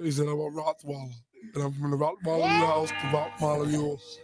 He said, I'm a Rottweiler. And I'm from the Rottweiler house to Rottweiler yours.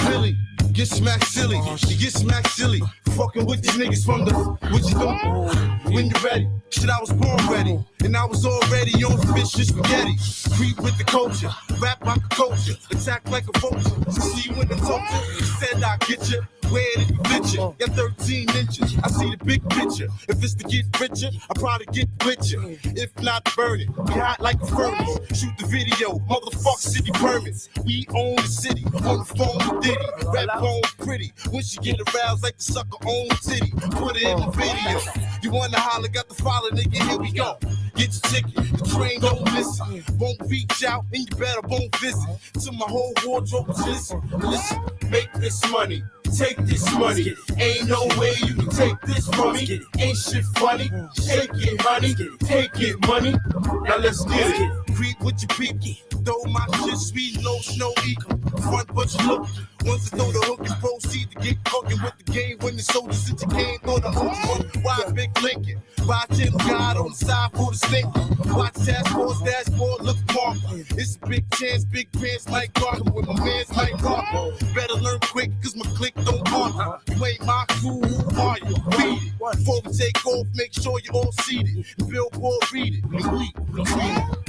Billy, get smacked silly. You get smacked silly. Fucking with these niggas from the. What you doing? When you ready? Shit, I was born ready. And I was already on fish and spaghetti. Creep with the culture. Rap like a culture. Attack like a vulture. See you in the culture. Said I'll get you. Where did you fit you? Got 13 inches. I see the big picture. If it's to get richer, I probably get with you. If not, burn it. We hot like the furnace. Shoot the video. Motherfuck city permits. We own the city. On the phone with Diddy. Rap bone pretty. When she get aroused like the sucker own titty. Put it in the video. You wanna holler, got the follow, nigga. Here we go. Get your ticket. The train don't listen. Won't reach out and you better won't visit. To my whole wardrobe is listen. Make this money. Take this money. Ain't no way you can take this from me. Ain't shit funny. Shake it, honey. Take it, money. Now let's get it. Creep with your peep. Throw my shit sweet, no snow equal. Front but you look. Once to throw the hook and proceed to get cooking with the game. When the soldiers since you came through the hook. Why Big Lincoln? Why Jim God on the side for the stinker? Watch task force dashboard look marked. It's a big chance, big pants like Garden with my man's like Garden. Better learn quick, cause my click don't bark. You ain't my crew, who are you? Read it. Before we take off, make sure you all seated. Billboard read it. And we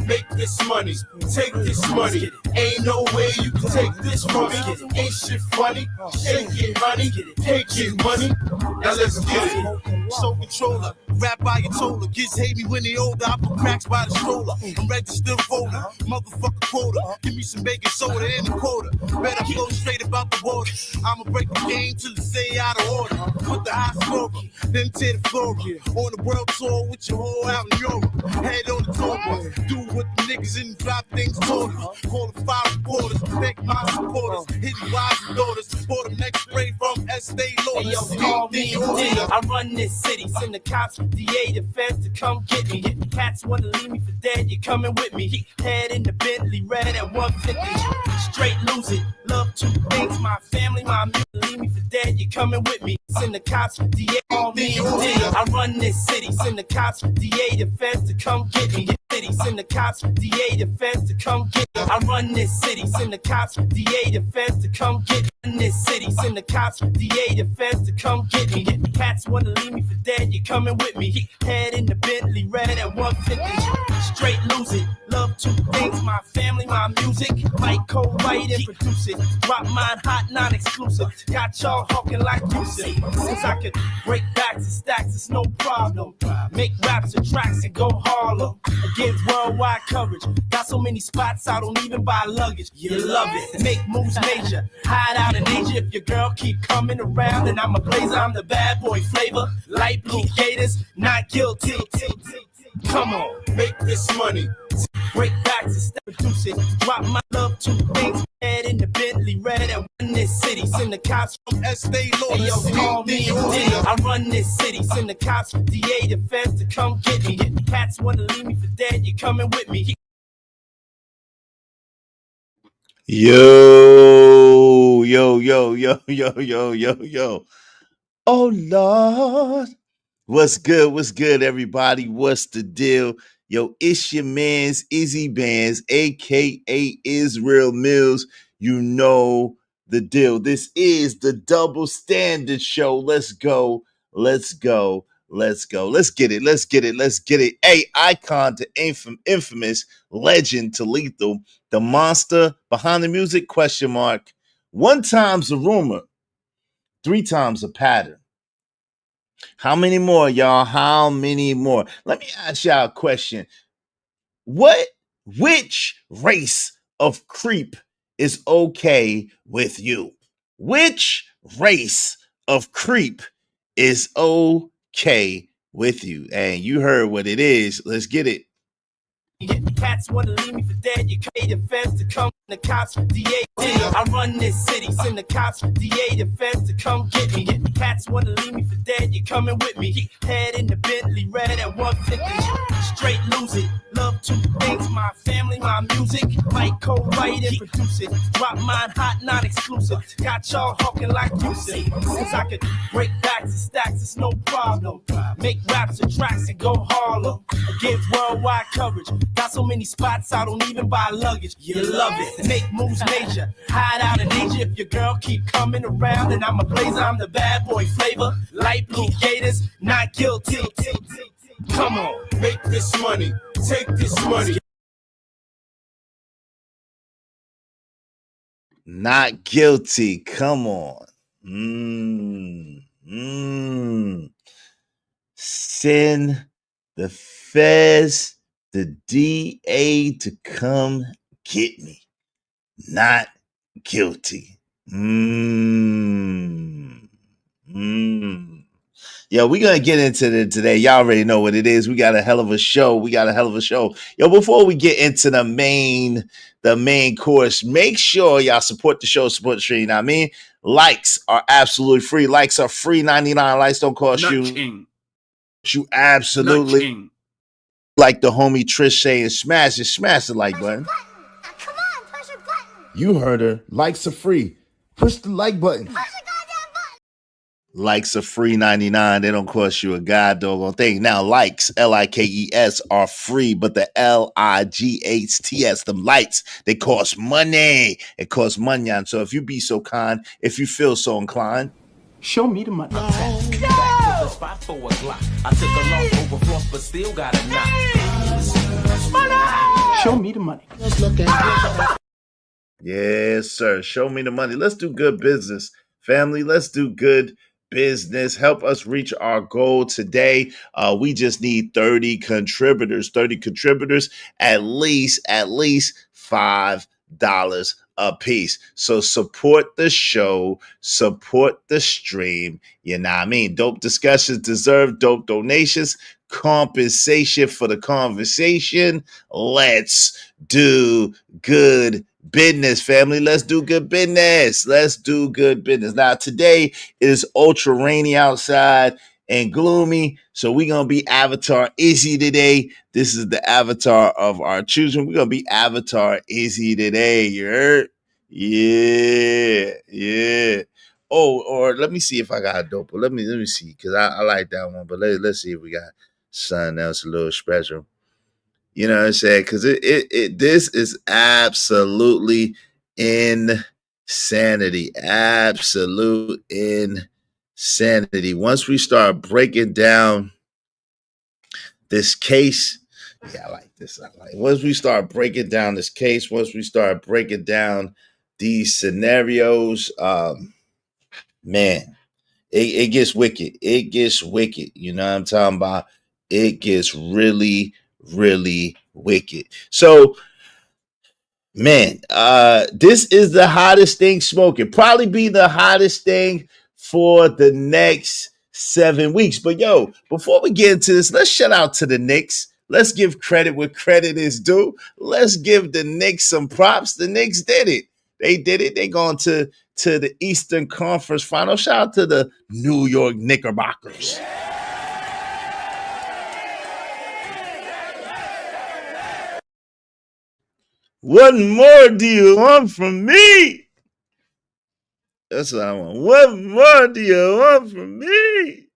make this money. Take this money. Ain't no way you can take this from me. Ain't shit funny. Shake it, honey. Take it, money. Now let's get it. So controller. Rap by your toller. Kids hate me when they older. I put cracks by the stroller. I'm registered voter. Motherfucker quota. Give me some baking soda and a quarter. Better flow straight about the water. I'ma break the game till it stay out of order. Put the high scorer. Then tear the floor up. On the world tour with your whole out in Europe. Head on the tour bus. Do what the niggas in the drop things told us. Call the 5 reporters. Thank my supporters. Hitting wives and daughters. For the next spray from Estee Lauder. Hey, yo, call me D. I run this city. Send the cops, DA, the feds to come get me. If the cats wanna leave me for dead, you're coming with me. Head in the Bentley, red at 150. Straight lose it. Love two things, my family, my music. Leave me for dead, you're coming with me. Send the cops, DA, call me D. I run this city. Send the cops, DA, the feds to come get me. Send the cops, DA, the feds to come get me. I run this city. Send the cops, DA, the feds to come get me. In this city, send the cops, DA, the feds to come get me. If the cats wanna leave me for dead, you're coming with me. Head in the Bentley, red at 150. Straight lose it. Love two things, my family, my music. Might co-write and produce it. Drop mine hot, non-exclusive. Got y'all hawking like music. Since I could break backs and stacks, it's no problem. Make raps and tracks and go Harlem. Get worldwide coverage. Got so many spots, I don't even buy luggage. You love it. Make moves major. Hide out in Asia if your girl keep coming around. And I'm a blazer, I'm the bad boy flavor. Light blue gators, not guilty. Come on, make this money. Break backs and step produce it. Drop my love two things. Head in the Bentley, red at run this city. Send the cops from Estee Lauder. Hey, yo, call me D. I run this city. Send the cops, DA, the feds to come get me. If the cats wanna leave me for dead, you're coming with me. Yo. Oh, Lord. What's good, everybody? What's the deal? Yo, it's your man's Izzy Bands, a.k.a. Israel Mills. You know the deal. This is the Double Standard Show. Let's go. Let's get it. Hey, icon to infamous, legend to lethal, the monster behind the music, ? One time's a rumor, 3 times a pattern. How many more, y'all? How many more? Let me ask y'all a question. Which race of creep is okay with you? Which race of creep is okay with you? And you heard what it is. Let's get it. If the cats wanna leave me for dead, you pay the feds to come. The cops, DA, I run this city. Send the cops, DA, the feds to come get me. If the cats wanna leave me for dead, you're coming with me. Head in the Bentley, red at 150. straight lose it. Love two things, my family, my music. Might co-write and produce it. Drop mine hot, non-exclusive. Got y'all hawking like you see. Since I could break backs and stacks, it's no problem. Make raps and tracks and go Harlem. Get worldwide coverage. Got so many spots, I don't even buy luggage. You love it. Make moves major. Hide out in Asia if your girl keep coming around. And I'm a blazer, I'm the bad boy flavor. Light blue gators, not guilty. Come on, Make this money, take this money. Not guilty. Come on. Send the feds, the DA to come get me. Not guilty. Yo, we're going to get into it today. Y'all already know what it is. We got a hell of a show. Yo, before we get into the main course, make sure y'all support the show, support the stream. You know what I mean? Likes are absolutely free. Likes are free, 99. Likes don't cost you absolutely. Like the homie Trish saying, smash the like button. Come on, push a button. You heard her. Likes are free. Push the like button. Push the goddamn button. Likes are free, 99. They don't cost you a god doggone thing. Now, likes, Likes, are free, but the LIGHTS, them likes, they cost money. It costs money. And so if you be so kind, if you feel so inclined, show me the money. Spot for a Glock. I took a loss over floss, but still got a knock. Show me the money. Yes, sir. Show me the money. Let's do good business, family. Let's do good business. Help us reach our goal today. We just need 30 contributors. 30 contributors, at least $5 a piece. So support the show, support the stream. You know what I mean? Dope discussions deserve dope donations. Compensation for the conversation. Let's do good business, family. Let's do good business. Now, today it is ultra rainy outside and gloomy, so we're going to be Avatar Izzy today. This is the avatar of our choosing. We're going to be Avatar Izzy today. You heard? Yeah. Oh, or let me see if I got a dope. Let me see, because I like that one. But let's see if we got something else a little special. You know what I'm saying? Because this is absolutely insanity. Absolute insanity. Once we start breaking down this case, I like this. Once we start breaking down this case, once we start breaking down these scenarios, man, it gets wicked. It gets wicked. You know what I'm talking about? It gets really, really wicked. So, man, this is the hottest thing smoking. Probably be the hottest thing for the next 7 weeks. But yo, before we get into this, let's shout out to the Knicks. Let's give credit where credit is due. Let's give the Knicks some props. The Knicks did it. They did it. They gone to the Eastern Conference Final. Shout out to the New York Knickerbockers. What more do you want from me? That's what I want. What more do you want from me?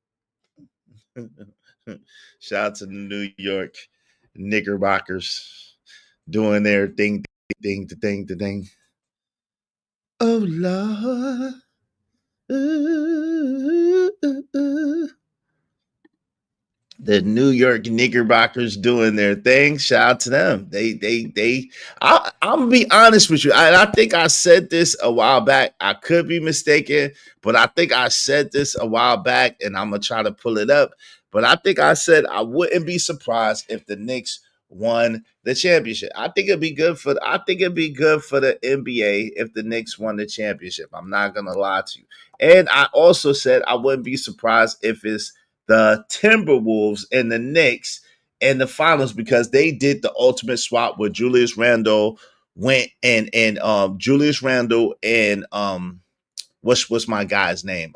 Shout out to the New York Knickerbockers doing their thing. Oh, Lord. The New York Knickerbockers doing their thing. Shout out to them. I'm gonna be honest with you. I think I said this a while back. I could be mistaken, but I think I said this a while back, and I'm gonna try to pull it up. But I think I said I wouldn't be surprised if the Knicks won the championship. I think it'd be good for the NBA if the Knicks won the championship. I'm not gonna lie to you. And I also said I wouldn't be surprised if it's the Timberwolves and the Knicks in the finals, because they did the ultimate swap where Julius Randle went and Julius Randle and what's my guy's name?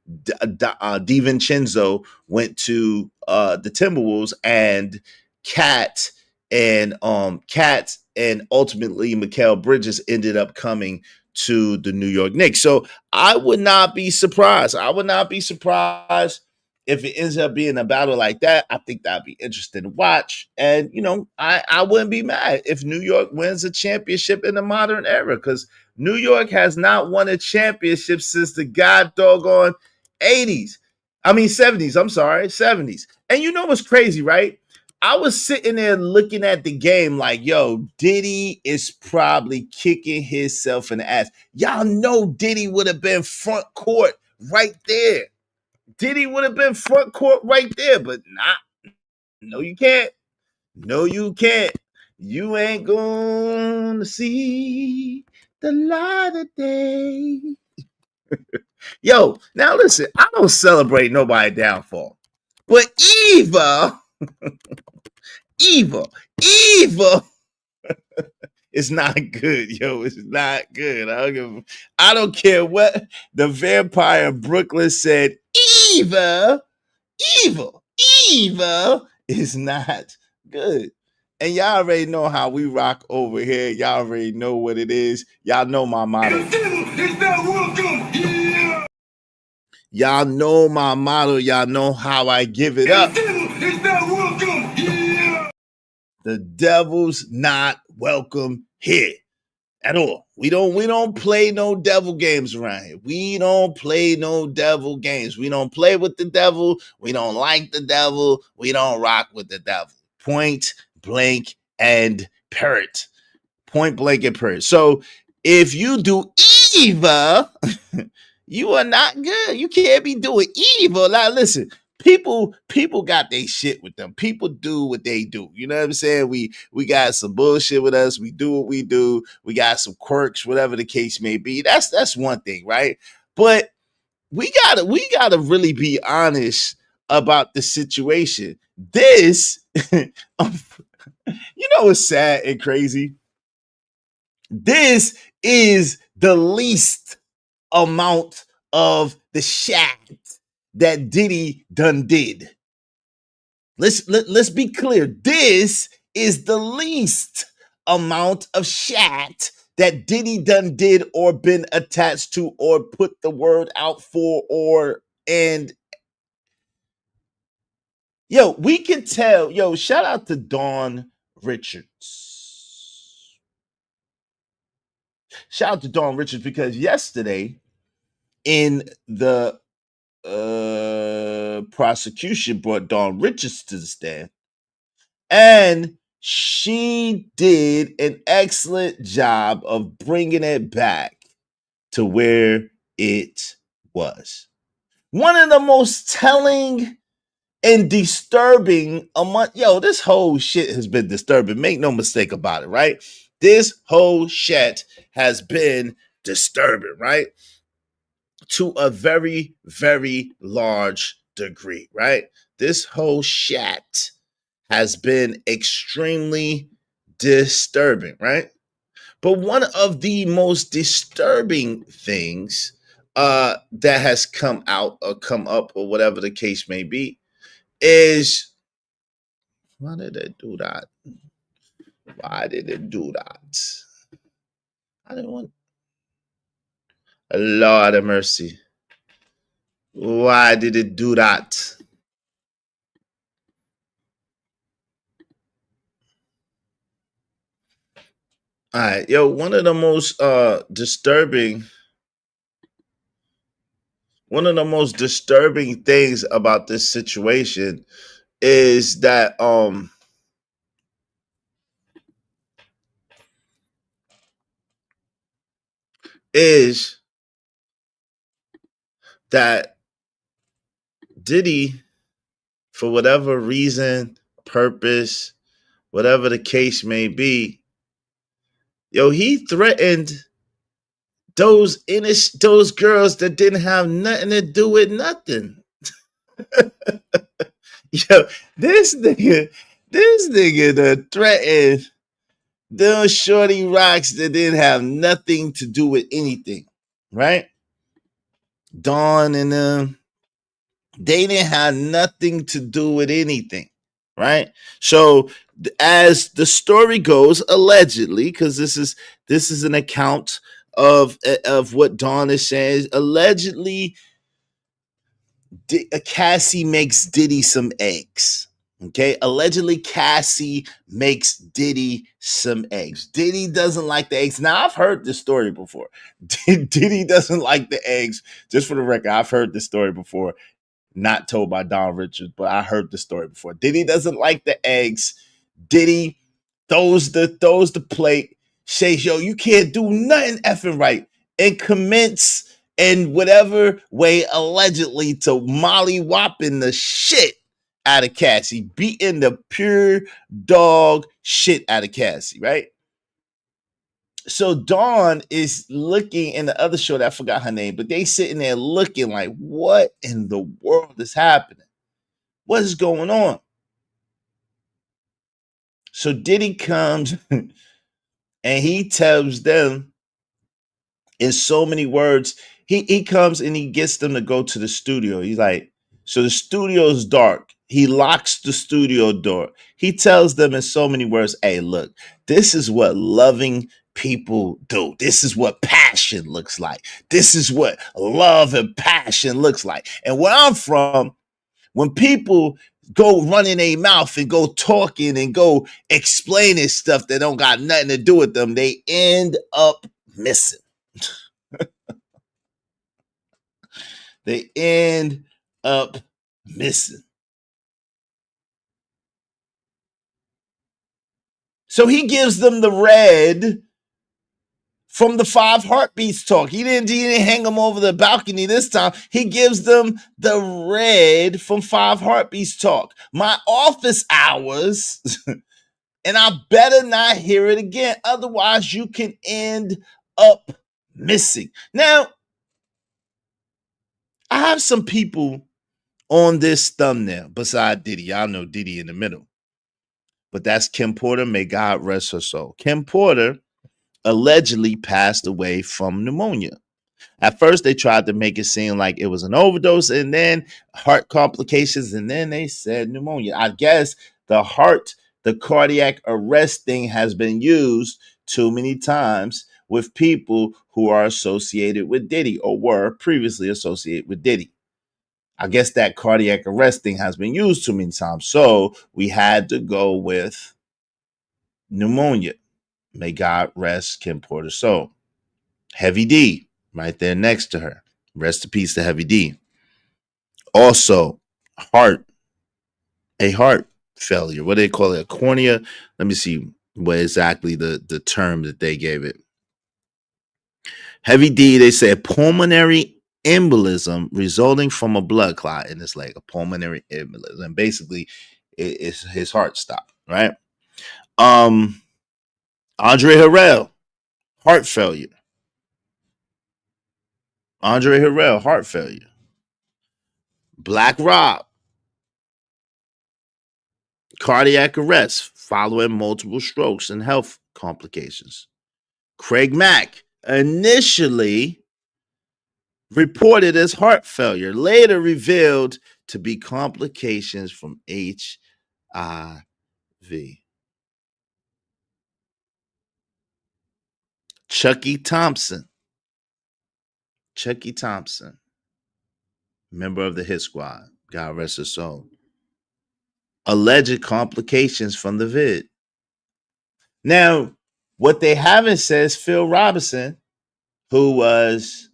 DiVincenzo went to the Timberwolves, and Kat and ultimately Mikal Bridges ended up coming to the New York Knicks. So I would not be surprised. I would not be surprised if it ends up being a battle like that. I think that'd be interesting to watch. And, you know, I wouldn't be mad if New York wins a championship in the modern era, because New York has not won a championship since the god doggone 80s. I mean, 70s. I'm sorry, 70s. And you know what's crazy, right? I was sitting there looking at the game like, yo, Diddy is probably kicking himself in the ass. Y'all know Diddy would have been front court right there. Diddy would have been front court right there, but nah. No, you can't. No, you can't. You ain't gonna see the light of day. Yo, now listen, I don't celebrate nobody's downfall. But Eva is not good, yo. It's not good. I don't care what the vampire in Brooklyn said. Eva is not good. And y'all already know how we rock over here. Y'all already know what it is. Y'all know my motto. Y'all know my motto. Y'all know how I give it up. The devil's not welcome here at all. We don't play no devil games around here. We don't play no devil games. We don't play with the devil. We don't like the devil. We don't rock with the devil. Point blank and period. Point blank and period. So if you do Eva, you are not good. You can't be doing evil. Now listen, people got their shit with them. People do what they do. You know what I'm saying? We got some bullshit with us. We do what we do. We got some quirks, whatever the case may be. That's one thing, right? But we gotta really be honest about the situation. This, you know what's sad and crazy? This is the least amount of the shat that Diddy done did. Let's be clear. This is the least amount of shat that Diddy done did or been attached to or put the word out for and yo, we can tell. Yo, shout out to Dawn Richards. Shout out to Dawn Richards because yesterday in the prosecution brought Dawn Richards to the stand, and she did an excellent job of bringing it back to where it was. One of the most telling and disturbing this whole shit has been disturbing. Make no mistake about it, right? This whole shit has been disturbing, right? To a very, very large degree, right? This whole shit has been extremely disturbing, right? But one of the most disturbing things that has come out or come up or whatever the case may be is, why did they do that? Why did they do that? I didn't want. Lord of mercy. Why did it do that? All right, yo, one of the most disturbing things about this situation is that Diddy, for whatever reason, purpose, whatever the case may be, yo, he threatened those girls that didn't have nothing to do with nothing. Yo, this nigga that threatened those shorty rocks that didn't have nothing to do with anything, right? Dawn and them, they didn't have nothing to do with anything. right? So as the story goes, allegedly, because this is an account of what Dawn is saying. Allegedly, Cassie makes Diddy some eggs. Okay, allegedly Cassie makes Diddy some eggs. Diddy doesn't like the eggs. Now I've heard this story before. Diddy doesn't like the eggs. Just for the record, I've heard this story before. Not told by Don Richards, but I heard the story before. Diddy doesn't like the eggs. Diddy throws the plate, says, yo, you can't do nothing effing right, and commence in whatever way allegedly to molly whopping the shit out of Cassie, beating the pure dog shit out of Cassie, right? So Dawn is looking in the other show that I forgot her name, but they sitting there looking like, what in the world is happening? What is going on? So Diddy comes and he tells them in so many words, he comes and he gets them to go to the studio. He's like, so the studio's dark. He locks the studio door. He tells them in so many words, hey, look, this is what loving people do. This is what passion looks like. This is what love and passion looks like. And where I'm from, when people go running their mouth and go talking and go explaining stuff that don't got nothing to do with them, they end up missing. They end up missing. So he gives them the red from the 5 Heartbeats talk. He didn't hang them over the balcony this time. He gives them the red from 5 Heartbeats talk. My office hours, and I better not hear it again. Otherwise, you can end up missing. Now, I have some people on this thumbnail beside Diddy. Y'all know Diddy in the middle. But that's Kim Porter. May God rest her soul. Kim Porter allegedly passed away from pneumonia. At first, they tried to make it seem like it was an overdose and then heart complications, and then they said pneumonia. I guess the cardiac arrest thing has been used too many times with people who are associated with Diddy or were previously associated with Diddy. I guess that cardiac arrest thing has been used too many times. So we had to go with pneumonia. May God rest Kim Porter's soul. Heavy D, right there next to her. Rest in peace to Heavy D. Also, heart failure. What do they call it? A cornea. Let me see what exactly the term that they gave it. Heavy D, they said pulmonary embolism resulting from a blood clot in his leg, a pulmonary embolism. And basically, it's his heart stopped, right? Andre Harrell, heart failure. Andre Harrell, heart failure. Black Rob, cardiac arrest following multiple strokes and health complications. Craig Mack, initially reported as heart failure, later revealed to be complications from HIV. Chucky Thompson, member of the Hit Squad, God rest his soul. Alleged complications from the vid. Now, what they haven't said is Phil Robinson, who was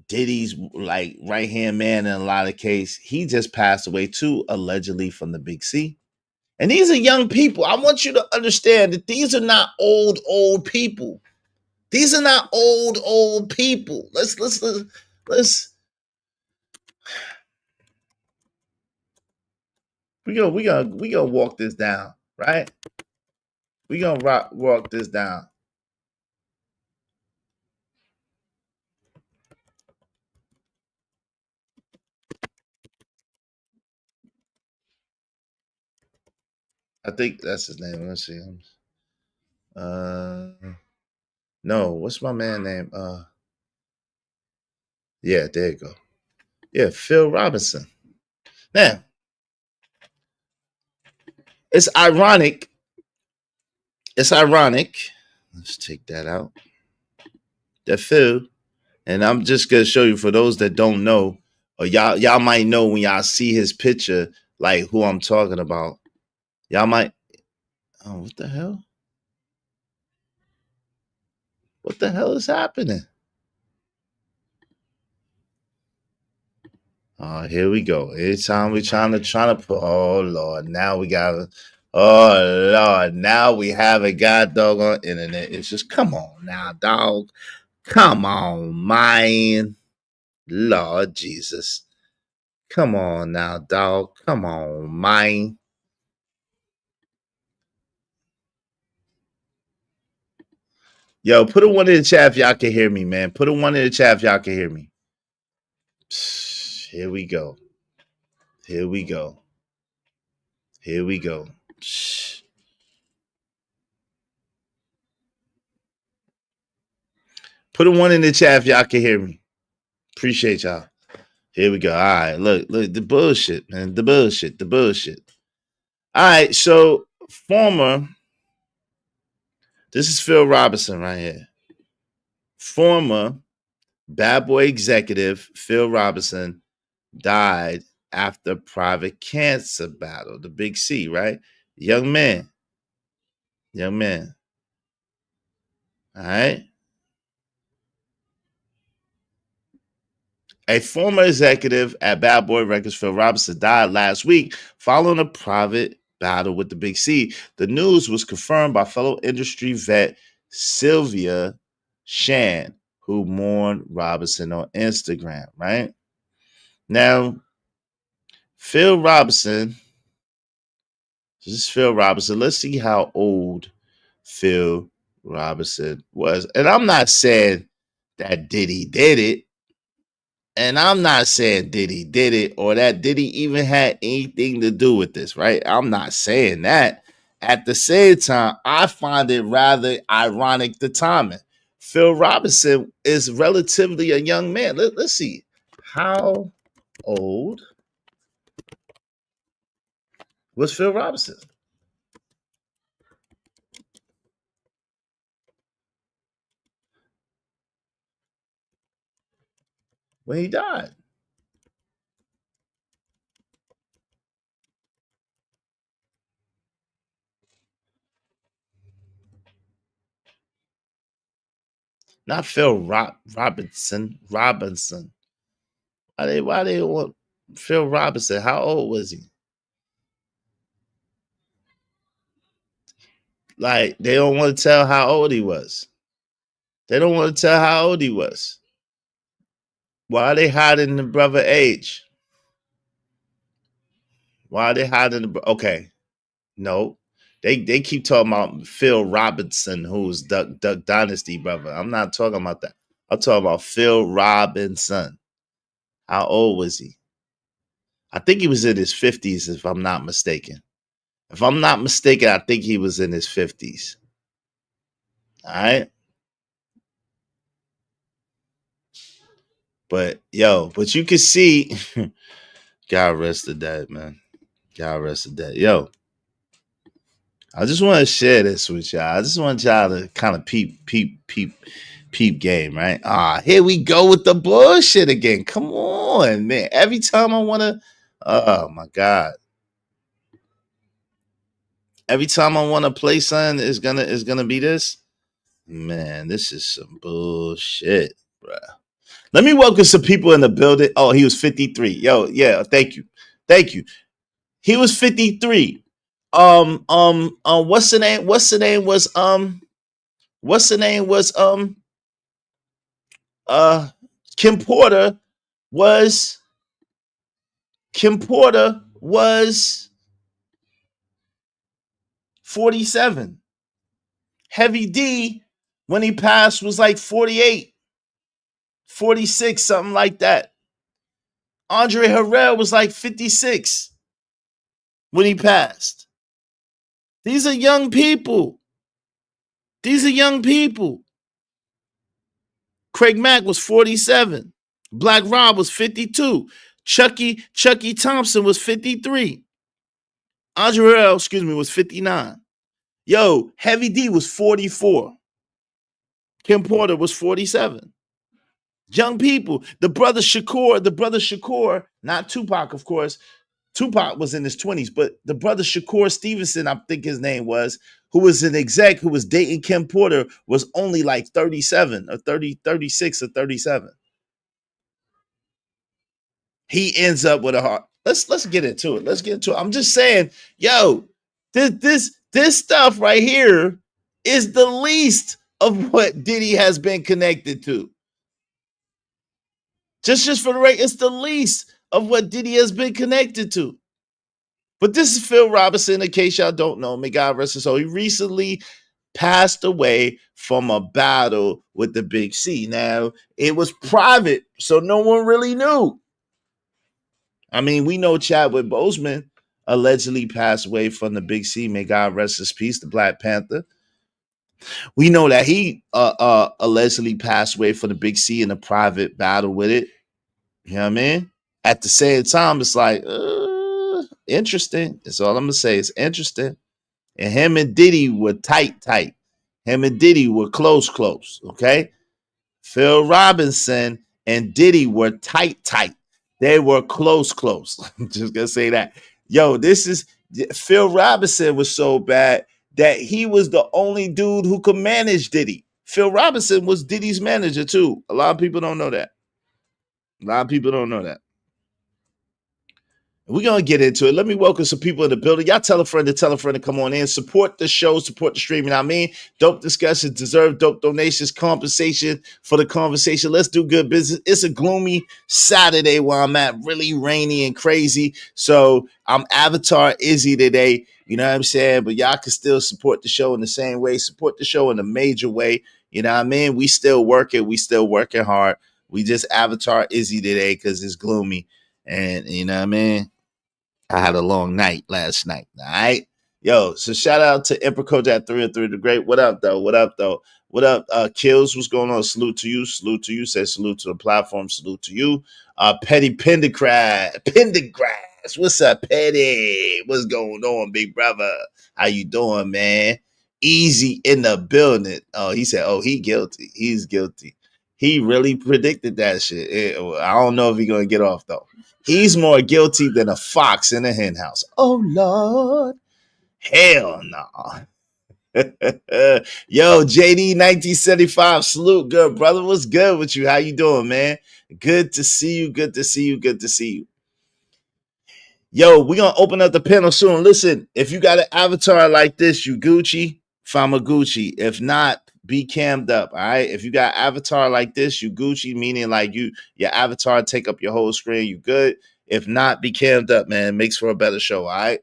Diddy's like right hand man in a lot of cases, he just passed away too, allegedly from the Big C. And these are young people. I want you to understand that these are not old people. These are not old people. Let's we gonna walk this down, right? We gonna walk this down. I think that's his name. Let's see. No, what's my man name? Yeah, there you go. Yeah, Phil Robinson. Now, It's ironic. It's ironic. Let's take that out. That Phil, and I'm just gonna show you for those that don't know, or y'all might know when y'all see his picture, like who I'm talking about. Y'all might. Oh, what the hell? What the hell is happening? Oh, here we go. Anytime we trying to put. Oh Lord, now we got. Oh Lord, now we have a god dog on internet. It's just come on now, dog. Come on, man. Lord Jesus. Come on now, dog. Come on, man. Yo, put a one in the chat if y'all can hear me, man. Put a one in the chat if y'all can hear me. Here we go. Here we go. Here we go. Put a one in the chat if y'all can hear me. Appreciate y'all. Here we go. All right, look, the bullshit, man. The bullshit. All right, so this is Phil Robertson right here. Former Bad Boy executive Phil Robertson died after private cancer battle, the big C, right? Young man. All right. A former executive at Bad Boy Records, Phil Robertson, died last week following a private battle with the big C. The news was confirmed by fellow industry vet Sylvia Shan, who mourned Robertson on Instagram, right? Now, Phil Robertson, this is Phil Robertson. Let's see how old Phil Robertson was. And I'm not saying that Diddy did it. And I'm not saying Diddy did it or that Diddy even had anything to do with this, right? I'm not saying that. At the same time, I find it rather ironic the timing. Phil Robertson is relatively a young man. Let's see. How old was Phil Robertson when he died? Not Phil Robinson. Why they want Phil Robinson? How old was he? Like, they don't want to tell how old he was. They don't want to tell how old he was. Why are they hiding the brother age? Why are they hiding the okay? No. They keep talking about Phil Robinson, who's Duck Dynasty brother. I'm not talking about that. I'm talking about Phil Robinson. How old was he? I think he was in his 50s, if I'm not mistaken. If I'm not mistaken, I think he was in his 50s. All right. But you can see, God rest the dead, man. God rest the dead. Yo, I just want to share this with y'all. I just want y'all to kind of peep game, right? Here we go with the bullshit again. Come on, man. Every time I want to, oh my God. Every time I want to play something is gonna be this. Man, this is some bullshit, bruh. Let me welcome some people in the building. Oh, he was 53. Yo, yeah, thank you. He was 53. What's the name? What's the name was Kim Porter was 47. Heavy D, when he passed, was like 48, 46, something like that. Andre Harrell was like 56 when he passed. These are young people. Craig Mack was 47. Black Rob was 52. Chucky Thompson was 53. Andre Harrell, was 59. Yo, Heavy D was 44. Kim Porter was 47. Young people. The brother Shakur, not Tupac, of course. Tupac was in his 20s, but the brother Shakur Stevenson, I think his name was, who was an exec who was dating Kim Porter, was only like 37 or 36 or 37. He ends up with a heart. Let's get into it. Let's get into it. I'm just saying, yo, this stuff right here is the least of what Diddy has been connected to. Just for the record, it's the least of what Diddy has been connected to. But this is Phil Robinson, in case y'all don't know. May God rest his soul. He recently passed away from a battle with the Big C. Now, it was private, so no one really knew. I mean, we know Chadwick Boseman allegedly passed away from the Big C. May God rest his peace, the Black Panther. We know that he allegedly passed away from the Big C in a private battle with it. You know what I mean? At the same time, it's like, interesting. That's all I'm going to say. It's interesting. And him and Diddy were tight. Him and Diddy were close. Okay? Phil Robinson and Diddy were tight. They were close. I'm just going to say that. Yo, Phil Robinson was so bad that he was the only dude who could manage Diddy. Phil Robinson was Diddy's manager too. A lot of people don't know that. We're going to get into it. Let me welcome some people in the building. Y'all tell a friend to come on in. Support the show, support the streaming. I mean, dope discussions deserve dope donations, compensation for the conversation. Let's do good business. It's a gloomy Saturday where I'm at, really rainy and crazy. So I'm Avatar Izzy today. You know what I'm saying? But y'all can still support the show in the same way. Support the show in a major way. You know what I mean? We still working. We still working hard. We just Avatar Izzy today because it's gloomy. And you know what I mean? I had a long night last night. All right. Yo, so shout out to Emperor Kojak 303 the Great. What up, though? What up, Kills? What's going on? Salute to you. Say salute to the platform. Salute to you. Petty Pendergrass. What's up, Petty? What's going on, big brother? How you doing, man? Easy in the building. Oh, he said, he guilty. He's guilty. He really predicted that shit. I don't know if he's going to get off, though. He's more guilty than a fox in a hen house. Oh, Lord. Hell no. Yo, JD 1975. Salute, good brother. What's good with you? How you doing, man? Good to see you. Yo, we're going to open up the panel soon. Listen, if you got an avatar like this, you Gucci, Famaguchi. If not, be cammed up, all right? If you got avatar like this, you Gucci, meaning like your avatar take up your whole screen, you good. If not, be cammed up, man. It makes for a better show, all right?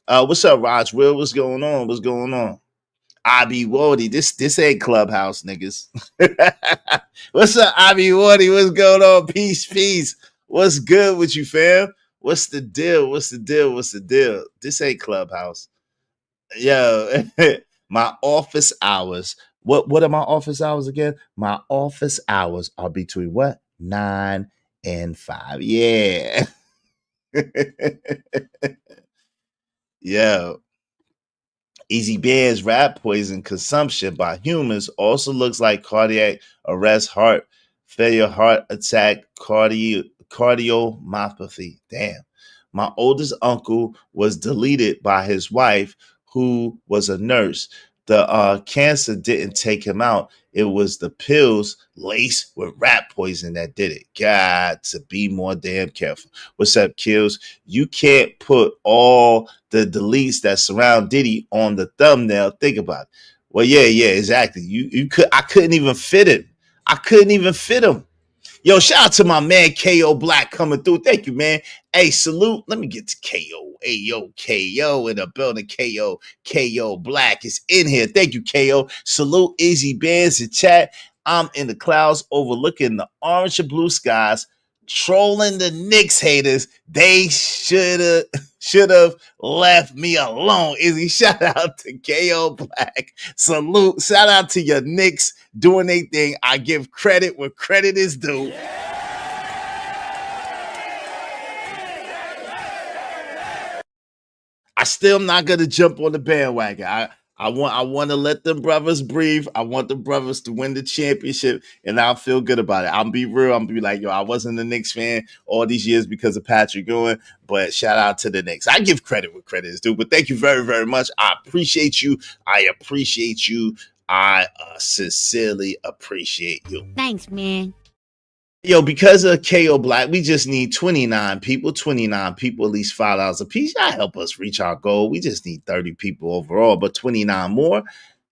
What's up, Raj Will? What's going on? Abi Wody, this ain't Clubhouse, niggas. What's up, Abi Wody? What's going on? Peace. What's good with you, fam? What's the deal? This ain't Clubhouse. Yo, my office hours. What are my office hours again? My office hours are between what? 9 and 5. Yeah. Yo. Easy Band's rat poison consumption by humans also looks like cardiac arrest, heart failure, heart attack, cardiomyopathy. Damn. My oldest uncle was deleted by his wife, who was a nurse. The cancer didn't take him out. It was the pills laced with rat poison that did it. Got to be more damn careful. What's up, Kills? You can't put all the deletes that surround Diddy on the thumbnail. Think about it. Well, yeah, exactly. I couldn't even fit him. Yo, shout out to my man KO Black coming through. Thank you, man. Hey, salute. Let me get to KO. Hey, yo, KO in the building. KO Black is in here. Thank you, KO. Salute Easy Bands in chat. I'm in the clouds overlooking the orange and blue skies, trolling the Knicks haters. They should have left me alone. Izzy, shout out to KO Black. Salute. Shout out to your Knicks doing their thing. I give credit where credit is due. I still am not gonna jump on the bandwagon. I want to let them brothers breathe. I want the brothers to win the championship, and I'll feel good about it. I'll be real. I'm be like, yo, I wasn't a Knicks fan all these years because of Patrick Ewing, but shout out to the Knicks. I give credit where credit is due, but thank you very, very much. I appreciate you. I appreciate you. I sincerely appreciate you. Thanks, man. Yo, because of KO Black, we just need 29 people, at least $5 a piece. Y'all help us reach our goal. We just need 30 people overall, but 29 more,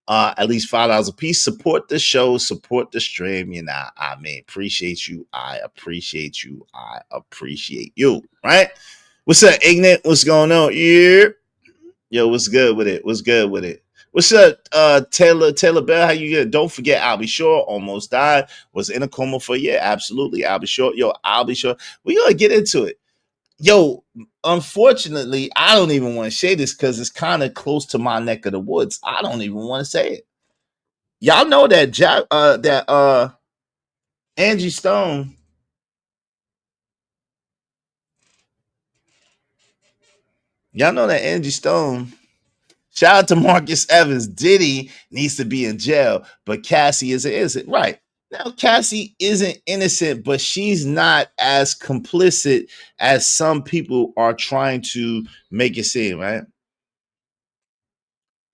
at least $5 a piece. Support the show, support the stream. You know, I mean, appreciate you. I appreciate you. I appreciate you. Right? What's up, Ignat? What's going on? Yeah. Yo, what's good with it? What's good with it? What's up, Taylor Bell? How you get? Don't forget, Albie Shore almost died. Was in a coma for a year. Absolutely, Albie Shore. Yo, Albie Shore. We gonna get into it. Yo, unfortunately, I don't even want to say this because it's kind of close to my neck of the woods. I don't even want to say it. Y'all know that Angie Stone. Y'all know that Angie Stone. Shout out to Marcus Evans. Diddy needs to be in jail, but Cassie isn't innocent. Right. Now, Cassie isn't innocent, but she's not as complicit as some people are trying to make it seem, right?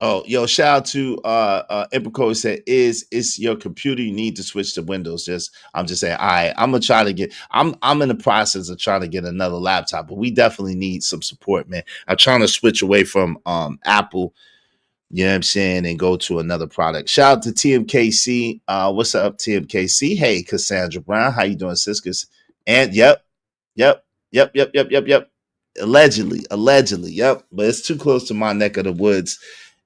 Oh, yo, shout out to Emperco said, is your computer, you need to switch to Windows. I'm just saying, I'm gonna try to get, I'm in the process of trying to get another laptop, but we definitely need some support, man. I'm trying to switch away from Apple, you know what I'm saying, and go to another product. Shout out to TMKC. What's up, TMKC? Hey, Cassandra Brown, how you doing, sisters? And yep. Allegedly, yep. But it's too close to my neck of the woods.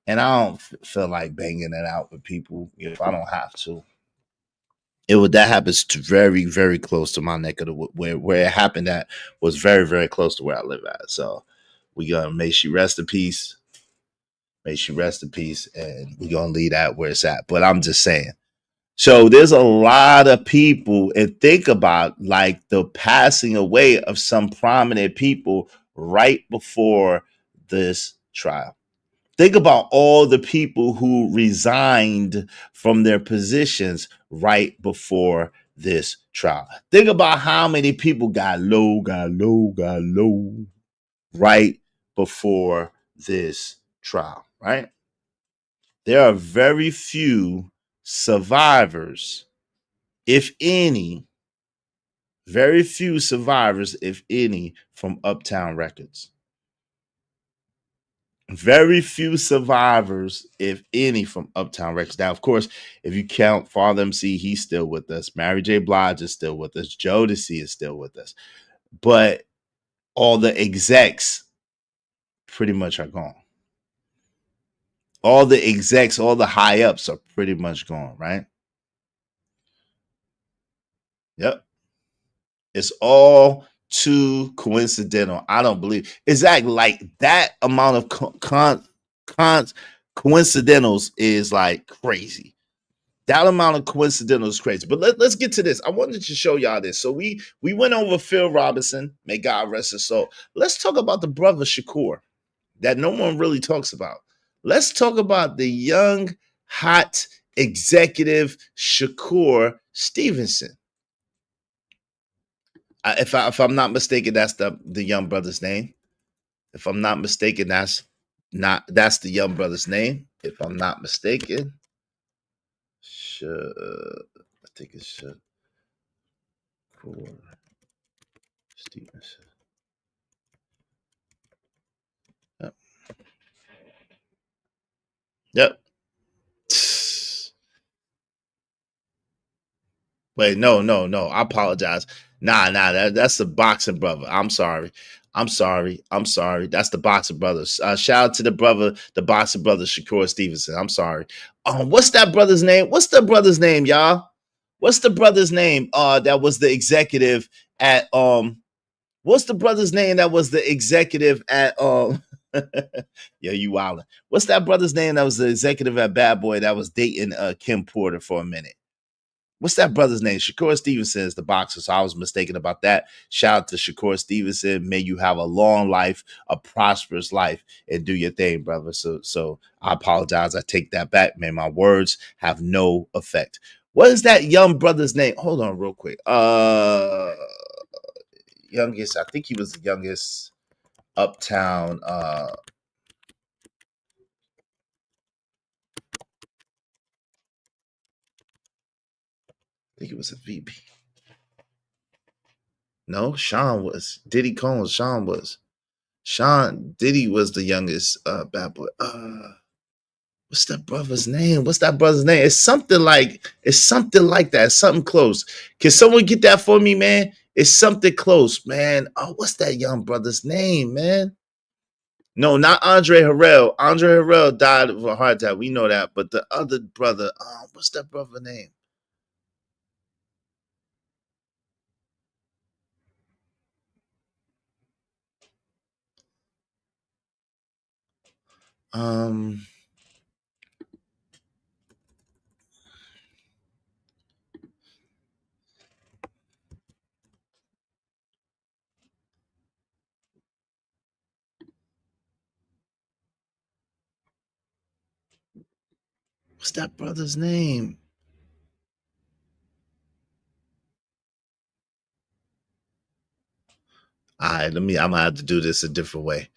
And I don't feel like banging it out with people if I don't have to. That happens to very, very close to my neck of the wood. Where it happened at was very, very close to where I live at. So we gonna make she rest in peace. May she rest in peace, and we're gonna leave that where it's at. But I'm just saying. So there's a lot of people, and think about like the passing away of some prominent people right before this trial. Think about all the people who resigned from their positions right before this trial. Think about how many people got low right before this trial, right? There are very few survivors, if any, very few survivors, if any, from Uptown Records. Very few survivors, if any, from Uptown Records. Now, of course, if you count Father MC, he's still with us. Mary J. Blige is still with us. Jodeci is still with us. But all the execs pretty much are gone. All the execs, all the high ups are pretty much gone, right? Yep. It's all too coincidental. I don't believe exactly like that amount of coincidentals is like crazy. That amount of coincidentals is crazy. But let's get to this. I wanted to show y'all this. So we went over Phil Robinson. May God rest his soul. Let's talk about the brother Shakur that no one really talks about. Let's talk about the young, hot executive Shakur Stevenson. If I'm not mistaken, that's the young brother's name. If I'm not mistaken, that's the young brother's name. If I'm not mistaken, I think it's Shakur Stevenson. Yep. Wait, no. I apologize. Nah, that's the boxing brother. I'm sorry. That's the boxing brothers. Shout out to the boxing brother, Shakur Stevenson. I'm sorry. What's that brother's name? What's the brother's name, y'all? What's the brother's name? That was the executive at What's the brother's name that was the executive at Yeah, you wildin'. What's that brother's name that was the executive at Bad Boy that was dating Kim Porter for a minute? What's that brother's name? Shakur Stevenson is the boxer, so I was mistaken about that. Shout out to Shakur Stevenson. May you have a long life, a prosperous life, and do your thing, brother. So I apologize. I take that back, man. My words have no effect. What is that young brother's name? Hold on real quick. Youngest, I think he was the youngest uptown. I think it was a VP. No, Sean was. Diddy Combs, Sean was. Diddy was the youngest bad boy. What's that brother's name? It's something like that. It's something close. Can someone get that for me, man? It's something close, man. Oh, what's that young brother's name, man? No, not Andre Harrell. Andre Harrell died of a heart attack. We know that. But the other brother, what's that brother's name? What's that brother's name? All right, I'm gonna have to do this a different way.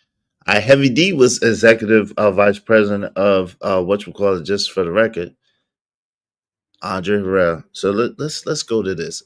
Heavy D was executive vice president of just for the record, Andre Harrell. So let's go to this.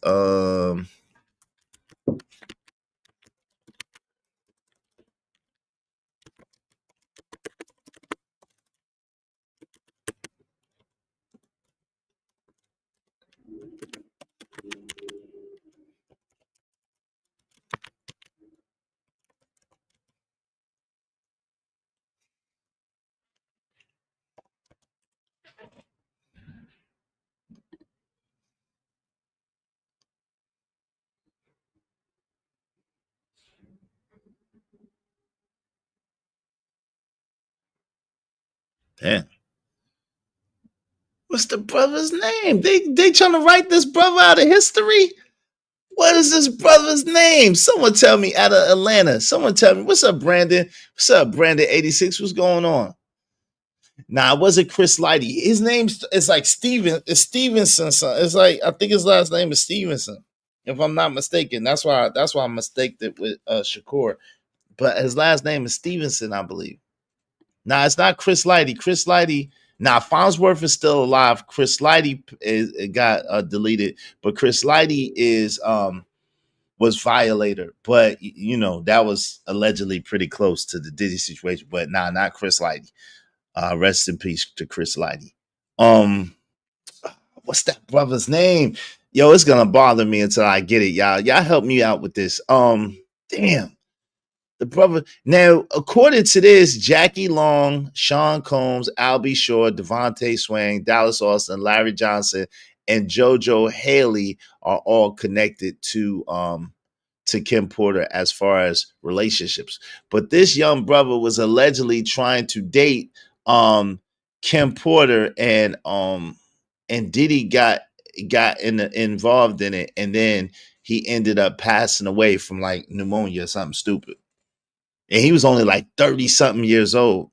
Damn. What's the brother's name? They trying to write this brother out of history? What is this brother's name? Someone tell me, out of Atlanta. Someone tell me. What's up, Brandon? What's up, Brandon 86? What's going on? Nah, it wasn't Chris Lighty. His name's it's like it's Stevenson. It's like, I think his last name is Stevenson, if I'm not mistaken. That's why I mistaked it with Shakur. But his last name is Stevenson, I believe. Nah, it's not Chris Lighty. Chris Lighty. Now, Farnsworth is still alive. Chris Lighty got deleted, but Chris Lighty was Violator. But that was allegedly pretty close to the Diddy situation. But nah, not Chris Lighty. Rest in peace to Chris Lighty. What's that brother's name? Yo, it's gonna bother me until I get it, y'all. Y'all help me out with this. Damn. The brother. Now, according to this, Jackie Long, Sean Combs, Albie Shore, Devontae Swing, Dallas Austin, Larry Johnson, and JoJo Haley are all connected to Kim Porter as far as relationships. But this young brother was allegedly trying to date Kim Porter, and Diddy got involved in it, and then he ended up passing away from like pneumonia or something stupid. And he was only like 30-something years old.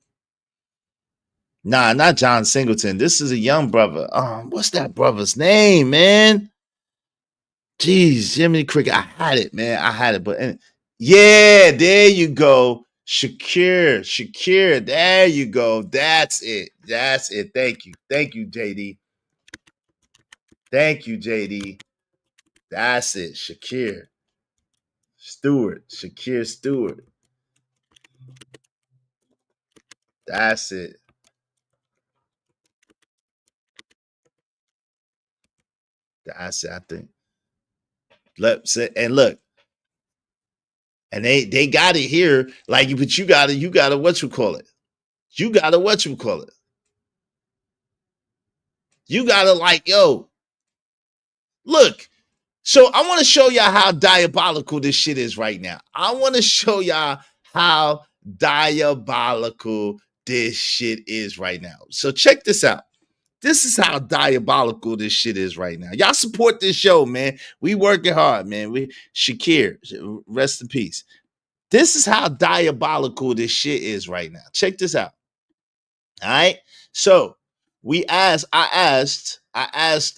Nah, not John Singleton. This is a young brother. What's that brother's name, man? Jeez, Jimmy Cricket. I had it, man. But yeah, there you go. Shakir. There you go. That's it. Thank you, JD. Thank you, JD. That's it. Shakir Stewart. That's it. That's it, I think. And look, and they got it here, like, but you gotta what you call it. You gotta like, yo, look. So I want to show y'all how diabolical this shit is right now. I want to show y'all how diabolical this shit is right now. So check this out. This is how diabolical this shit is right now. Y'all support this show, man. We working hard, man. We Shakir, rest in peace. This is how diabolical this shit is right now. Check this out. All right. So I asked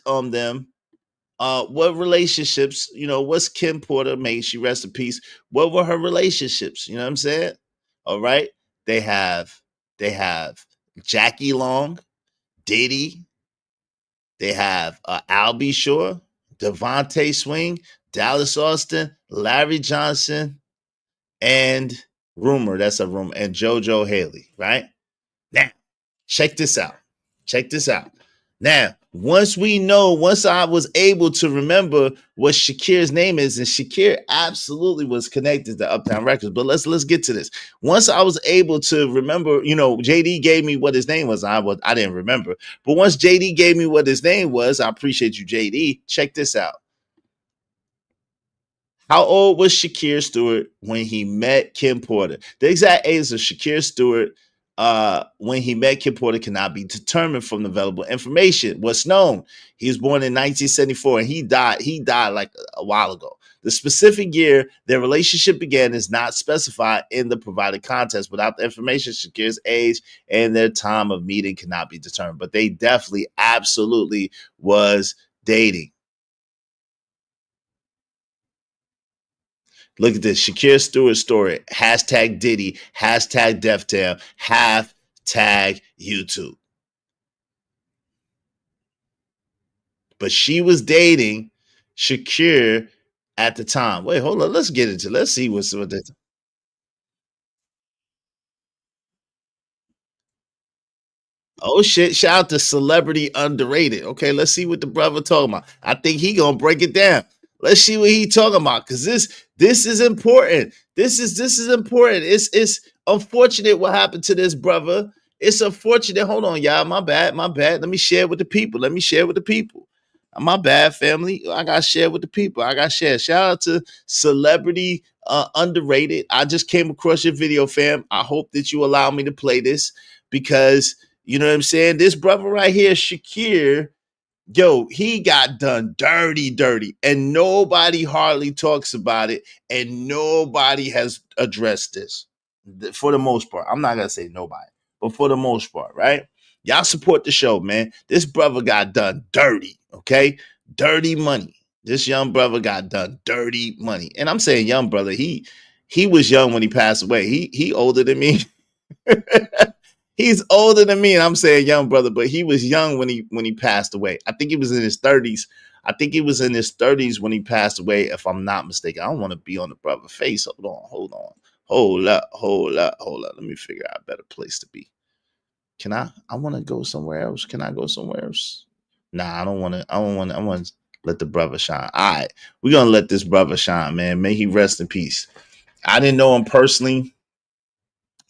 them what relationships, what's Kim Porter, may she rest in peace. What were her relationships? You know what I'm saying? All right. They have Jackie Long, Diddy. They have Albie Shore, Devontae Swing, Dallas Austin, Larry Johnson, and Rumor. That's a rumor. And JoJo Haley, right? Now, check this out. Now, once I was able to remember what Shakir's name is, and Shakir absolutely was connected to Uptown Records, but let's get to this. Once I was able to remember, JD gave me what his name was. I didn't remember. But once JD gave me what his name was, I appreciate you, JD. Check this out. How old was Shakir Stewart when he met Kim Porter? The exact age of Shakir Stewart when he met Kim Porter cannot be determined from the available information. What's known, he was born in 1974 and he died like a while ago. The specific year their relationship began is not specified in the provided context. Without the information, Shakir's age and their time of meeting cannot be determined. But they definitely, absolutely was dating. Look at this. Shakir Stewart story. Hashtag Diddy. Hashtag Def Jam. Hashtag YouTube. But she was dating Shakir at the time. Wait, hold on. Let's see what this. Oh shit, shout out to Celebrity Underrated. Okay, let's see what the brother talking about. I think he gonna break it down. Let's see what he talking about, because this is important. This is important. It's unfortunate what happened to this brother. It's unfortunate. Hold on, y'all. My bad. Let me share with the people. My bad, family. I got to share with the people. Shout out to Celebrity Underrated. I just came across your video, fam. I hope that you allow me to play this because, you know what I'm saying? This brother right here, Shakir, yo, he got done dirty, and nobody hardly talks about it, and nobody has addressed this for the most part. I'm not going to say nobody, but for the most part, right? Y'all support the show, man. This brother got done dirty, okay? Dirty money. This young brother got done dirty money. And I'm saying young brother, he was young when he passed away. He older than me. He's older than me, and I'm saying young brother, but he was young when he passed away. I think he was in his 30s. When he passed away, if I'm not mistaken. I don't want to be on the brother's face. Hold up. Let me figure out a better place to be. Can I want to go somewhere else. Can I go somewhere else? Nah, I don't want to. I want to let the brother shine. All right, we're going to let this brother shine, man. May he rest in peace. I didn't know him personally.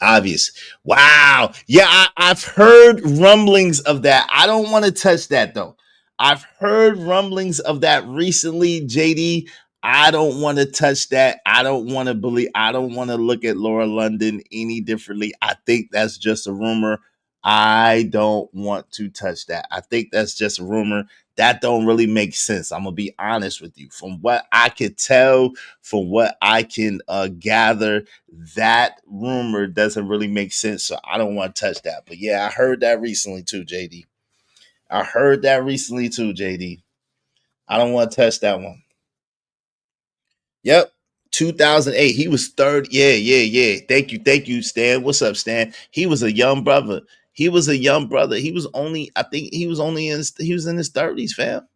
Obvious. Wow. Yeah, I've heard rumblings of that. I don't want to touch that though. I've heard rumblings of that recently, JD. I don't want to touch that. I don't want to look at Laura London any differently. I think that's just a rumor. I don't want to touch that. I think that's just a rumor. That don't really make sense. I'm going to be honest with you. From what I could tell, from what I can gather, that rumor doesn't really make sense. So I don't want to touch that. But yeah, I heard that recently too, JD. I don't want to touch that one. Yep. 2008. He was third. Yeah. Thank you, Stan. What's up, Stan? He was a young brother. He was in his 30s, fam.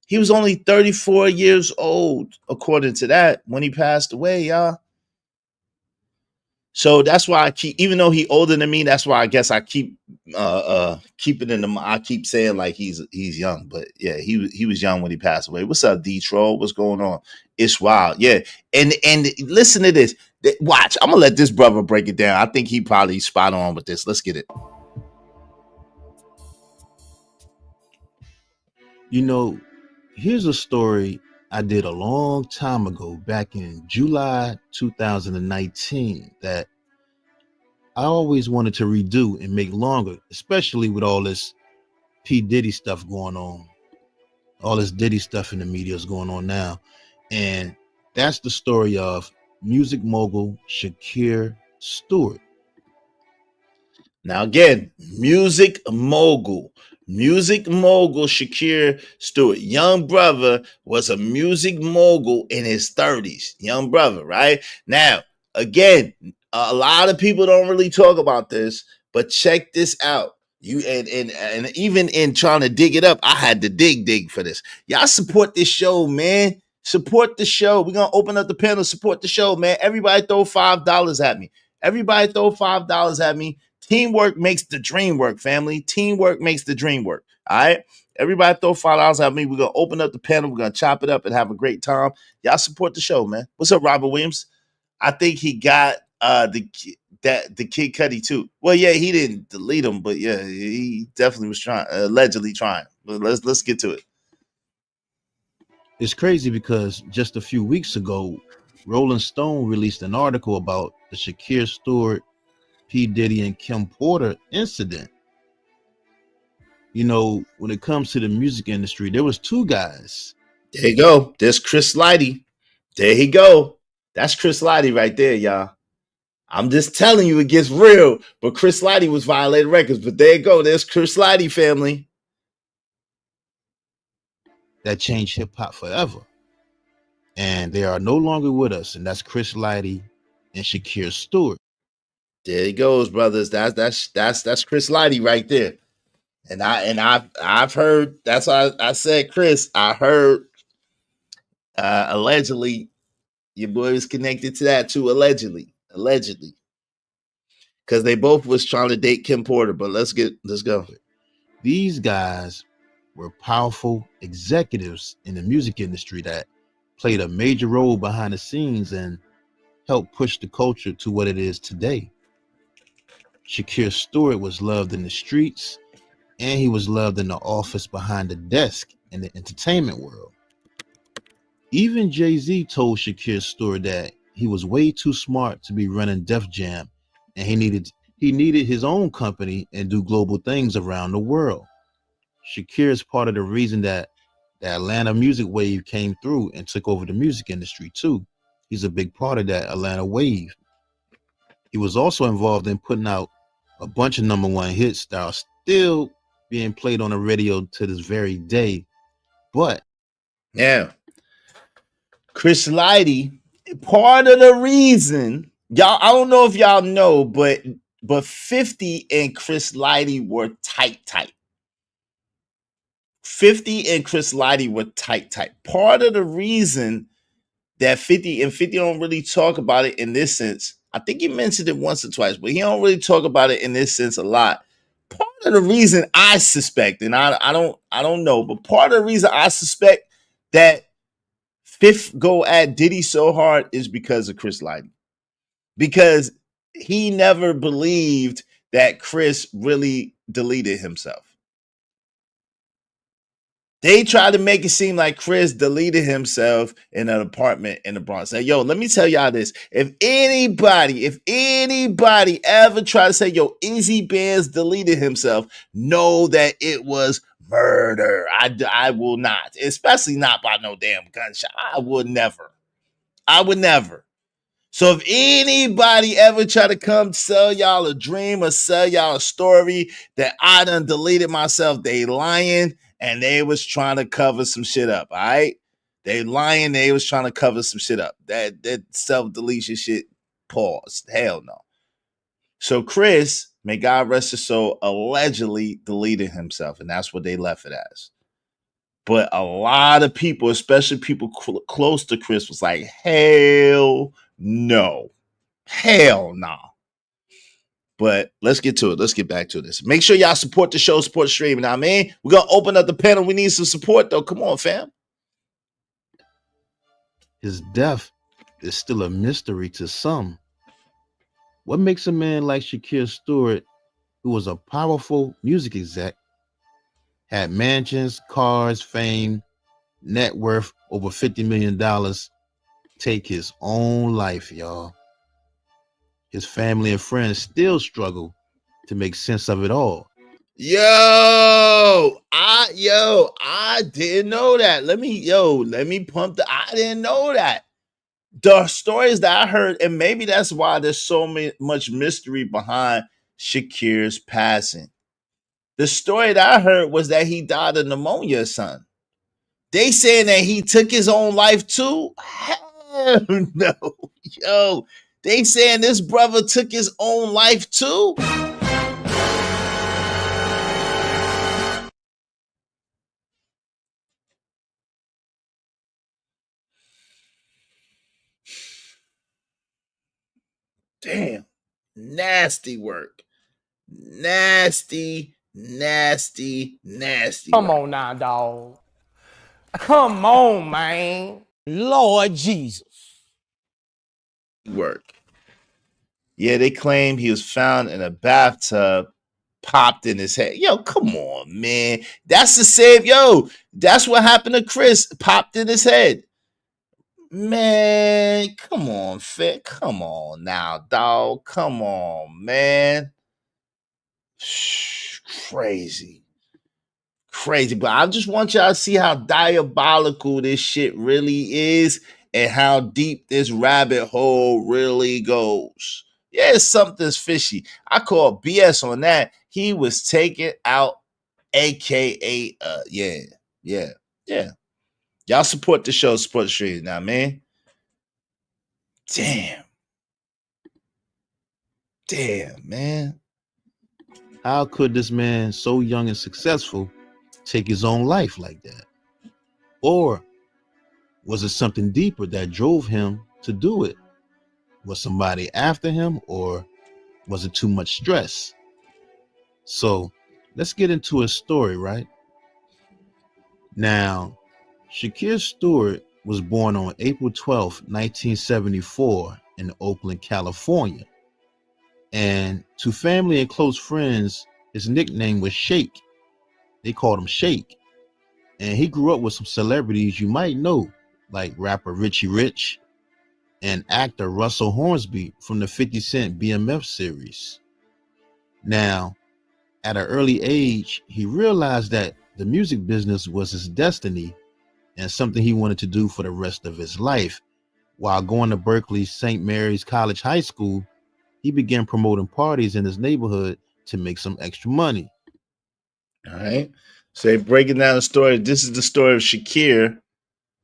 He was only 34 years old, according to that, when he passed away, y'all. So that's why I keep, even though he older than me, that's why I guess I keep keeping in the. I keep saying like he's young, but yeah, he was young when he passed away. What's up, D-Troll? What's going on? It's wild, yeah. And listen to this. Watch, I'm gonna let this brother break it down. I think he probably spot on with this. Let's get it. You know, here's a story I did a long time ago, back in July 2019, that I always wanted to redo and make longer, especially with all this P. Diddy stuff going on. All this Diddy stuff in the media is going on now. And that's the story of music mogul Shakir Stewart. Now again, music mogul Shakir Stewart. Young brother was a music mogul in his 30s. Young brother, right? Now, again, a lot of people don't really talk about this, but check this out. You and even in trying to dig it up, I had to dig for this. Y'all support this show, man. Support the show. We're gonna open up the panel. Support the show, man. Everybody throw $5 at me. Everybody throw $5 at me. Teamwork makes the dream work, family. Teamwork makes the dream work. All right. Everybody throw $5 at me. We're gonna open up the panel. We're gonna chop it up and have a great time. Y'all support the show, man. What's up, Robert Williams? I think he got the Kid Cudi too. Well, yeah, he didn't delete him, but yeah, he definitely was trying, allegedly trying. But let's get to it. It's crazy because just a few weeks ago, Rolling Stone released an article about the Shakir Stewart, P. Diddy, and Kim Porter incident. You know, when it comes to the music industry, there was two guys. There you go. There's Chris Lighty. There he go. That's Chris Lighty right there, y'all. I'm just telling you, it gets real. But Chris Lighty was violating records. But there you go. There's Chris Lighty, family. That changed hip hop forever. And they are no longer with us. And that's Chris Lighty and Shakir Stewart. There he goes, brothers. That's Chris Lighty right there. And I've heard, that's why I said, Chris, I heard allegedly your boy was connected to that too, allegedly. Because they both was trying to date Kim Porter, but let's go. These guys were powerful executives in the music industry that played a major role behind the scenes and helped push the culture to what it is today. Shakir Stewart was loved in the streets, and he was loved in the office behind the desk in the entertainment world. Even Jay-Z told Shakir Stewart that he was way too smart to be running Def Jam, and he needed his own company and do global things around the world. Shakir is part of the reason that the Atlanta music wave came through and took over the music industry too. He's a big part of that Atlanta wave. He was also involved in putting out a bunch of #1 hits that are still being played on the radio to this very day. But now, Chris Lighty, part of the reason, y'all, I don't know if y'all know, but 50 and Chris Lighty were tight. 50 and Chris Lighty were tight. Part of the reason that 50 don't really talk about it in this sense, I think he mentioned it once or twice, but he don't really talk about it in this sense a lot. Part of the reason I suspect, and I don't know, but part of the reason I suspect that Fifth go at Diddy so hard is because of Chris Lighty. Because he never believed that Chris really deleted himself. They tried to make it seem like Chris deleted himself in an apartment in the Bronx. Now, yo, let me tell y'all this. If anybody ever tried to say, yo, Izzy Bands deleted himself, know that it was murder. I will not. Especially not by no damn gunshot. I would never. So if anybody ever try to come sell y'all a dream or sell y'all a story that I done deleted myself, they lying. And they was trying to cover some shit up, all right? They lying, they was trying to cover some shit up. That self-deletion shit, pause. Hell no. So Chris, may God rest his soul, allegedly deleted himself, and that's what they left it as. But a lot of people, especially people close to Chris, was like, hell no. Hell no. But let's get to it. Let's get back to this. Make sure y'all support the show, support the stream. You know what I mean? We're going to open up the panel. We need some support, though. Come on, fam. His death is still a mystery to some. What makes a man like Shakir Stewart, who was a powerful music exec, had mansions, cars, fame, net worth over $50 million, take his own life, y'all? His family and friends still struggle to make sense of it all. I didn't know that. Let me pump I didn't know that. The stories that I heard, and maybe that's why there's so much mystery behind Shakir's passing. The story that I heard was that he died of pneumonia, son. They saying that he took his own life too? Hell no. Yo, they saying this brother took his own life too? Damn. Nasty work. Nasty Come work. on now, dog. Come on, man. Lord Jesus. Work. Yeah, they claim he was found in a bathtub, popped in his head. Yo, come on, man. That's the same. Yo, that's what happened to Chris. Popped in his head. Man, come on, Fit. Come on now, dog. Come on, man. Crazy. But I just want y'all to see how diabolical this shit really is and how deep this rabbit hole really goes. Yeah, something's fishy. I call BS on that. He was taken out, aka yeah. Y'all support the show, support the stream now, man. Damn, man. How could this man, so young and successful, take his own life like that? Or was it something deeper that drove him to do it? Was somebody after him, or was it too much stress? So let's get into his story, right? Now, Shakir Stewart was born on April 12th, 1974 in Oakland, California. And to family and close friends, his nickname was Shake. They called him Shake. And he grew up with some celebrities you might know, like rapper Richie Rich and actor Russell Hornsby from the 50 Cent BMF series. Now, at an early age, he realized that the music business was his destiny and something he wanted to do for the rest of his life. While going to Berkeley's St. Mary's College High School, he began promoting parties in his neighborhood to make some extra money. All right. So breaking down the story. This is the story of Shakir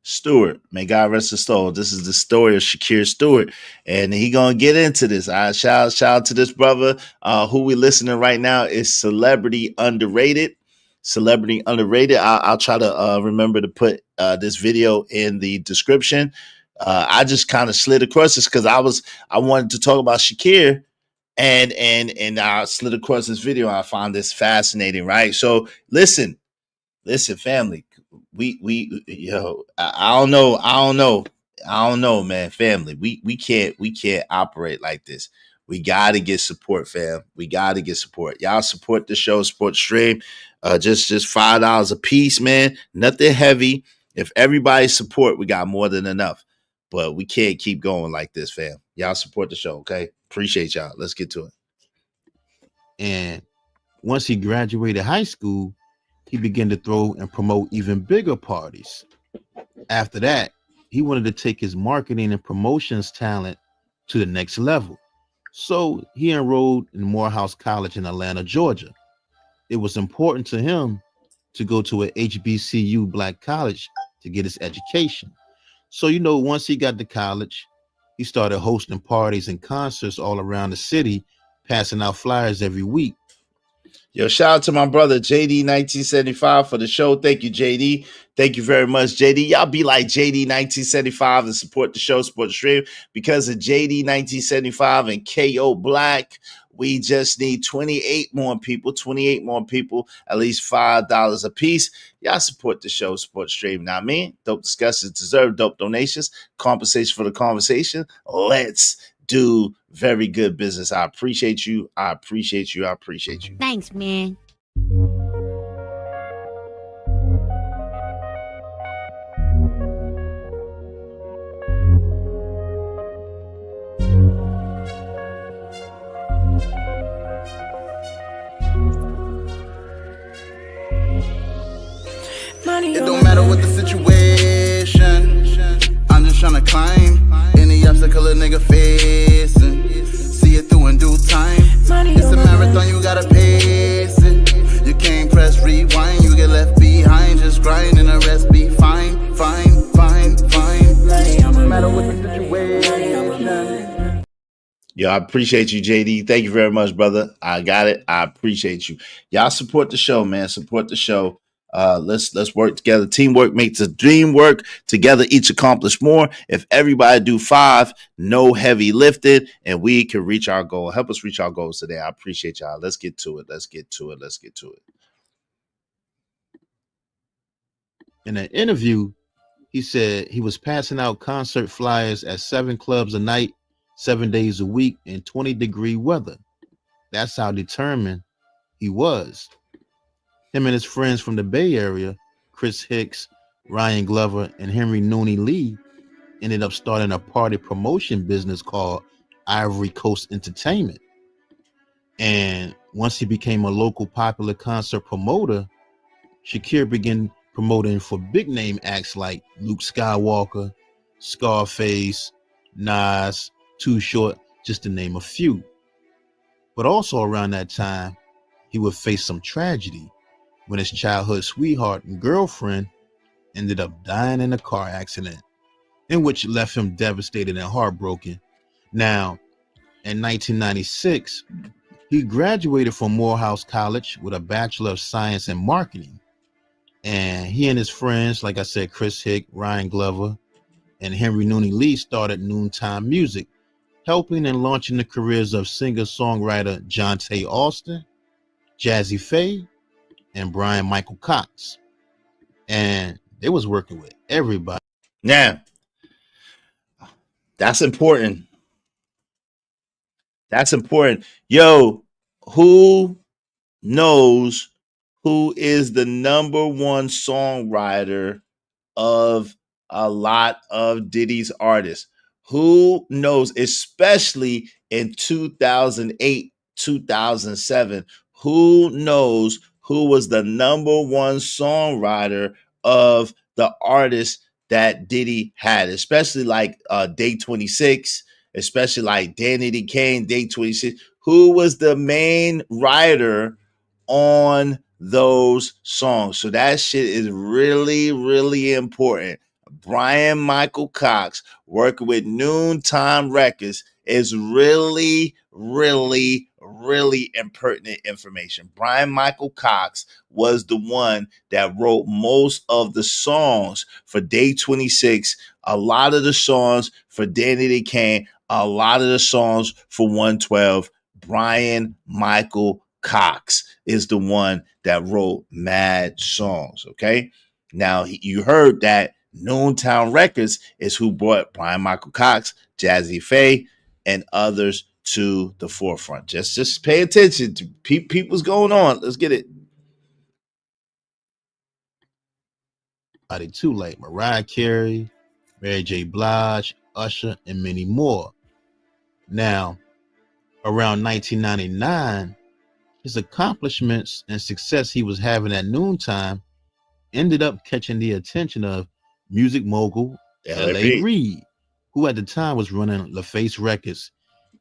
Stewart. May God rest his soul. This is the story of Shakir Stewart. And he gonna get into this. Shout out to this brother. Who we listening right now is Celebrity Underrated. Celebrity Underrated. I'll try to remember to put this video in the description. I just kind of slid across this because I wanted to talk about Shakir, and I slid across this video and I found this fascinating, right? So listen, family. I don't know, man. Family, we can't operate like this. We gotta get support, fam. We gotta get support. Y'all support the show, support the stream. Just $5 a piece, man. Nothing heavy. If everybody support, we got more than enough. But we can't keep going like this, fam. Y'all support the show, okay? Appreciate y'all. Let's get to it. And once he graduated high school, he began to throw and promote even bigger parties. After that, he wanted to take his marketing and promotions talent to the next level. So he enrolled in Morehouse College in Atlanta, Georgia. It was important to him to go to a HBCU black college to get his education. So, once he got to college, he started hosting parties and concerts all around the city, passing out flyers every week. Yo, shout out to my brother JD1975 for the show. Thank you, JD. Thank you very much, JD. Y'all be like JD1975 and support the show, support the stream. Because of JD1975 and KO Black, we just need 28 more people, at least $5 a piece. Y'all support the show, support the stream. Now, dope discussions deserve dope donations, compensation for the conversation. Let's do very good business. I appreciate you. Thanks, man. It don't matter what the situation. I'm just tryna climb any obstacle a nigga facing. See it through in due time. It's a marathon, you gotta pace it. You can't press rewind, you get left behind. Just grind and the rest be fine, fine, fine, fine. No matter what the situation. Yo, I appreciate you, JD. Thank you very much, brother. I got it. I appreciate you. Y'all support the show, man. Support the show. Let's work together. Teamwork makes the dream work. Together, each accomplish more. If everybody do 5, no heavy lifted, and we can reach our goal. Help us reach our goals today. I appreciate y'all. Let's get to it. Let's get to it. Let's get to it. In an interview, he said he was passing out concert flyers at 7 clubs a night, 7 days a week, in 20-degree weather. That's how determined he was. Him and his friends from the Bay Area, Chris Hicks, Ryan Glover, and Henry Nooney Lee, ended up starting a party promotion business called Ivory Coast Entertainment. And once he became a local popular concert promoter, Shakir began promoting for big name acts like Luke Skywalker, Scarface, Nas, Too Short, just to name a few. But also around that time, he would face some tragedy when his childhood sweetheart and girlfriend ended up dying in a car accident, in which left him devastated and heartbroken. Now, in 1996, he graduated from Morehouse College with a Bachelor of Science in Marketing. And he and his friends, like I said, Chris Hick, Ryan Glover, and Henry Nooney Lee started Noontime Music, helping and launching the careers of singer-songwriter Jonte Austin, Jazzy Faye, and Brian Michael Cox. And they was working with everybody. Now, that's important. That's important. Yo, who knows who is the number one songwriter of a lot of Diddy's artists? Who knows, especially in 2008, 2007, who knows who was the number one songwriter of the artists that Diddy had, especially like Day 26, especially like Danny D. Kane, Day 26. Who was the main writer on those songs? So that shit is really, really important. Brian Michael Cox working with Noontime Records is really, really, really impertinent information. Brian Michael Cox was the one that wrote most of the songs for Day 26, a lot of the songs for Danny D. Kane, a lot of the songs for 112. Brian Michael Cox is the one that wrote mad songs, okay? Now, you heard that Noontime Records is who brought Brian Michael Cox, Jazzy Faye, and others to the forefront. Just pay attention to people's going on. Let's get it. Too, like Mariah Carey, Mary J. Blige, Usher, and many more. Now, around 1999, his accomplishments and success he was having at Noontime ended up catching the attention of music mogul L.A. Reid, who at the time was running LaFace Records,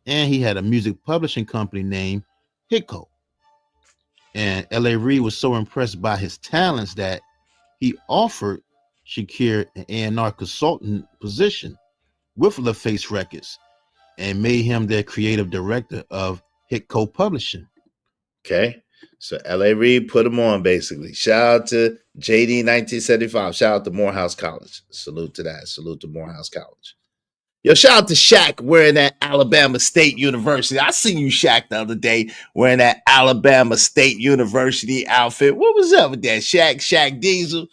and he had a music publishing company named Hitco. And L.A. Reid was so impressed by his talents that he offered Shakir an A&R consultant position with LaFace Records and made him their creative director of Hitco Publishing. Okay, so L.A. Reid put him on, basically. Shout out to JD 1975. Shout out to Morehouse College. Salute to that. Salute to Morehouse College. Yo, shout out to Shaq wearing that Alabama State University. I seen you, Shaq, the other day wearing that Alabama State University outfit. What was up with that? Shaq Diesel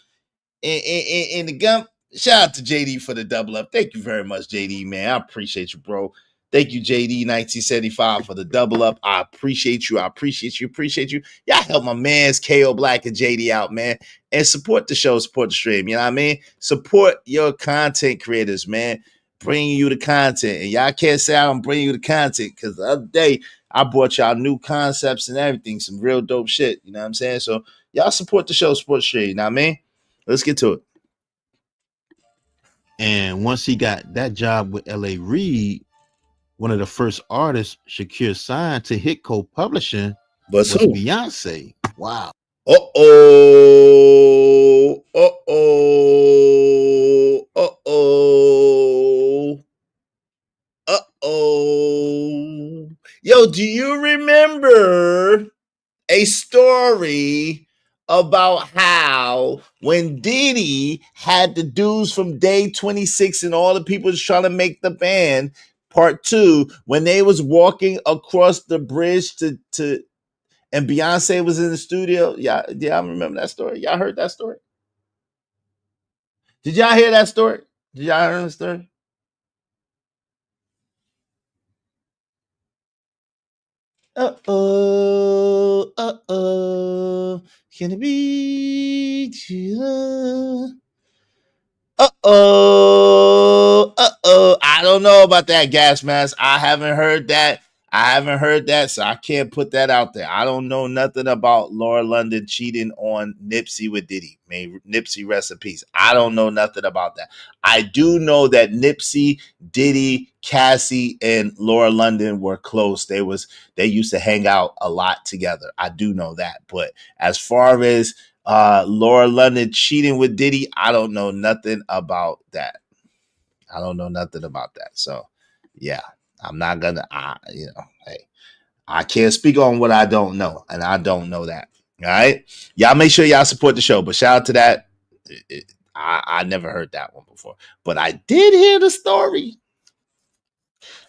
in the gump. Shout out to JD for the double up. Thank you very much, JD, man. I appreciate you, bro. Thank you, JD 1975 for the double up. I appreciate you. I appreciate you. Appreciate you. Y'all help my mans KO Black and JD out, man. And support the show, support the stream. You know what I mean? Support your content creators, man. Bringing you the content. And y'all can't say I don't bring you the content, because the other day I brought y'all new concepts and everything, some real dope shit. You know what I'm saying? So y'all support the show, support the stream. You know what I mean? Let's get to it. And once he got that job with L.A. Reid, one of the first artists Shakir signed to Hitco Publishing was who? Beyonce. Wow. Uh-oh. Uh-oh. Uh-oh. Uh-oh. Yo, do you remember a story about how when Diddy had the dudes from Day 26 and all the people was trying to make the band part 2, when they was walking across the bridge to and Beyonce was in the studio? Yeah, I remember that story. Y'all heard that story? Did y'all hear that story? Did y'all hear the story? Uh-oh, can it be true? I don't know about that, Gas Mask. I haven't heard that, so I can't put that out there. I don't know nothing about Laura London cheating on Nipsey with Diddy. May Nipsey rest in peace. I don't know nothing about that. I do know that Nipsey, Diddy, Cassie, and Laura London were close. They used to hang out a lot together. I do know that. But as far as Laura London cheating with Diddy, I don't know nothing about that. So yeah, I'm not gonna, hey, I can't speak on what I don't know, and I don't know that. All right, y'all make sure y'all support the show. But shout out to that. I never heard that one before, but I did hear the story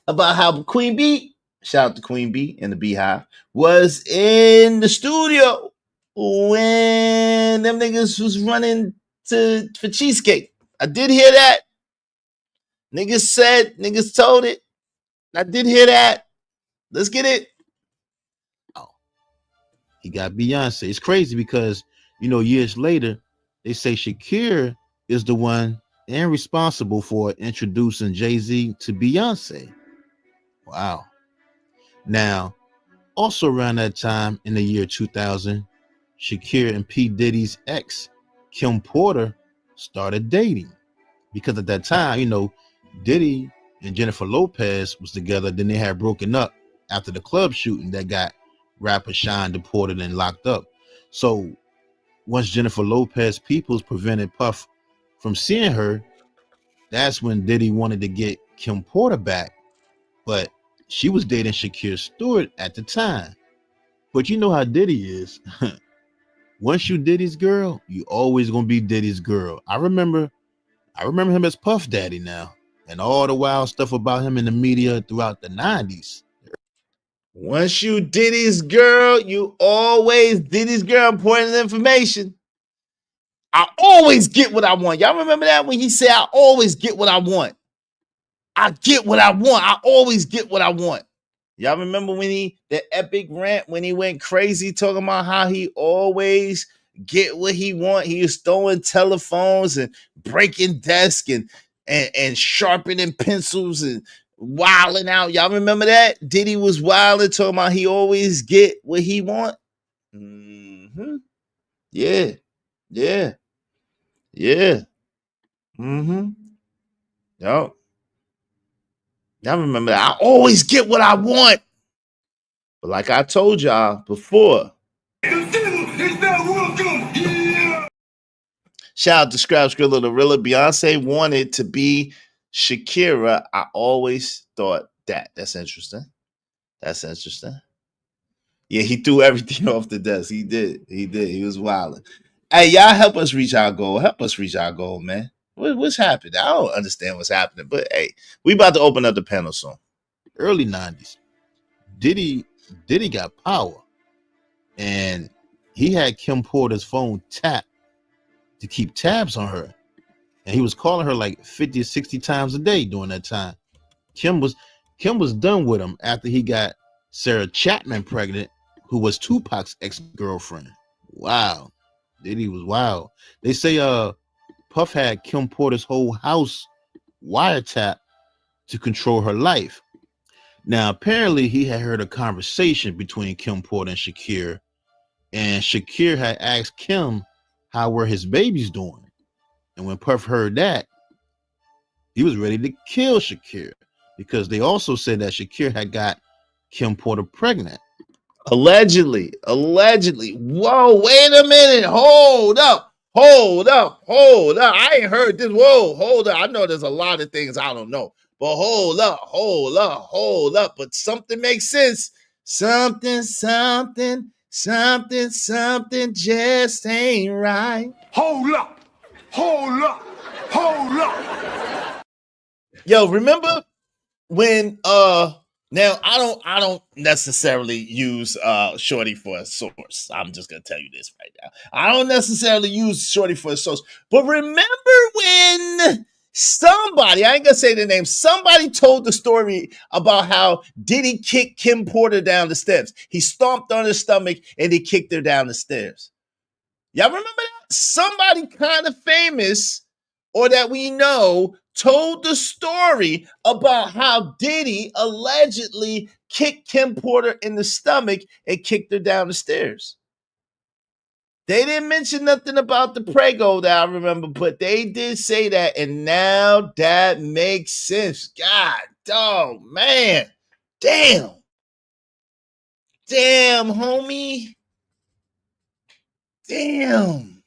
about how Queen Bee, shout out to Queen Bee and the Beehive, was in the studio when them niggas was running for Cheesecake. I did hear that. Niggas told it. I did hear that. Let's get it. Oh, he got Beyonce. It's crazy because, years later, they say Shakir is the one and responsible for introducing Jay-Z to Beyonce. Wow. Now, also around that time in the year 2000, Shakir and P. Diddy's ex, Kim Porter, started dating. Because at that time, Diddy and Jennifer Lopez was together. Then they had broken up after the club shooting that got rapper Sean deported and locked up. So once Jennifer Lopez peoples prevented Puff from seeing her, that's when Diddy wanted to get Kim Porter back. But she was dating Shakir Stewart at the time. But you know how Diddy is. Once you Diddy's girl, you always gonna be Diddy's girl. I remember him as Puff Daddy now, and all the wild stuff about him in the media throughout the 90s. Once you Diddy's girl, you always Diddy's girl. Important information. I always get what I want. Y'all remember that when he said, I always get what I want. I get what I want. I always get what I want. Y'all remember when the epic rant, when he went crazy talking about how he always get what he want. He was throwing telephones and breaking desks and sharpening pencils and wilding out. Y'all remember that? Diddy was wilding, talking about he always get what he want. Mm-hmm. Yeah. Mm-hmm. Yo. Y'all remember that? I always get what I want. But like I told y'all before, shout out to Scrap Skrilla the Rilla. Beyonce wanted to be Shakira. I always thought that. That's interesting. Yeah, he threw everything off the desk. He did. He was wilding. Hey, y'all help us reach our goal. Man. What's happening? I don't understand what's happening. But hey, we about to open up the panel soon. Early 90s. Diddy got power. And he had Kim Porter's phone tapped to keep tabs on her. And he was calling her like 50 or 60 times a day during that time. Kim was done with him after he got Sarah Chapman pregnant, who was Tupac's ex-girlfriend. Wow. Diddy was wild. They say Puff had Kim Porter's whole house wiretapped to control her life. Now, apparently he had heard a conversation between Kim Porter and Shakir had asked Kim how were his babies doing. And when Puff heard that, he was ready to kill Shakira because they also said that Shakira had got Kim Porter pregnant. Allegedly. Whoa, wait a minute. Hold up. I ain't heard this. Whoa, hold up. I know there's a lot of things I don't know. But hold up. But something makes sense. Something just ain't right. Hold up. Yo, remember when now I don't necessarily use Shorty for a source. I'm just gonna tell you this right now. I don't necessarily use Shorty for a source. But remember when somebody, I ain't gonna say the name, somebody told the story about how Diddy kicked Kim Porter down the steps. He stomped on her stomach and he kicked her down the stairs. Y'all remember that? Somebody kind of famous or that we know told the story about how Diddy allegedly kicked Kim Porter in the stomach and kicked her down the stairs. They didn't mention nothing about the Prego that I remember, but they did say that, and now that makes sense. God, dog, man. Damn, homie. Damn.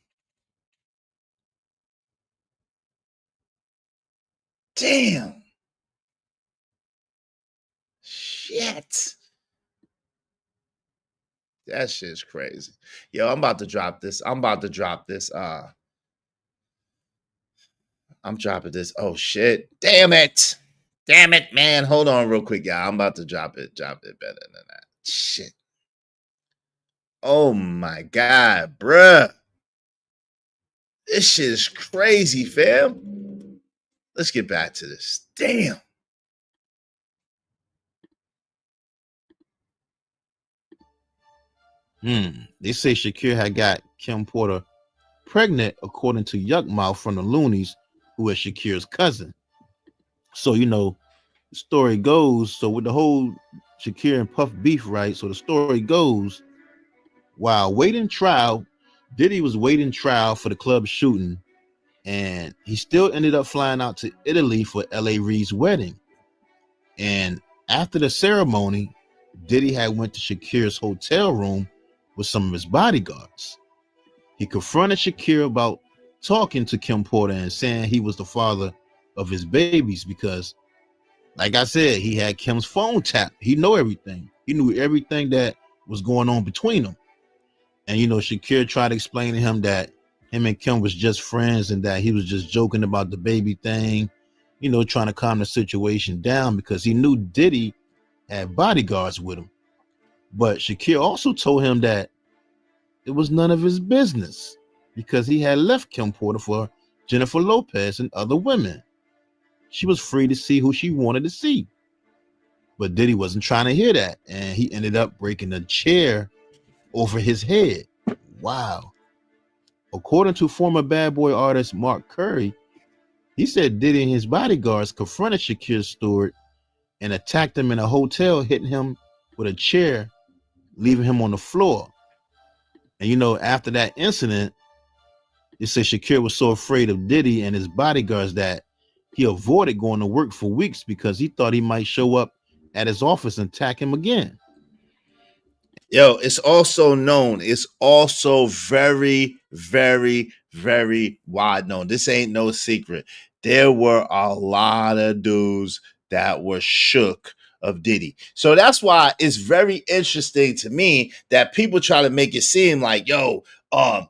Shit. That shit's crazy. Yo, I'm about to drop this. I'm dropping this. Oh shit. Damn it, man. Hold on real quick, y'all. I'm about to drop it better than that. Shit. Oh my God, bruh. This shit is crazy, fam. Let's get back to this. Damn. They say Shakira had got Kim Porter pregnant, according to Yuck Mouth from the Loonies, who is Shakira's cousin. So, the story goes, so with the whole Shakira and Puff beef, right? So the story goes, while waiting trial, Diddy was waiting trial for the club shooting, and he still ended up flying out to Italy for L.A. Reid's wedding. And after the ceremony, Diddy had went to Shakira's hotel room with some of his bodyguards. He confronted Shakira about talking to Kim Porter and saying he was the father of his babies because, like I said, he had Kim's phone tapped. He knew everything. He knew everything that was going on between them. And, Shakira tried to explain to him that him and Kim was just friends and that he was just joking about the baby thing, trying to calm the situation down because he knew Diddy had bodyguards with him. But Shakira also told him that it was none of his business because he had left Kim Porter for Jennifer Lopez and other women. She was free to see who she wanted to see. But Diddy wasn't trying to hear that, and he ended up breaking a chair over his head. Wow. According to former Bad Boy artist Mark Curry, he said Diddy and his bodyguards confronted Shakira's steward and attacked him in a hotel, hitting him with a chair, leaving him on the floor. And after that incident, they say Shakira was so afraid of Diddy and his bodyguards that he avoided going to work for weeks because he thought he might show up at his office and attack him again. Yo, it's also very, very, very wide known. This ain't no secret. There were a lot of dudes that were shook of Diddy. So that's why it's very interesting to me that people try to make it seem like, yo, how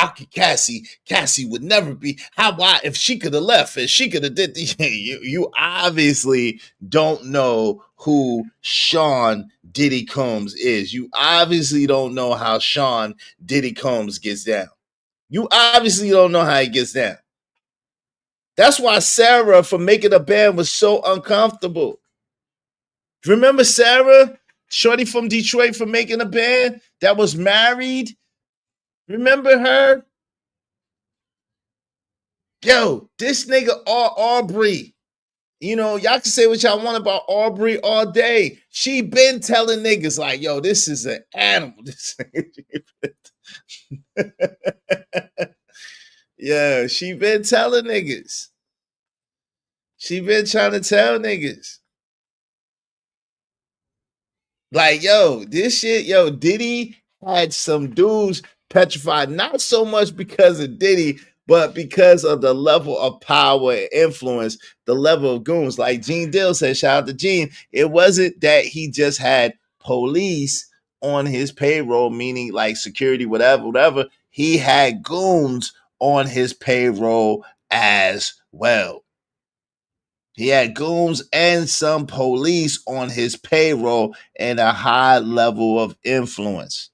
could Cassie would never be, why, if she could have left and she could have did you obviously don't know who Sean Diddy Combs is. You obviously don't know how Sean Diddy Combs gets down. You obviously don't know how he gets down. That's why Sarah from Making a Band was so uncomfortable. Remember Sarah, shorty from Detroit from Making a Band that was married? Remember her? Yo, this nigga Aubrey. Y'all can say what y'all want about Aubrey all day. She been telling niggas like, yo, this is an animal. Yeah, she been telling niggas. She been trying to tell niggas. Like, yo, this shit, yo, Diddy had some dudes petrified, not so much because of Diddy, but because of the level of power and influence, the level of goons. Like Gene Dill said, shout out to Gene. It wasn't that he just had police on his payroll, meaning like security, whatever. He had goons on his payroll as well. He had goons and some police on his payroll and a high level of influence.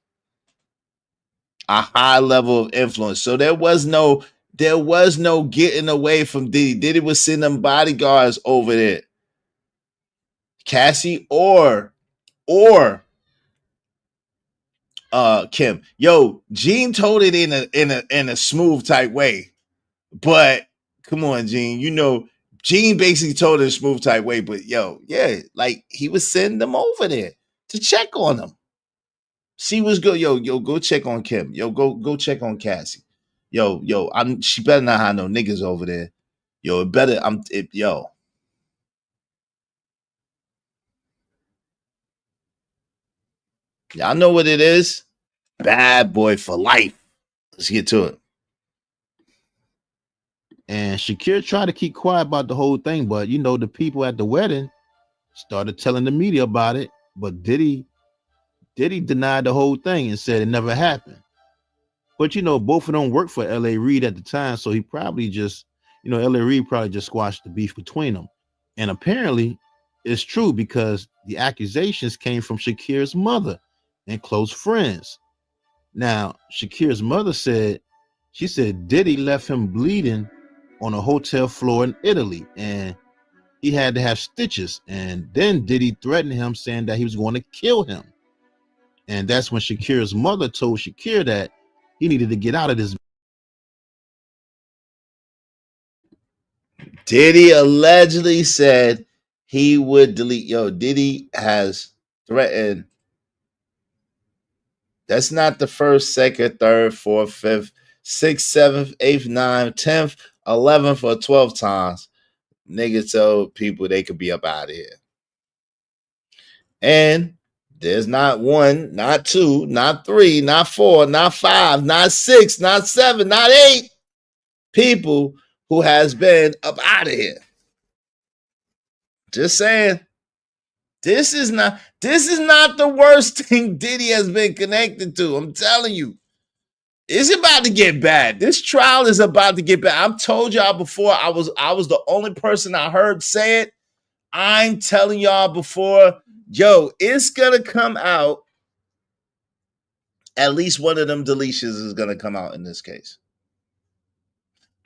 A high level of influence. So there was no getting away from Diddy. Diddy was sending bodyguards over there. Cassie or Kim. Yo, Gene told it in a smooth type way. But come on, Gene. You know, Gene basically told it in a smooth type way, but yo, yeah, like he was sending them over there to check on them. See what's good. Yo, go check on Kim. Yo, go check on Cassie. Yo, she better not have no niggas over there. Yo, it better, yo. Y'all know what it is? Bad boy for life. Let's get to it. And Shakira tried to keep quiet about the whole thing, but you know, the people at the wedding started telling the media about it. But Diddy denied the whole thing and said it never happened. But you know, both of them worked for L.A. Reid at the time, so he probably just, you know, L.A. Reid probably just squashed the beef between them. And apparently, it's true because the accusations came from Shakira's mother and close friends. Now, Shakira's mother said, she said Diddy left him bleeding on a hotel floor in Italy, and he had to have stitches. And then Diddy threatened him, saying that he was going to kill him. And that's when Shakira's mother told Shakira that he needed to get out of this. Diddy allegedly said he would delete. Yo, Diddy has threatened. That's not the first, second, third, fourth, fifth, sixth, seventh, eighth, ninth, 10th, 11th, or 12 times. Niggas told people they could be up out of here. And there's not one, not two, not three, not four, not five, not six, not seven, not 8 people who has been up out of here. Just saying. This is not the worst thing Diddy has been connected to. I'm telling you. It's about to get bad. This trial is about to get bad. I've told y'all before, I was the only person I heard say it. I'm telling y'all before, yo, it's gonna come out. At least one of them deletions is gonna come out in this case.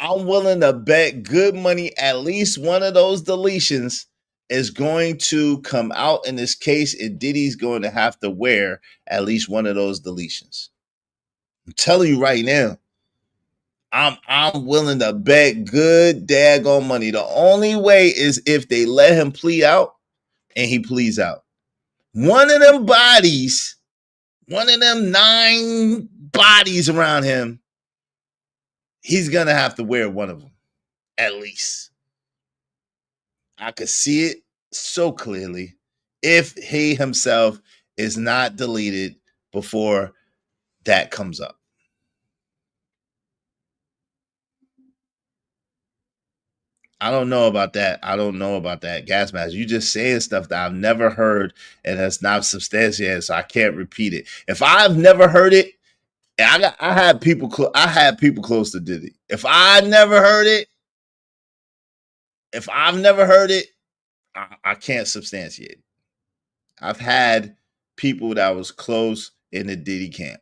I'm willing to bet good money at least one of those deletions is going to come out in this case, and Diddy's going to have to wear at least one of those deletions. I'm telling you right now, I'm willing to bet good daggone money. The only way is if they let him plea out and he pleads out. One of them bodies, one of them 9 bodies around him, he's going to have to wear one of them, at least. I could see it so clearly if he himself is not deleted before that comes up. I don't know about that. Gas mask. You just saying stuff that I've never heard and that's not substantiated, so I can't repeat it. If I've never heard it, and I had people close to Diddy. If I've never heard it, I can't substantiate it. I've had people that was close in the Diddy camp.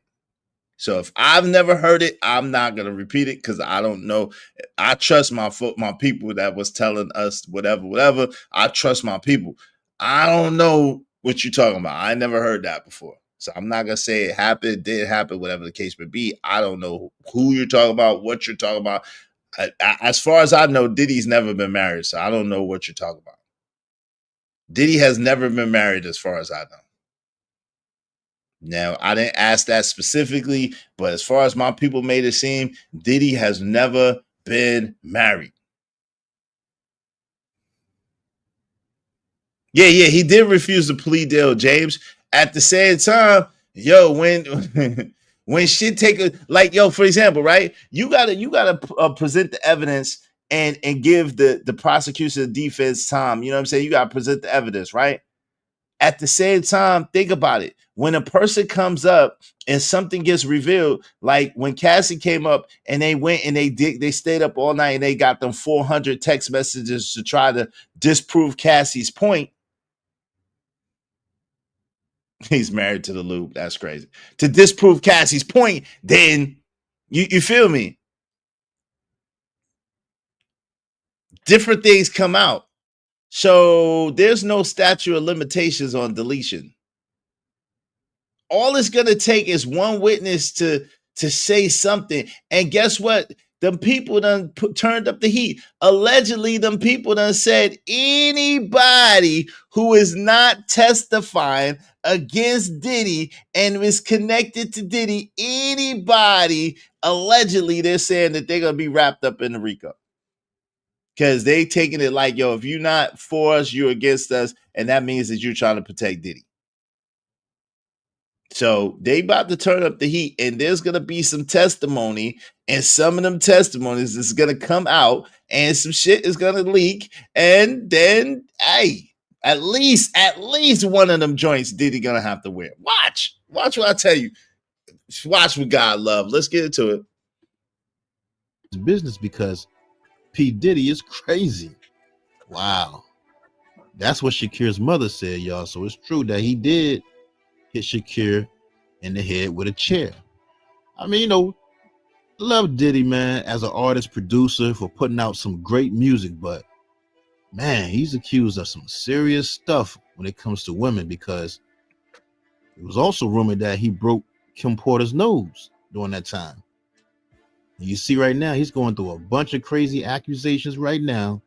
So if I've never heard it, I'm not going to repeat it because I don't know. I trust my people that was telling us whatever. I trust my people. I don't know what you're talking about. I never heard that before. So I'm not going to say it happened, did happen, whatever the case may be. I don't know who you're talking about, what you're talking about. As far as I know, Diddy's never been married, so I don't know what you're talking about. Diddy has never been married as far as I know. Now, I didn't ask that specifically, but as far as my people made it seem, Diddy has never been married. Yeah, he did refuse the plea deal, James. At the same time, yo, when shit take a like, yo, for example, right? You gotta present the evidence and give the prosecution the defense time. You know what I'm saying? You gotta present the evidence, right? At the same time, think about it. When a person comes up and something gets revealed, like when Cassie came up and they went and they stayed up all night and they got them 400 text messages to try to disprove Cassie's point. He's married to the lube. That's crazy. To disprove Cassie's point, then you feel me? Different things come out. So there's no statute of limitations on deletion. All it's going to take is one witness to say something. And guess what? Them people done turned up the heat. Allegedly, them people done said anybody who is not testifying against Diddy and is connected to Diddy, anybody, allegedly, they're saying that they're going to be wrapped up in the RICO. Because they taking it like, yo, if you're not for us, you're against us. And that means that you're trying to protect Diddy. So they about to turn up the heat, and there's going to be some testimony, and some of them testimonies is going to come out, and some shit is going to leak, and then, hey, at least one of them joints Diddy going to have to wear. Watch what I tell you. Watch what God love. Let's get into it. It's business because P. Diddy is crazy. Wow. That's what Shakira's mother said, y'all. So it's true that he did hit Shakira in the head with a chair. I mean, love Diddy, man, as an artist, producer, for putting out some great music, but man, he's accused of some serious stuff when it comes to women, because it was also rumored that he broke Kim Porter's nose during that time. And you see right now, he's going through a bunch of crazy accusations right now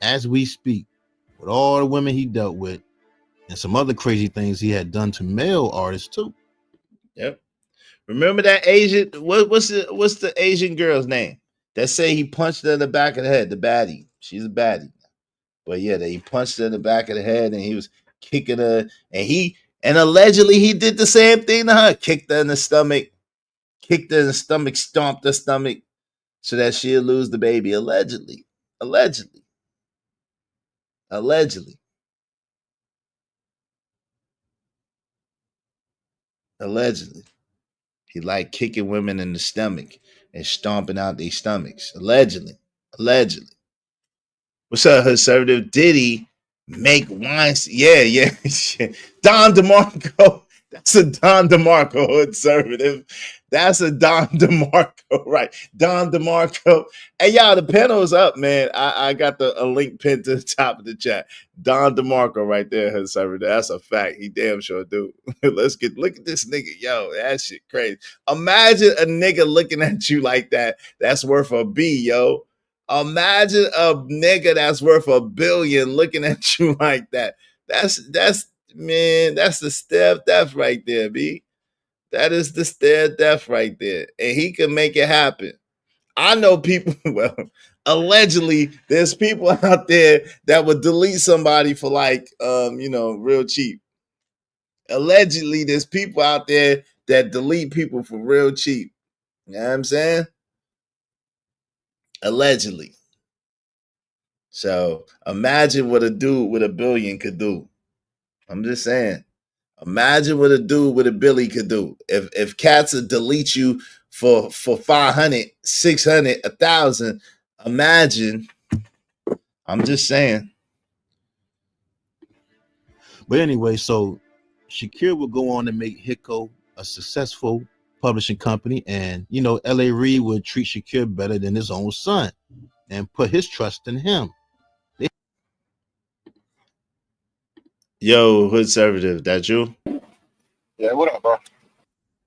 as we speak, with all the women he dealt with, and some other crazy things he had done to male artists too. Yep. Remember that Asian? What's the Asian girl's name that say he punched her in the back of the head? The baddie. She's a baddie. But yeah, he punched her in the back of the head, and he was kicking her, and allegedly he did the same thing to her. Kicked her in the stomach, stomped her stomach, so that she'll lose the baby. Allegedly. He liked kicking women in the stomach and stomping out their stomachs. Allegedly. What's up, conservative? Diddy make wines? Yeah. Don DeMarco. That's a Don DeMarco conservative. That's a Don DeMarco, right? Don DeMarco. Hey, y'all, the panel is up, man. I got a link pinned to the top of the chat. Don DeMarco right there, conservative. That's a fact. He damn sure do. Look at this nigga. Yo, that shit crazy. Imagine a nigga looking at you like that. That's worth a B, yo. Imagine a nigga that's worth $1 billion looking at you like that. That's the stare of death right there, B. That is the stare of death right there. And he can make it happen. I know people, well, allegedly, there's people out there that would delete somebody for real cheap. Allegedly, there's people out there that delete people for real cheap. You know what I'm saying? Allegedly. So imagine what a dude with $1 billion could do. I'm just saying. Imagine what a dude with $1 billion could do. If cats would delete you for 500, 600, 1,000, imagine. I'm just saying. But anyway, so Shakira will go on to make Hiko a successful publishing company, and L.A. Reid would treat Shakira better than his own son and put his trust in him. Yo, Hoodservative, that you? Yeah, what up, bro?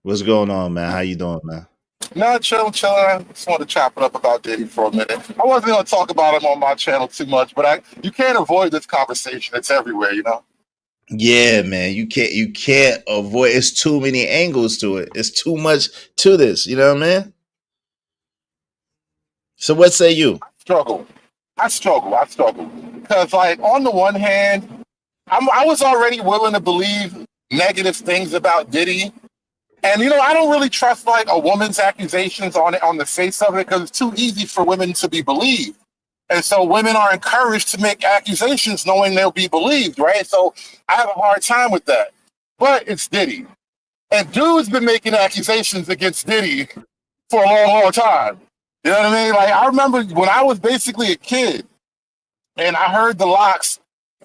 What's going on, man? How you doing, man? No, chilling. I just wanted to chop it up about Diddy for a minute. I wasn't going to talk about him on my channel too much, but you can't avoid this conversation. It's everywhere, Yeah, man, you can't avoid. It's too many angles to it. It's too much to this. You know what I mean? So what say you? Struggle. I struggle. Because, like, on the one hand, I was already willing to believe negative things about Diddy. And, you know, I don't really trust, like, a woman's accusations on the face of it because it's too easy for women to be believed. And so women are encouraged to make accusations knowing they'll be believed, right? So I have a hard time with that. But it's Diddy. And dude's been making accusations against Diddy for a long, long time. You know what I mean? Like, I remember when I was basically a kid and I heard the Locks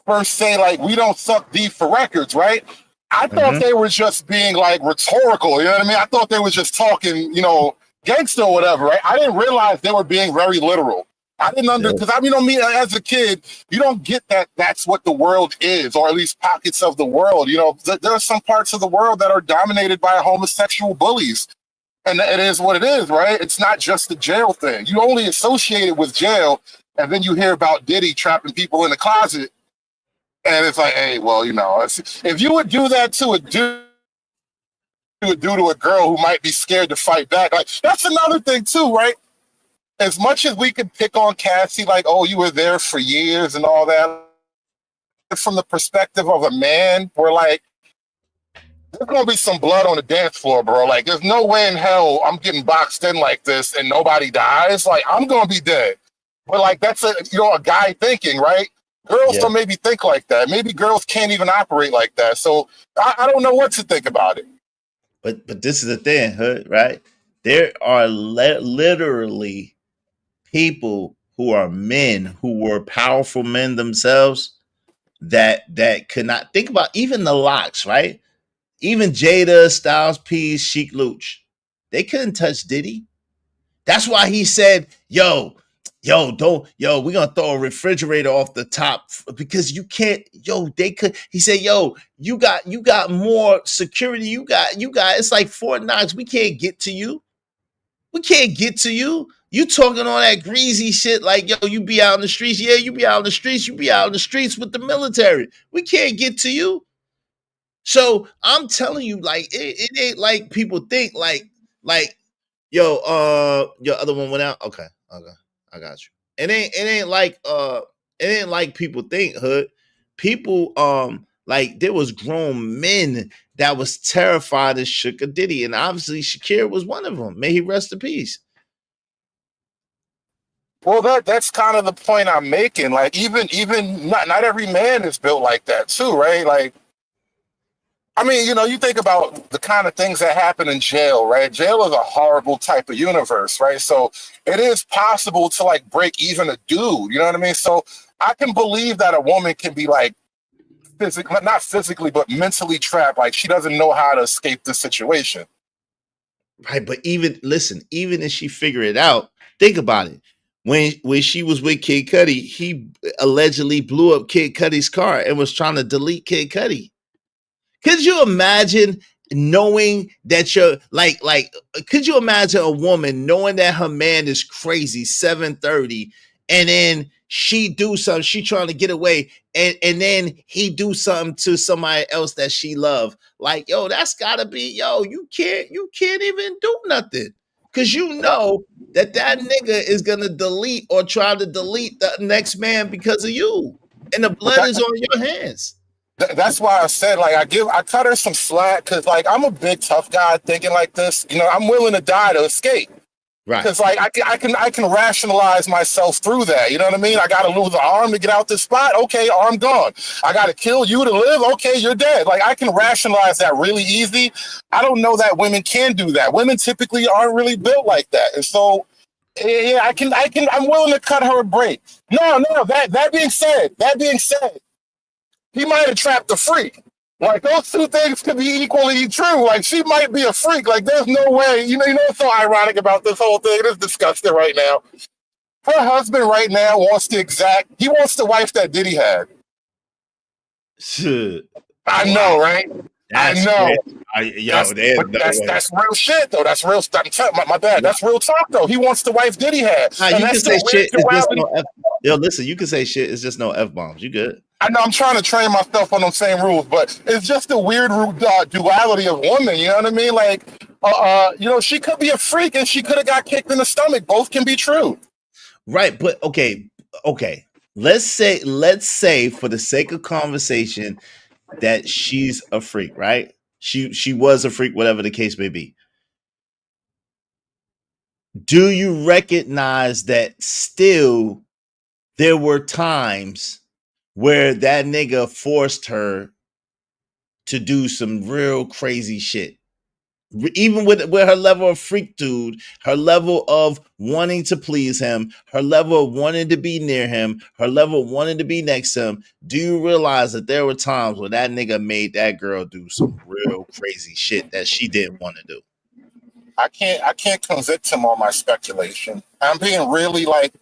first say, like, we don't suck deep for records, right? I thought they were just being, like, rhetorical. You know what I mean? I thought they were just talking, you know, gangster or whatever, right? I didn't realize they were being very literal. I didn't because I mean, on me as a kid, you don't get that that's what the world is, or at least pockets of the world. You know, there are some parts of the world that are dominated by homosexual bullies. And it is what it is, right? It's not just the jail thing. You only associate it with jail, and then you hear about Diddy trapping people in the closet, and it's like, hey, well, you know, if you would do that to a dude, you would do to a girl who might be scared to fight back. Like, that's another thing too, right? As much as we could pick on Cassie, like, oh, you were there for years and all that, from the perspective of a man, we're like, there's gonna be some blood on the dance floor, bro. Like, there's no way in hell I'm getting boxed in like this and nobody dies. Like, I'm gonna be dead. But like, that's a guy thinking, right? Girls don't maybe think like that. Maybe girls can't even operate like that. So I don't know what to think about it. But this is the thing, Hood, right? There are literally people who are men who were powerful men themselves that could not think about even the Locks, right? Even Jada, Styles P, Sheek Louch, they couldn't touch Diddy. That's why he said, we're gonna throw a refrigerator off the top because you can't, they could. He said, you got more security. You got, it's like Fort Knox. We can't get to you. You talking all that greasy shit like, you be out in the streets. Yeah, you be out in the streets. You be out in the streets with the military. We can't get to you. So I'm telling you, like, it ain't like people think your other one went out. Okay, I got you. It ain't like people think, Hood. People like there was grown men that was terrified of Sugar Diddy, and obviously Shakir was one of them. May he rest in peace. Well, that's kind of the point I'm making. Like, even not every man is built like that too, right? Like, I mean, you think about the kind of things that happen in jail, right? Jail is a horrible type of universe, right? So it is possible to like break even a dude, you know what I mean? So I can believe that a woman can be like not physically, but mentally trapped. Like, she doesn't know how to escape the situation. Right, but even if she figure it out, think about it. When she was with Kid Cudi, he allegedly blew up Kid Cudi's car and was trying to delete Kid Cudi. Could you imagine knowing that could you imagine a woman knowing that her man is crazy, 730, and then she do something, she trying to get away, and then he do something to somebody else that she love? Like, that's gotta be, you can't even do nothing. Cause that nigga is gonna delete or try to delete the next man because of you. And the blood is on your hands. That's why I said, like, I cut her some slack because, like, I'm a big tough guy thinking like this. I'm willing to die to escape. Right. Because, like, I can rationalize myself through that. You know what I mean? I got to lose an arm to get out this spot. Okay, arm gone. I got to kill you to live. Okay, you're dead. Like, I can rationalize that really easy. I don't know that women can do that. Women typically aren't really built like that. And so, yeah, I'm willing to cut her a break. No, that being said, he might have trapped a freak. Like, those two things could be equally true. Like, she might be a freak. Like, there's no way. You know what's so ironic about this whole thing? It is disgusting right now. Her husband right now wants the wife that Diddy had. Shit. I know, right? I know. That's real shit, though. That's real stuff. My bad. That's real talk, though. He wants the wife Diddy had. You can say shit. Yo, listen, you can say shit. It's just no F-bombs. You good? I know I'm trying to train myself on those same rules, but it's just a weird duality of woman. You know what I mean? Like, you know, she could be a freak and she could have got kicked in the stomach. Both can be true. Right, but okay. Let's say for the sake of conversation that she's a freak, right? She was a freak, whatever the case may be. Do you recognize that still there were times where that nigga forced her to do some real crazy shit? Even with her level of freakitude, her level of wanting to please him, her level of wanting to be near him, her level of wanting to be next to him, do you realize that there were times where that nigga made that girl do some real crazy shit that she didn't want to do? I can't convict him on my speculation. I'm being really like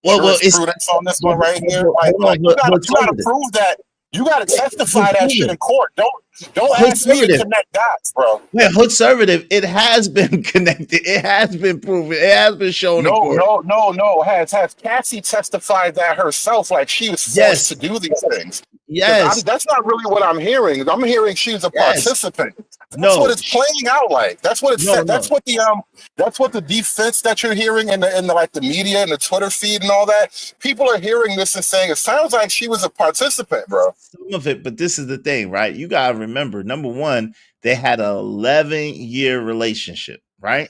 well, it's prudence on this one right here. Like you gotta prove that. You gotta testify that shit in court. Don't ask me to connect dots, bro. Yeah, conservative. It has been connected. It has been proven. It has been shown. No. Has Cassie testified that herself? Like she was forced to do these things. Yes, that's not really what I'm hearing. I'm hearing she's a participant. That's what it's playing out like. That's what it's. That's what the defense that you're hearing in the like the media and the Twitter feed and all that. People are hearing this and saying it sounds like she was a participant, bro. Some of it, but this is the thing, right? You gotta remember, number one, they had an 11-year relationship, right?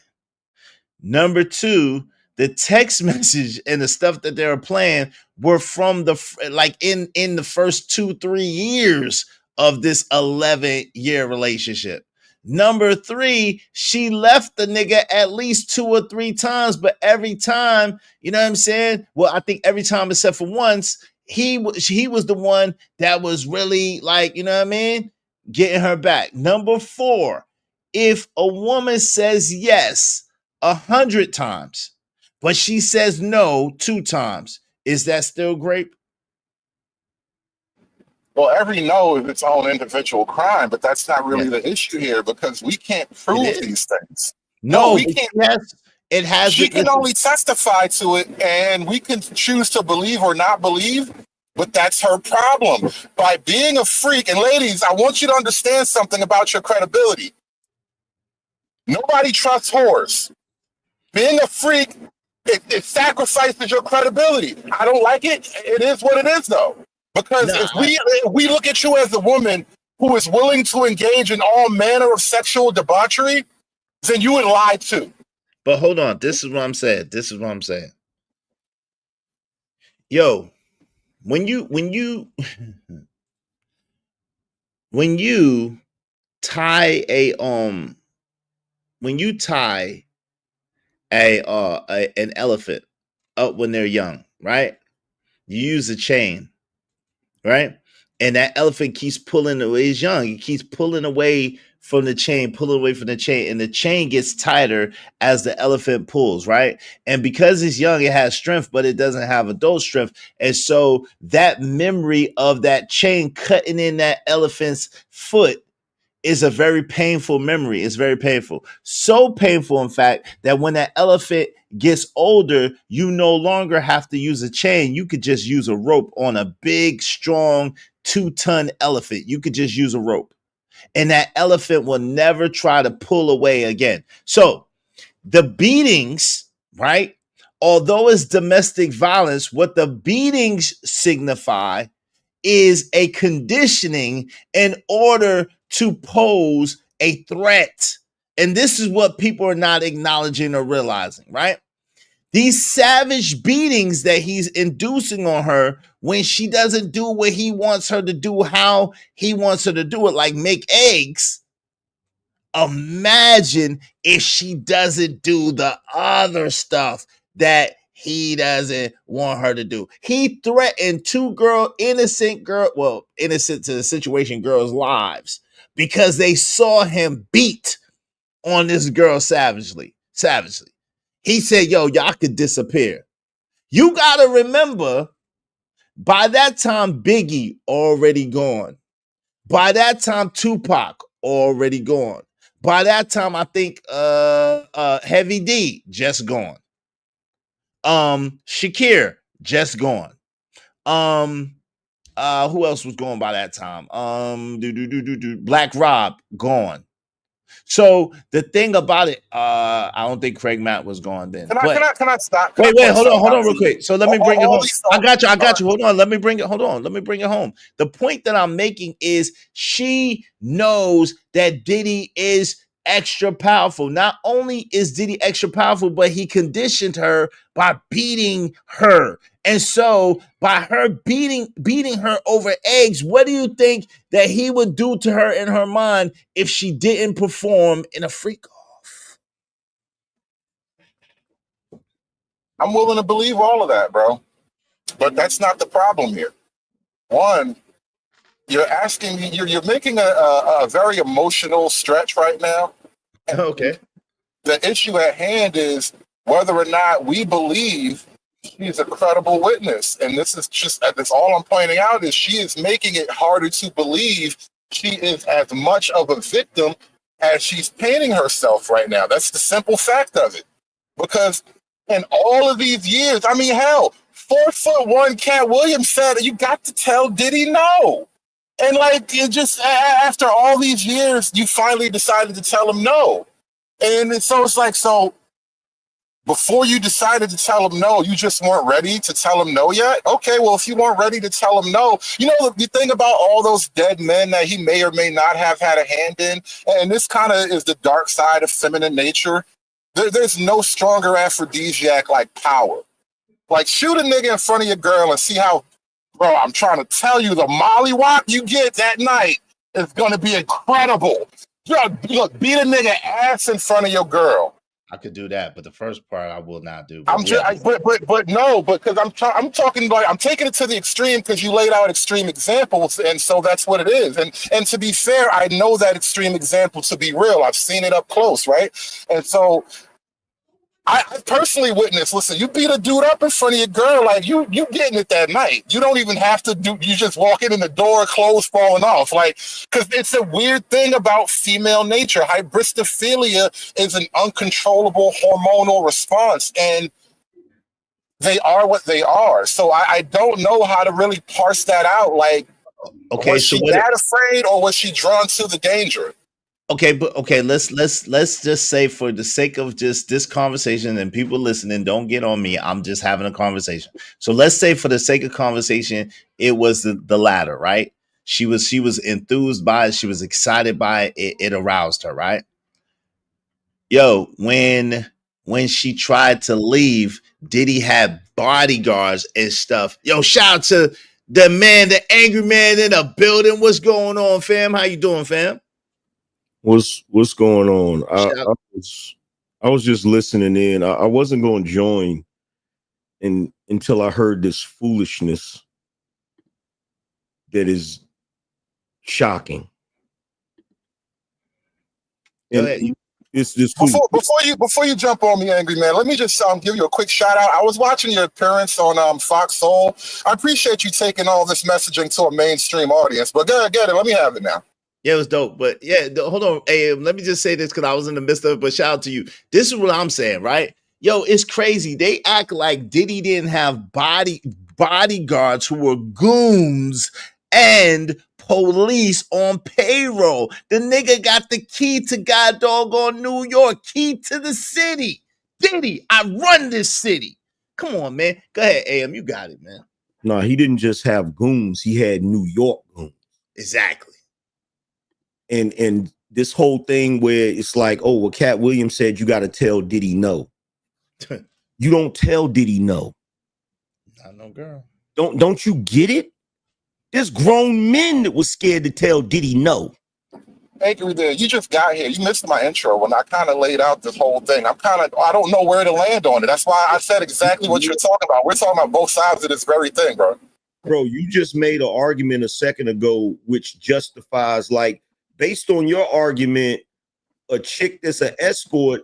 Number two, the text message and the stuff that they were playing were from the like in the first 2-3 years of this 11-year relationship. Number three, she left the nigga at least 2 or 3 times, but every time, you know what I'm saying? Well, I think every time except for once, he was the one that was really like, you know what I mean, getting her back. Number four, if a woman says yes 100 times, but she says no 2 times, is that still grape? Well, every no is its own individual crime, but that's not really the issue here because we can't prove these things. No, we can't. It has. She can only testify to it, and we can choose to believe or not believe, but that's her problem. By being a freak, and ladies, I want you to understand something about your credibility. Nobody trusts whores. Being a freak, it sacrifices your credibility. I don't like it. It is what it is, though. Because if we look at you as a woman who is willing to engage in all manner of sexual debauchery, then you would lie too. But hold on. This is what I'm saying. Yo, when you tie an elephant up when they're young, right? You use a chain, right? And that elephant keeps pulling away. He's young. He keeps pulling away from the chain, and the chain gets tighter as the elephant pulls, right? And because it's young, it has strength, but it doesn't have adult strength. And so that memory of that chain cutting in that elephant's foot is a very painful memory. It's very painful. So painful, in fact, that when that elephant gets older, you no longer have to use a chain. You could just use a rope on a big, strong 2-ton elephant. You could just use a rope. And that elephant will never try to pull away again. So the beatings, right? Although it's domestic violence, what the beatings signify is a conditioning in order to pose a threat. And this is what people are not acknowledging or realizing, right? These savage beatings that he's inducing on her when she doesn't do what he wants her to do, how he wants her to do it, like make eggs. Imagine if she doesn't do the other stuff that he doesn't want her to do. He threatened 2 innocent to the situation girls' lives because they saw him beat on this girl savagely. He said, yo, y'all could disappear. You got to remember, by that time, Biggie already gone. By that time, Tupac already gone. By that time, I think Heavy D just gone. Shakir just gone. Who else was gone by that time? Black Rob gone. So the thing about it, I don't think Craig Matt was gone then. Can I stop? Wait, hold on real quick. So let me bring it home. I got you. Hold on. Let me bring it home. The point that I'm making is she knows that Diddy is extra powerful. Not only is Diddy extra powerful, but he conditioned her by beating her. And so by her beating her over eggs, what do you think that he would do to her in her mind if she didn't perform in a freak off? I'm willing to believe all of that, bro. But that's not the problem here. One, you're asking me, you're making a very emotional stretch right now. Okay. The issue at hand is whether or not we believe she's a credible witness. And this is just, that's all I'm pointing out, is she is making it harder to believe she is as much of a victim as she's painting herself right now. That's the simple fact of it. Because in all of these years, I mean, hell, 4'1" Cat Williams said, you got to tell Diddy no. And like, it just, after all these years, you finally decided to tell him no. And so it's like, so before you decided to tell him no, you just weren't ready to tell him no yet? Okay, well, if you weren't ready to tell him no, you know, the thing about all those dead men that he may or may not have had a hand in, and this kind of is the dark side of feminine nature, there's no stronger aphrodisiac like power. Like, shoot a nigga in front of your girl and see how, bro, I'm trying to tell you, the mollywop you get that night is going to be incredible. Look, beat a nigga ass in front of your girl. I could do that, but the first part I will not do. But because I'm talking like, I'm taking it to the extreme because you laid out extreme examples, and so that's what it is. And to be fair, I know that extreme example to be real. I've seen it up close, right? And so I personally witnessed, listen, you beat a dude up in front of your girl, like you getting it that night. You don't even have to do, you just walking in the door, clothes falling off. Like, because it's a weird thing about female nature. Hybristophilia is an uncontrollable hormonal response, and they are what they are. So I don't know how to really parse that out. Like, okay, was she that afraid, or was she drawn to the danger? Okay, but okay, let's just say, for the sake of just this conversation and people listening, don't get on me. I'm just having a conversation. So let's say, for the sake of conversation, it was the latter, right? She was enthused by it. She was excited by it. It aroused her, right? Yo, when she tried to leave, Diddy had bodyguards and stuff. Yo, shout out to the man, the angry man in the building. What's going on, fam? How you doing, fam? What's going on? I was just listening in. I wasn't going to join until I heard this foolishness that is shocking. And it's just before you jump on me, angry man. Let me just give you a quick shout out. I was watching your appearance on Fox Soul. I appreciate you taking all this messaging to a mainstream audience. But go ahead, let me have it now. Yeah, it was dope. But yeah, hold on. Hey, let me just say this because I was in the midst of it, but shout out to you. This is what I'm saying, right? Yo, it's crazy. They act like Diddy didn't have bodyguards who were goons and police on payroll. The nigga got the key to God doggone New York, key to the city. Diddy, I run this city. Come on, man. Go ahead, AM. You got it, man. No, he didn't just have goons. He had New York goons. Exactly. And this whole thing where it's like, oh, well, Cat Williams said you got to tell Diddy no. You don't tell Diddy no. Not no girl. Don't you get it? There's grown men that was scared to tell Diddy no. Angry there, you just got here. You missed my intro when I kind of laid out this whole thing. I don't know where to land on it. That's why I said exactly what you're talking about. We're talking about both sides of this very thing, bro. Bro, you just made an argument a second ago which justifies, like, based on your argument, a chick that's an escort,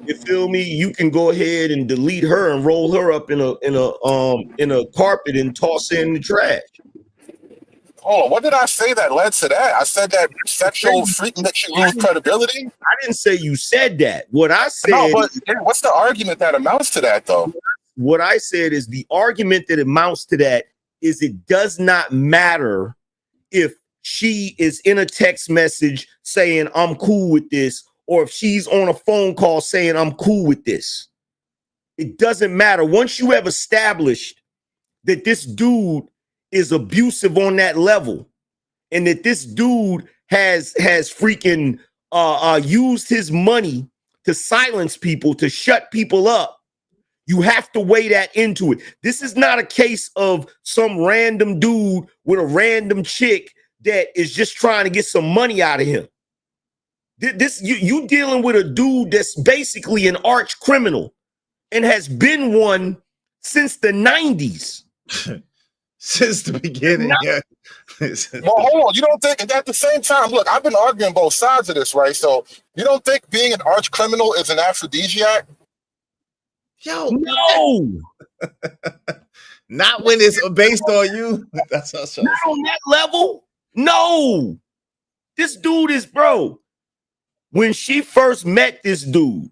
you feel me? You can go ahead and delete her and roll her up in a carpet and toss her in the trash. Hold on, what did I say that led to that? I said that sexual freak makes you lose credibility. I didn't say you said that. What I said, no, but what's the argument that amounts to that, though? What what I said is the argument that amounts to that is it does not matter if she is in a text message saying I'm cool with this, or if she's on a phone call saying I'm cool with this. It doesn't matter. Once you have established that this dude is abusive on that level, and that this dude has freaking used his money to silence people, to shut people up, you have to weigh that into it. This is not a case of some random dude with a random chick that is just trying to get some money out of him. You dealing with a dude that's basically an arch criminal and has been one since the 90s. Since the beginning. Yeah. Well, hold on. You don't think at the same time, look, I've been arguing both sides of this, right? So you don't think being an arch criminal is an aphrodisiac? Yo, no. Not when it's based on you. That's not on that level. No. This dude is, bro. When she first met this dude,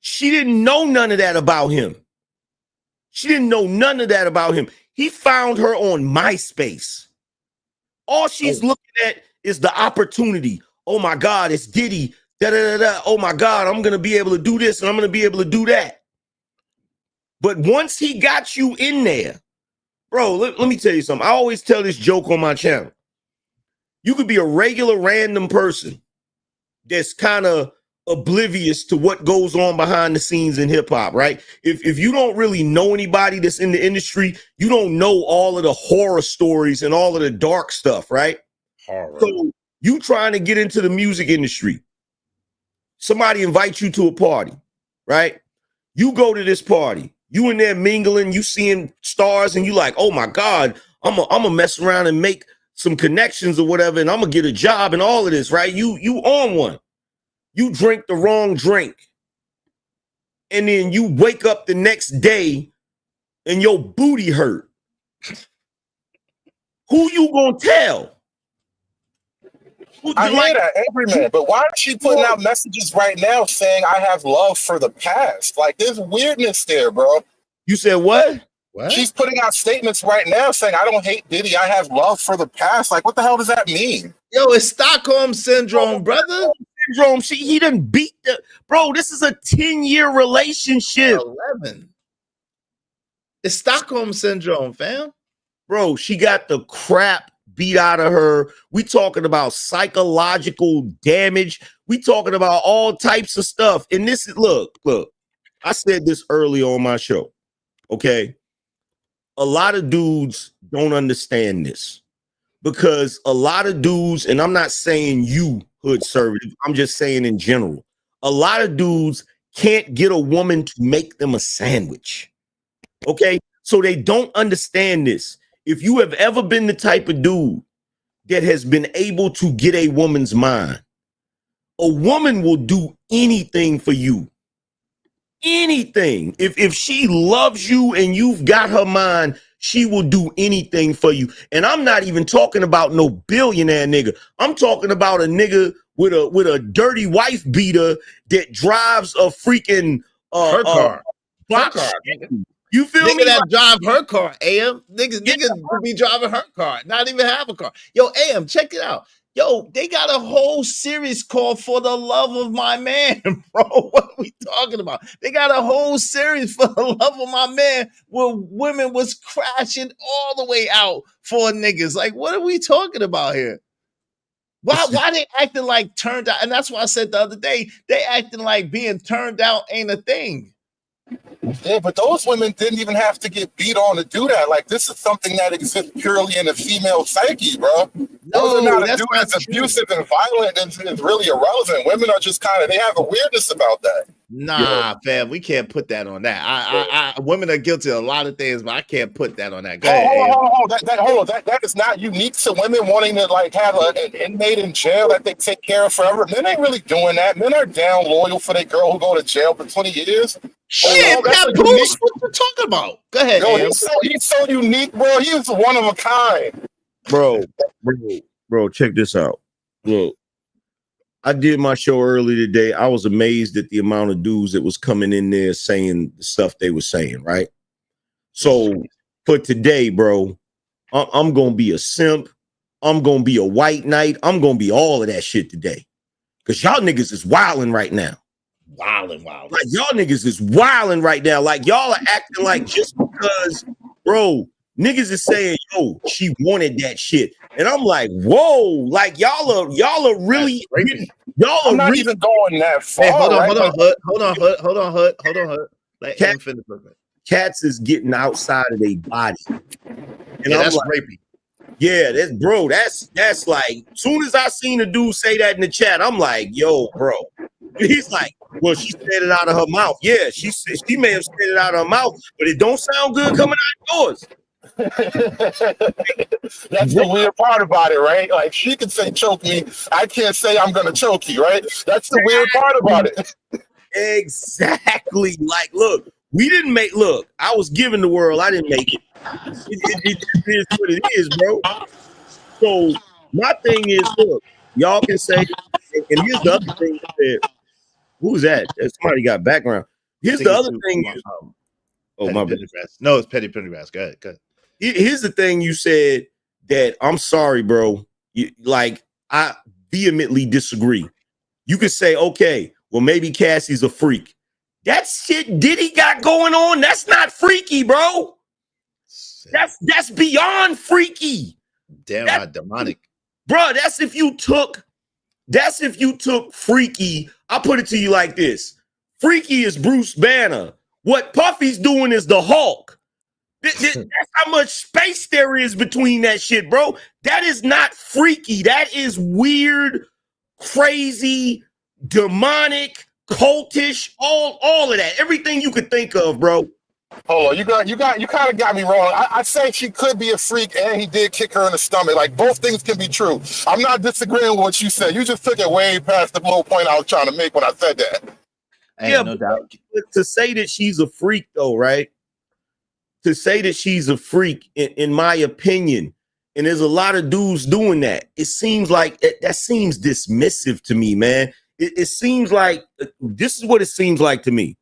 she didn't know none of that about him. She didn't know none of that about him. He found her on MySpace. All she's looking at is the opportunity. Oh my God, it's Diddy. Da, da, da, da. Oh my God, I'm going to be able to do this and I'm going to be able to do that. But once he got you in there, bro, let me tell you something. I always tell this joke on my channel. You could be a regular random person that's kind of oblivious to what goes on behind the scenes in hip hop, right? If you don't really know anybody that's in the industry, you don't know all of the horror stories and all of the dark stuff, right? Horror. So you trying to get into the music industry. Somebody invites you to a party, right? You go to this party. You in there mingling, you seeing stars, and you like, oh my God, I'm gonna mess around and make some connections or whatever, and I'm gonna get a job and all of this, right? You on one. You drink the wrong drink. And then you wake up the next day and your booty hurt. Who you gonna tell? I hear that, every man, but why is she putting out messages right now saying I have love for the past? Like, there's weirdness there, bro. You said what? What? She's putting out statements right now saying I don't hate Diddy, I have love for the past. Like, what the hell does that mean? Yo, it's Stockholm Syndrome, brother. Syndrome. He didn't beat the bro. This is a 10-year relationship. 11. It's Stockholm Syndrome, fam. Bro, she got the crap beat out of her. We talking about psychological damage. We talking about all types of stuff. And this is look. I said this earlier on my show. Okay. A lot of dudes don't understand this because a lot of dudes, and I'm not saying you, hood conservative, I'm just saying in general, a lot of dudes can't get a woman to make them a sandwich. Okay. So they don't understand this. If you have ever been the type of dude that has been able to get a woman's mind, a woman will do anything for you. Anything. If she loves you and you've got her mind, she will do anything for you. And I'm not even talking about no billionaire nigga. I'm talking about a nigga with a dirty wife beater that drives a freaking her car. Her car. You feel nigga me? that drive her car, AM. Niggas be driving her car, not even have a car. Yo, AM, check it out. Yo, they got a whole series called For the Love of My Man, bro. What are we talking about? They got a whole series For the Love of My Man where women was crashing all the way out for niggas. Like, what are we talking about here? Why they acting like turned out? And that's why I said the other day, they acting like being turned out ain't a thing. Yeah, but those women didn't even have to get beat on to do that. Like, this is something that exists purely in the female psyche, bro. Whether or not a dude is abusive and violent is really irrelevant. Women are just kind of, they have a weirdness about that. Nah, fam, we can't put that on that. Women are guilty of a lot of things, but I can't put that on that. Go ahead. Hold on. That is not unique to women wanting to like have an inmate in jail that they take care of forever. Men ain't really doing that. Men are down loyal for their girl who go to jail for 20 years. Shit, Pat Bruce, what you talking about? Go ahead. Yo, he's so unique, bro. He's one of a kind. Bro, check this out. Look, I did my show early today. I was amazed at the amount of dudes that was coming in there saying the stuff they were saying, right? So for today, bro, I'm gonna be a simp. I'm gonna be a white knight. I'm gonna be all of that shit today. Cause y'all niggas is wilding right now. Wilding. Like y'all niggas is wilding right now. Like y'all are acting like just because, bro, niggas is saying, yo, she wanted that shit. And I'm like, whoa, like y'all are really I'm not even going that far. Hey, hold on, right? hold on, Hood. Let him finish. Cats is getting outside of their body. And yeah, I'm that's like, rapey. Yeah, that's like, soon as I seen a dude say that in the chat, I'm like, yo, bro. He's like, well, she said it out of her mouth. Yeah, she may have said it out of her mouth, but it don't sound good coming out yours. That's the weird part about it, right? Like she can say choke me, I can't say I'm gonna choke you, right? That's the weird part about it. Exactly. Like, look, I was given the world, I didn't make it. It is what it is, bro. So my thing is, look, y'all can say, and here's the other thing that, who's that? Somebody got background. Here's the other thing. My bad. No, it's Petty Pendergrass. Go ahead. Here's the thing you said that I'm sorry, bro. I vehemently disagree. You could say, okay, well, maybe Cassie's a freak. That shit Diddy got going on, that's not freaky, bro. That's beyond freaky. Damn, demonic. Bro, that's if you took freaky. I'll put it to you like this. Freaky is Bruce Banner. What Puffy's doing is the Hulk. That's how much space there is between that shit, bro. That is not freaky. That is weird, crazy, demonic, cultish, all of that. Everything you could think of, bro. Hold on, you kind of got me wrong. I say she could be a freak, and he did kick her in the stomach. Like both things can be true. I'm not disagreeing with what you said. You just took it way past the little point I was trying to make when I said that. Yeah, no doubt. To say that she's a freak, though, right? To say that she's a freak, in my opinion, and there's a lot of dudes doing that. It seems like that seems dismissive to me, man. It seems like this is what it seems like to me.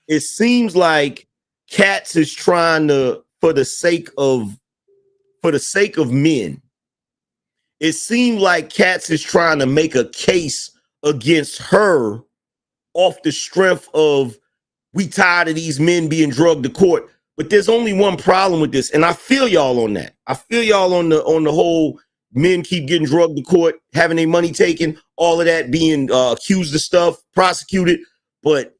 It seems like Cats is trying to, for the sake of men. It seems like Cats is trying to make a case against her off the strength of we tired of these men being drugged to court. But there's only one problem with this, and I feel y'all on that. I feel y'all on the whole men keep getting drugged to court, having their money taken, all of that, being accused of stuff, prosecuted. But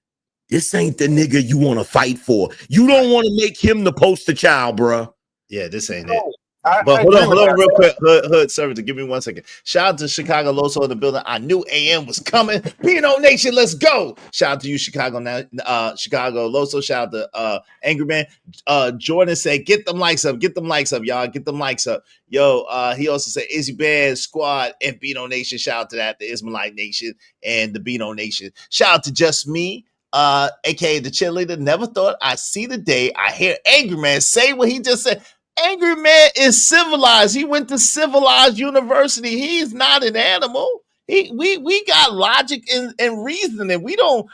this ain't the nigga you want to fight for. You don't want to make him the poster child, bro. Yeah, this ain't it. But hold on real quick. Hood service, give me 1 second. Shout out to Chicago Loso in the building. I knew AM was coming. Beano Nation, let's go. Shout out to you, Chicago Loso. Shout out to Angry Man. Jordan said, get them likes up, y'all. Get them likes up. Yo, he also said Izzy Band Squad and Beano Nation. Shout out to that, the Ismailite Nation and the Beano Nation. Shout out to Just Me. Aka the cheerleader. Never thought I'd see the day I hear Angry Man say what he just said. Angry Man is civilized. He went to civilized university. He's not an animal. We got logic and reasoning. We don't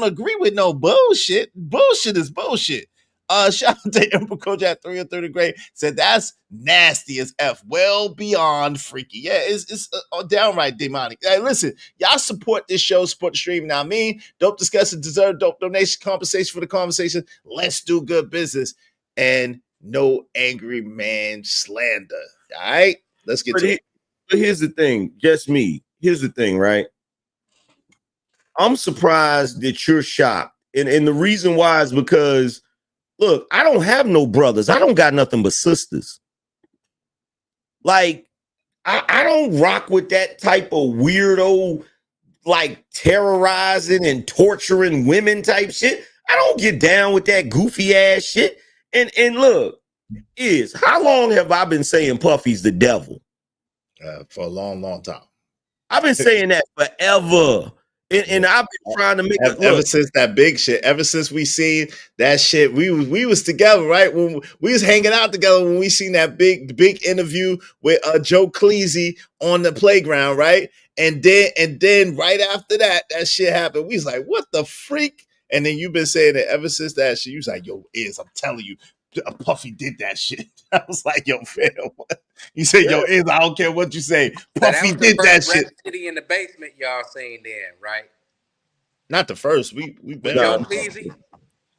agree with no bullshit. Bullshit is bullshit. Shout out to Emperor Coach at 3 or 30 grade. Said that's nasty as F. Well beyond freaky. Yeah, it's downright demonic. Hey, listen, y'all support this show, support the stream. Now, dope discussion, deserve dope donation, compensation for the conversation. Let's do good business. And no angry man slander. All right, let's get to it. But here's the thing, just me. Here's the thing, right? I'm surprised that you're shocked. And the reason why is because, look, I don't have no brothers. I don't got nothing but sisters. Like, I don't rock with that type of weirdo, like terrorizing and torturing women type shit. I don't get down with that goofy ass shit. And look, how long have I been saying Puffy's the devil? For a long, long time. I've been saying that forever. And I've been trying to make it Ever look. since that big shit, ever since we seen that shit, we was together, right? When we was hanging out together when we seen that big interview with Joe Cleese on the playground, right? And then right after that shit happened. We was like, what the freak? And then you've been saying it ever since that shit. You was like, yo, I'm telling you, Puffy did that shit. I was like, yo, fam, what? You said, yo, I don't care what you say. Puffy did that shit. City in the basement, y'all seen then, right? Not the first. We've been Joe on. Cleese?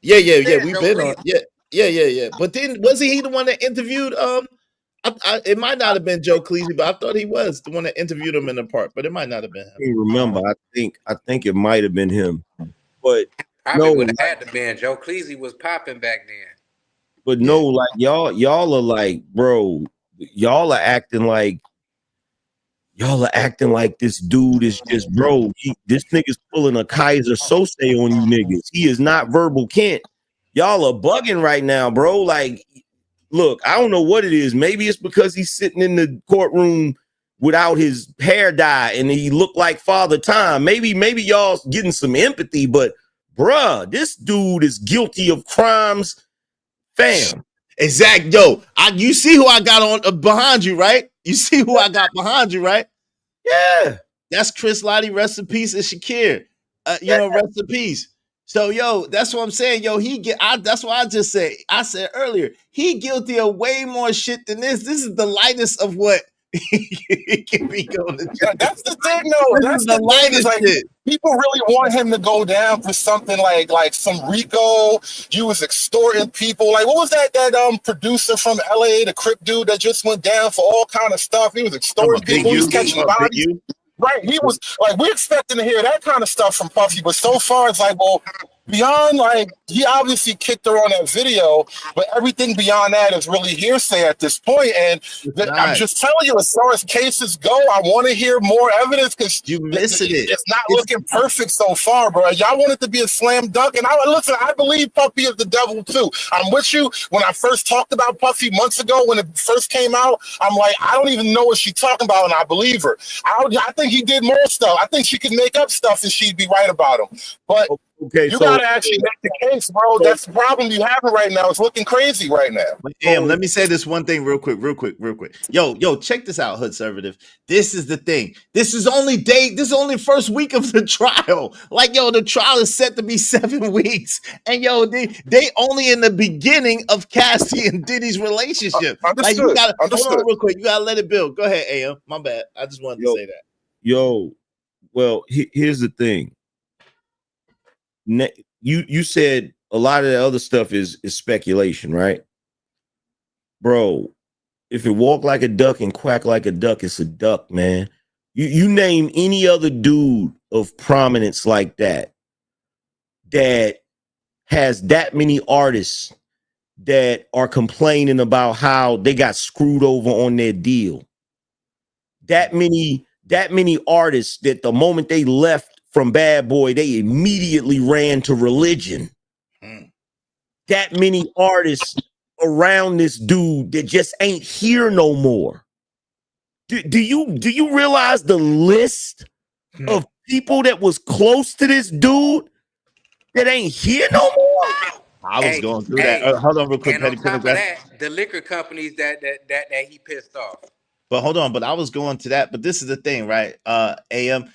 Yeah. We've been on. Yeah. But then wasn't he the one that interviewed? It might not have been Joe Cleese, but I thought he was the one that interviewed him in the park. But it might not have been him. I can't remember. I think it might have been him. But Probably would have had to been. Joe Cleese was popping back then. But no, like y'all are like, bro, y'all are acting like this dude is just, bro. This nigga's pulling a Kaiser Sose on you niggas. He is not Verbal Kent. Y'all are bugging right now, bro. Like, look, I don't know what it is. Maybe it's because he's sitting in the courtroom without his hair dye and he looked like Father Time. Maybe y'all getting some empathy, but bruh, this dude is guilty of crimes. Fam. Exact. Yo, you see who I got on behind you, right? You see who I got behind you, right? Yeah. That's Chris Lottie, rest in peace, and Shakir. Rest in peace. So, yo, that's what I'm saying. Yo, that's why I said earlier, he guilty of way more shit than this. This is the lightest of what he can be going to do. Yeah, that's the thing, though. That's the lightest shit. People really want him to go down for something like some RICO. You was extorting people. Like, what was that producer from LA, the Crip dude that just went down for all kind of stuff? He was extorting people. He was catching bodies. Right. He was like, we're expecting to hear that kind of stuff from Puffy, but so far it's like, well, beyond, like, he obviously kicked her on that video, but everything beyond that is really hearsay at this point. And I'm just telling you, as far as cases go, I want to hear more evidence because you missing it. It's not looking perfect so far, bro. Y'all want it to be a slam dunk, and I believe Puffy is the devil too. I'm with you. When I first talked about Puffy months ago, when it first came out, I'm like, I don't even know what she's talking about, and I believe her. I think he did more stuff. I think she could make up stuff and she'd be right about him. But okay, you gotta actually make the case, bro. That's the problem you have right now. It's looking crazy right now. Damn, let me say this one thing real quick. Yo, check this out, Hoodservative. This is the thing. This is only the first week of the trial. Like, yo, the trial is set to be 7 weeks. And yo, they only in the beginning of Cassie and Diddy's relationship. Understood. Like, you gotta hold on real quick. You gotta let it build. Go ahead, AM. My bad. I just wanted to say that. Yo, well, here's the thing. You said a lot of the other stuff is speculation, right? Bro, if it walk like a duck and quack like a duck, it's a duck, man. You name any other dude of prominence like that has that many artists that are complaining about how they got screwed over on their deal. That many artists that the moment they left from Bad Boy, they immediately ran to religion. That many artists around this dude that just ain't here no more. Do you realize the list of people that was close to this dude that ain't here no more? I was going through that. Hold on real quick. And on top of that, the liquor companies that he pissed off. But hold on, but I was going to that. But this is the thing, right? AM.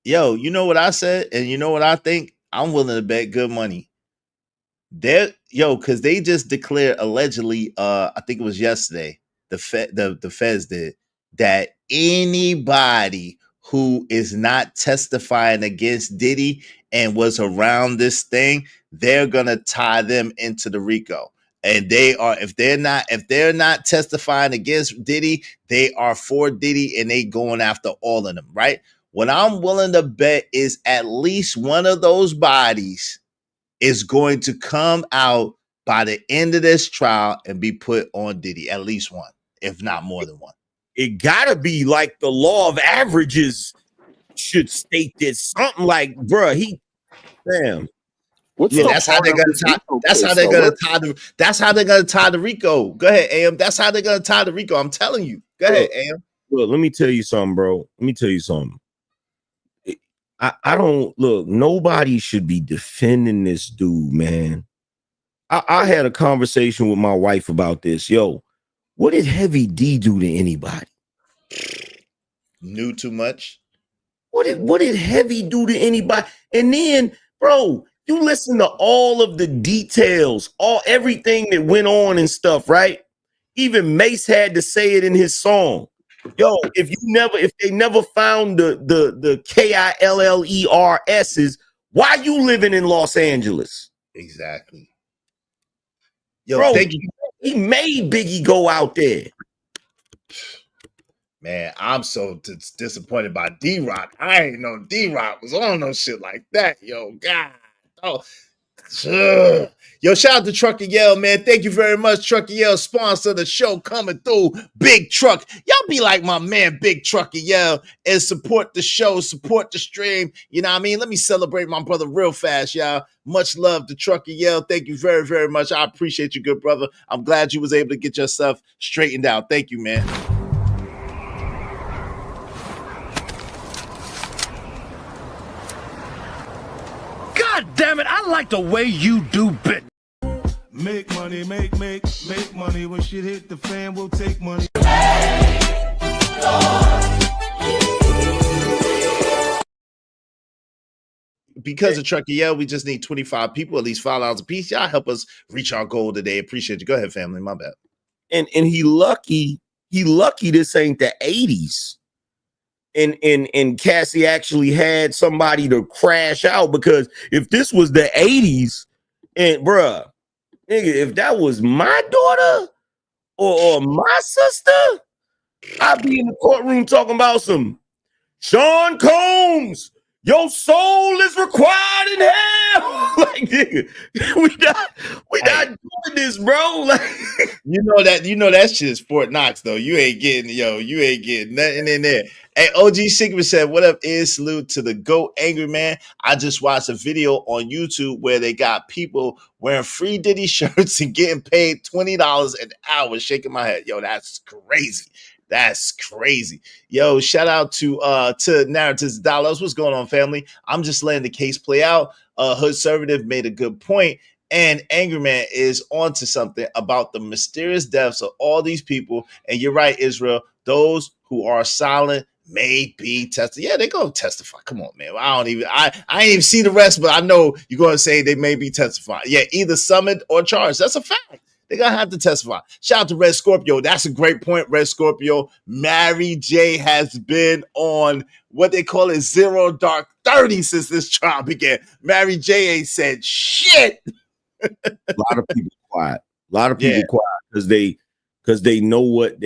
Yo, you know what I said, and you know what I think? I'm willing to bet good money. Because they just declared allegedly, I think it was yesterday, the feds did, that anybody who is not testifying against Diddy and was around this thing, they're gonna tie them into the RICO. And they are, if they're not testifying against Diddy, they are for Diddy, and they going after all of them, right? What I'm willing to bet is at least one of those bodies is going to come out by the end of this trial and be put on Diddy. At least one, if not more than one. It gotta be like the law of averages should state this. Something like, bruh, that's how they're gonna tie. That's how they're gonna tie the RICO. Go ahead, AM. That's how they're gonna tie the RICO. I'm telling you. Go ahead, AM. Look, let me tell you something, bro. Let me tell you something. I don't look, nobody should be defending this dude, man. I had a conversation with my wife about this. Yo, what did Heavy D do to anybody? Knew too much. What did Heavy do to anybody? And then, bro, you listen to all of the details, everything that went on and stuff, right? Even Mace had to say it in his song. Yo, if they never found the KILLERS's, why you living in Los Angeles? Exactly. Yo, bro, thank you. He made Biggie go out there. Man, I'm so disappointed by D-Rock. I ain't know D-Rock was on no shit like that. Yo, God. Oh, yo, shout out to Trucker Yell, man. Thank you very much, Trucker Yell, sponsor of the show coming through. Big Truck. Y'all be like my man, Big Trucker Yell, and support the show, support the stream. You know what I mean? Let me celebrate my brother real fast, y'all. Much love to Trucker Yell. Thank you very, very much. I appreciate you, good brother. I'm glad you was able to get yourself straightened out. Thank you, man. God damn it, I like the way you do bit. Make money, make money. When shit hit the fan, we'll take money. Because of Trucker Yell, we just need 25 people, at least $5 a piece. Y'all help us reach our goal today. Appreciate you. Go ahead, family. My bad. And he lucky this ain't the 80s. And Cassie actually had somebody to crash out, because if this was the 80s, and bruh, nigga, if that was my daughter or my sister, I'd be in the courtroom talking about some Sean Combs, your soul is required in hell. Like, nigga, we not doing this, bro. Like, you know that shit is Fort Knox, though. You ain't getting nothing in there. Hey, OG Sigma said, what up is salute to the GOAT Angry Man. I just watched a video on YouTube where they got people wearing free Diddy shirts and getting paid $20 an hour. Shaking my head. Yo, that's crazy. That's crazy. Yo, shout out to Narratives Dollars. What's going on, family? I'm just letting the case play out. Hood Conservative made a good point, and Angry Man is onto something about the mysterious deaths of all these people. And you're right, Israel. Those who are silent may be tested. Yeah, they're gonna testify. Come on, man. I ain't even see the rest, but I know you're gonna say they may be testifying. Yeah, either summoned or charged. That's a fact. They're gonna have to testify. Shout out to Red Scorpio. That's a great point, Red Scorpio. Mary J has been on what they call it 0 Dark 30 since this trial began. Mary J ain't said shit. A lot of people quiet. A lot of people quiet because they know what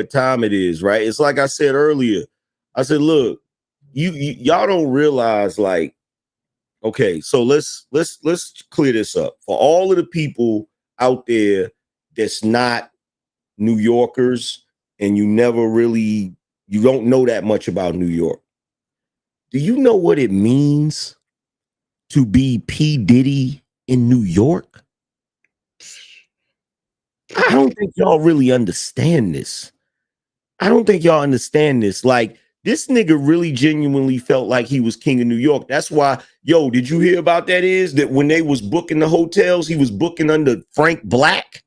time it is, right? It's like I said earlier. I said, look, y'all don't realize, like, okay, so let's clear this up. For all of the people out there that's not New Yorkers and you don't know that much about New York. Do you know what it means to be P. Diddy in New York? I don't think y'all really understand this. Like, this nigga really genuinely felt like he was king of New York. That's why, yo, did you hear about that? Is that when they was booking the hotels, he was booking under Frank Black?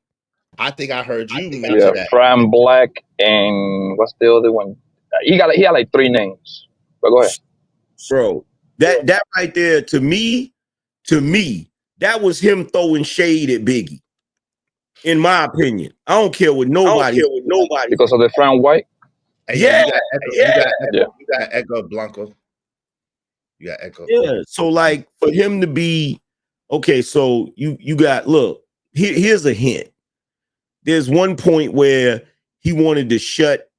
I think I heard you mention that. Frank Black, and what's the other one? He had like 3 names. But go ahead. Bro, that right there, to me, that was him throwing shade at Biggie. In my opinion. I don't care what nobody. Because of the Frank White? Hey, you got Echo Blanco. You got Echo. Yeah. So, like, for him to be okay, so you got, look, here's a hint. There's one point where he wanted to shut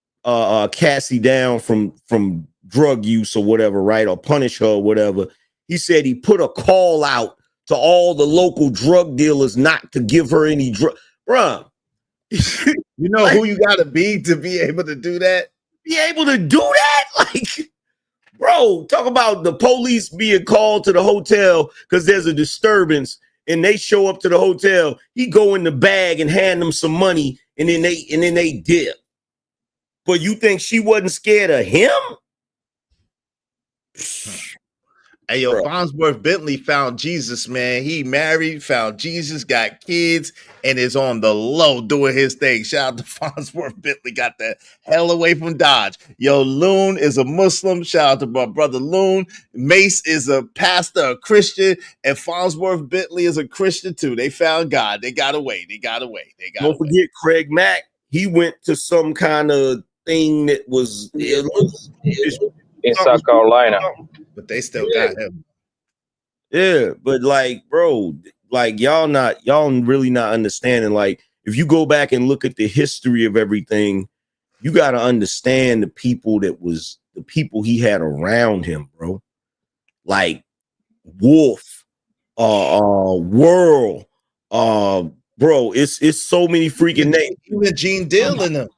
Cassie down from drug use or whatever, right? Or punish her or whatever. He said he put a call out to all the local drug dealers not to give her any drug. Bruh. You know who you gotta be to be able to do that? Be able to do that? Like, bro, talk about the police being called to the hotel because there's a disturbance and they show up to the hotel. He go in the bag and hand them some money and then they dip. But you think she wasn't scared of him? Hey, yo, Bro. Farnsworth Bentley found Jesus, man. He married, found Jesus, got kids, and is on the low doing his thing. Shout out to Farnsworth Bentley. Got the hell away from Dodge. Yo, Loon is a Muslim. Shout out to my brother Loon. Mace is a pastor, a Christian, and Farnsworth Bentley is a Christian too. They found God. They got away. They got away. They got Don't away. forget Craig Mack. He went to some kind of thing that was in South Carolina. But they still got him. Yeah, but like, bro, like y'all really not understanding. Like, if you go back and look at the history of everything, you got to understand the people he had around him, bro. Like Wolf, World, bro, it's so many freaking names. Even Gene Deal in them.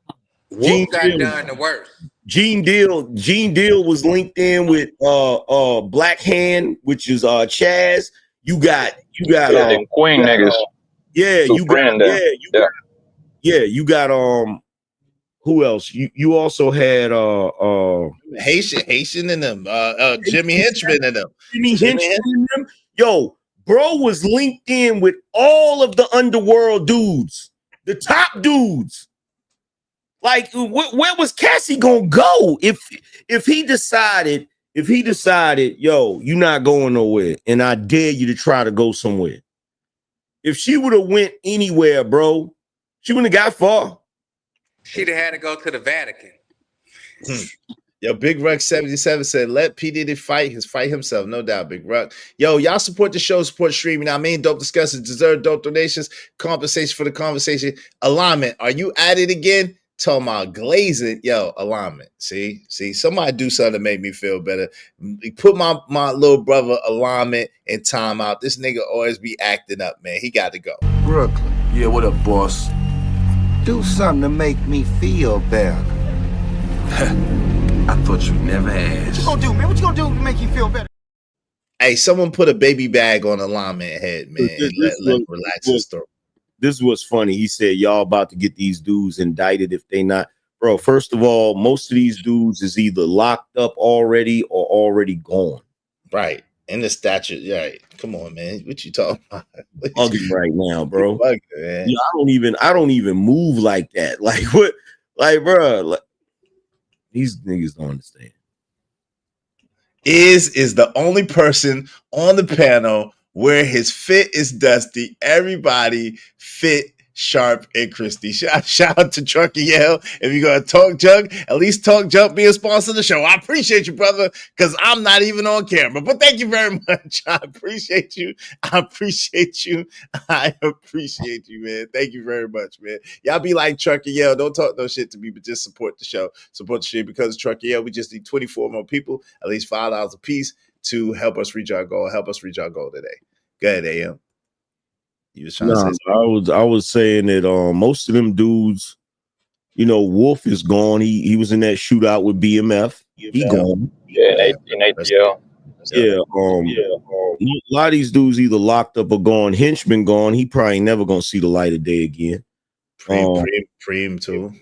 Wolf got done the worst. Gene Deal was linked in with Black Hand, which is Chaz. You got them Queen niggas. Yeah, you got who else? You also had Haitian in them, Jimmy Henchman in them. Jimmy Henchman in them. Yo, bro was linked in with all of the underworld dudes, the top dudes. Like, where was Cassie gonna go if he decided, yo, you're not going nowhere, and I dare you to try to go somewhere? If she would have went anywhere, bro, she wouldn't have got far. She'd have had to go to the Vatican. Yo, Big Ruck 77 said, let P. Diddy fight himself. No doubt, Big Ruck. Yo, y'all support the show, support streaming. I mean, dope discussions, deserve dope donations, compensation for the conversation. Alignment, are you at it again? Talking about glazing. Yo, alignment. See, somebody do something to make me feel better. Put my little brother alignment in timeout. This nigga always be acting up, man. He got to go. Brooklyn. Yeah, what up, boss? Do something to make me feel better. I thought you never asked. What you gonna do, man? What you gonna do to make you feel better? Hey, someone put a baby bag on alignment head, man. Let him relax his throat. This was funny. He said, y'all about to get these dudes indicted if they not. Bro, first of all, most of these dudes is either locked up already or already gone. Right. In the statute. Right. Come on, man. What you talking about? Bugging right now, bro. Bugging, man. Yeah, I don't even move like that. Like what? Like, bro, like, these niggas don't understand. Is the only person on the panel where his fit is dusty. Everybody fit, sharp, and Christy. Shout out to Trucky Yell. If you're gonna talk junk, at least talk junk. Be a sponsor of the show. I appreciate you, brother, because I'm not even on camera. But thank you very much. I appreciate you. I appreciate you, man. Thank you very much, man. Y'all be like Trucky Yell. Don't talk no shit to me, but just support the show. Support the show because of Trucky Yell. We just need 24 more people, at least $5 a piece, to help us reach our goal. Help us reach our goal today. Go ahead, AM. You was trying to say something. I was saying that most of them dudes, you know, Wolf is gone. He was in that shootout with BMF. He gone. Yeah, in ATL. Yeah, a lot of these dudes either locked up or gone. Henchman gone. He probably never gonna see the light of day again. Preem too.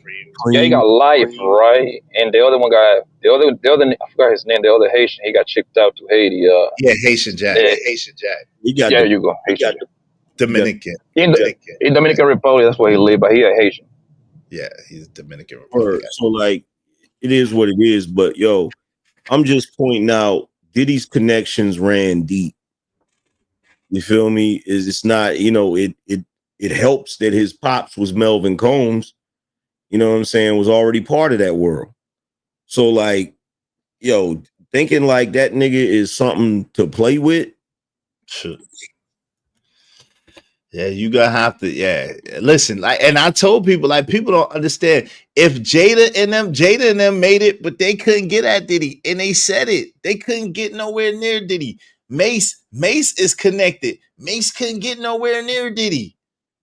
Yeah, he got life, right? And the other one got the other I forgot his name. The other Haitian, he got shipped out to Haiti. Yeah, Haitian Jack. Yeah. Haitian Jack. He got there you go. Haitian. Dominican. In Dominican Republic, that's where he lived, but he a Haitian. Yeah, he's Dominican Republic. So like, it is what it is. But yo, I'm just pointing out Diddy's connections ran deep. You feel me? It's not, you know, it helps that his pops was Melvin Combs, you know what I'm saying, was already part of that world. So like, yo, thinking like that nigga is something to play with. Sure. Yeah, you gonna have to, yeah. Listen, like, and I told people, like, people don't understand. If Jada and them made it, but they couldn't get at Diddy, and they said it. They couldn't get nowhere near Diddy. Mace is connected. Mace couldn't get nowhere near Diddy.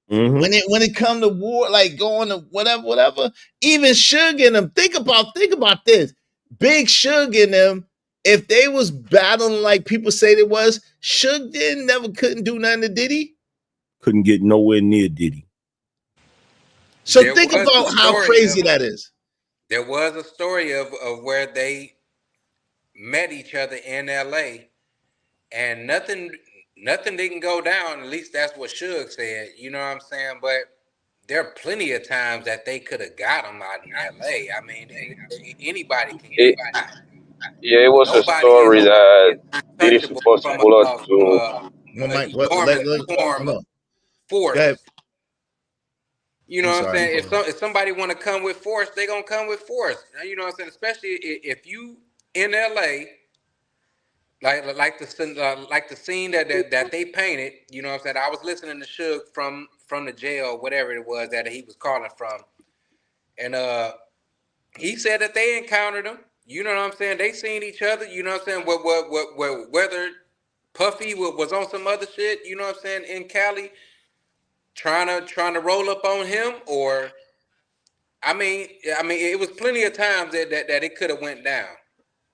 Mm-hmm. When it come to war, like going to whatever. Even Suge and them. Think about this. Big Suge and them. If they was battling like people say they was, Suge couldn't do nothing to Diddy. Couldn't get nowhere near Diddy. So think about how crazy that is. There was a story of where they met each other in LA and nothing didn't go down. At least that's what Suge said. You know what I'm saying? But there are plenty of times that they could have got him out in LA. I mean, anybody can get out. Yeah, it was a story that Diddy supposed to pull up to. Force. You know what I'm saying? If somebody want to come with force, they gonna come with force. You know what I'm saying? Especially if you in LA, like the scene that they painted. You know what I'm saying? I was listening to Suge from the jail, whatever it was that he was calling from, and he said that they encountered him. You know what I'm saying? They seen each other. You know what I'm saying? Whether Puffy was on some other shit. You know what I'm saying? In Cali. Trying to roll up on him, or I mean, it was plenty of times that it could have went down.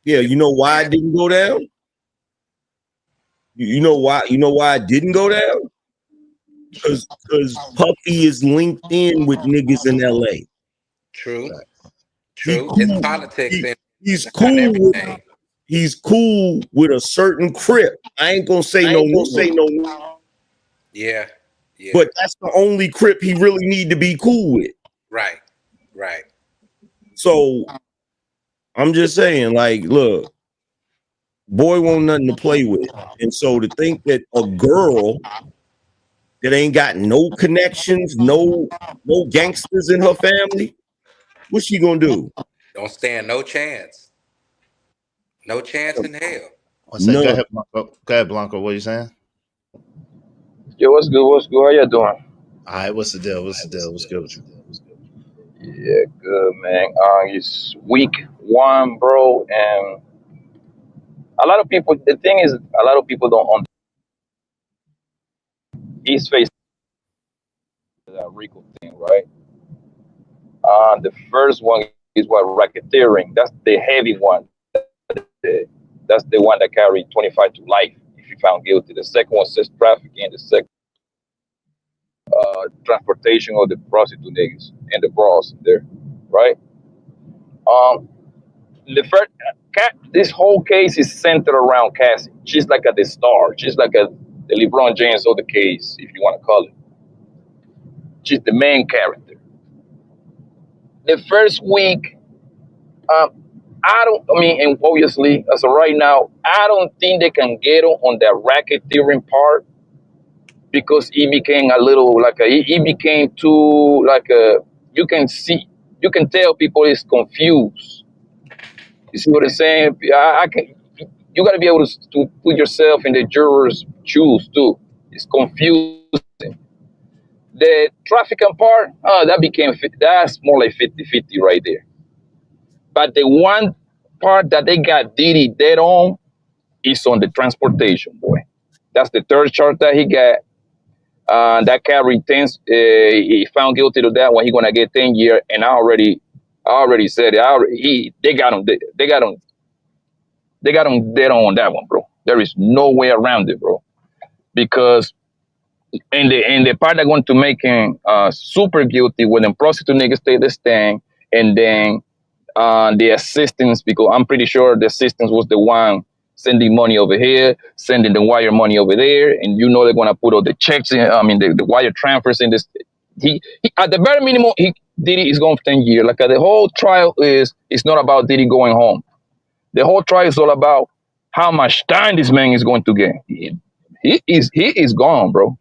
Yeah, you know why it didn't go down? You know why? You know why it didn't go down? Because Puffy is linked in with niggas in LA. True. It's politics. He's cool with a certain Crip. I ain't gonna say no. Yeah. But that's the only Crip he really need to be cool with. Right. So I'm just saying, like, look, boy won't nothing to play with. And so to think that a girl that ain't got no connections, no gangsters in her family, what's she gonna do? Don't stand no chance. No chance in hell. Go ahead, Blanco. What are you saying? Yo, what's good? How you doing? All right, what's the deal? What's good with you? Yeah, good, man. It's week 1, bro, and a lot of people. The thing is, a lot of people don't understand. He's facing the RICO thing, right? The first one is what racketeering. That's the heavy one. That's the one that carried 25 to life if you found guilty. The second one says trafficking. The second, transportation of the prostitute niggas and the bras there, right? The first, this whole case is centered around Cassie. She's like the star. She's like the LeBron James of the case, if you want to call it. She's the main character. The first week, and obviously, as of right now, I don't think they can get on the racketeering part because he became a little he became too you can tell people is confused. You see what I'm saying? You got to be able to put yourself in the jurors' shoes too. It's confusing. The trafficking part, that's more like 50-50 right there. But the one part that they got Diddy dead on is on the transportation, boy. That's the third charge that he got. That carried 10. He found guilty to that one. He's gonna get 10 years. And I already said it. They got him dead on that one, bro. There is no way around it, bro. Because in the part they're going to make him super guilty when the prostitute niggas take the stand, and then the assistants, because I'm pretty sure the assistants was the one sending money over here, sending the wire money over there, and you know they're gonna put all the checks in. The wire transfers in this. He at the very minimum, Diddy is going for 10 years. Like the whole trial it's not about Diddy going home. The whole trial is all about how much time this man is going to get. He is gone, bro.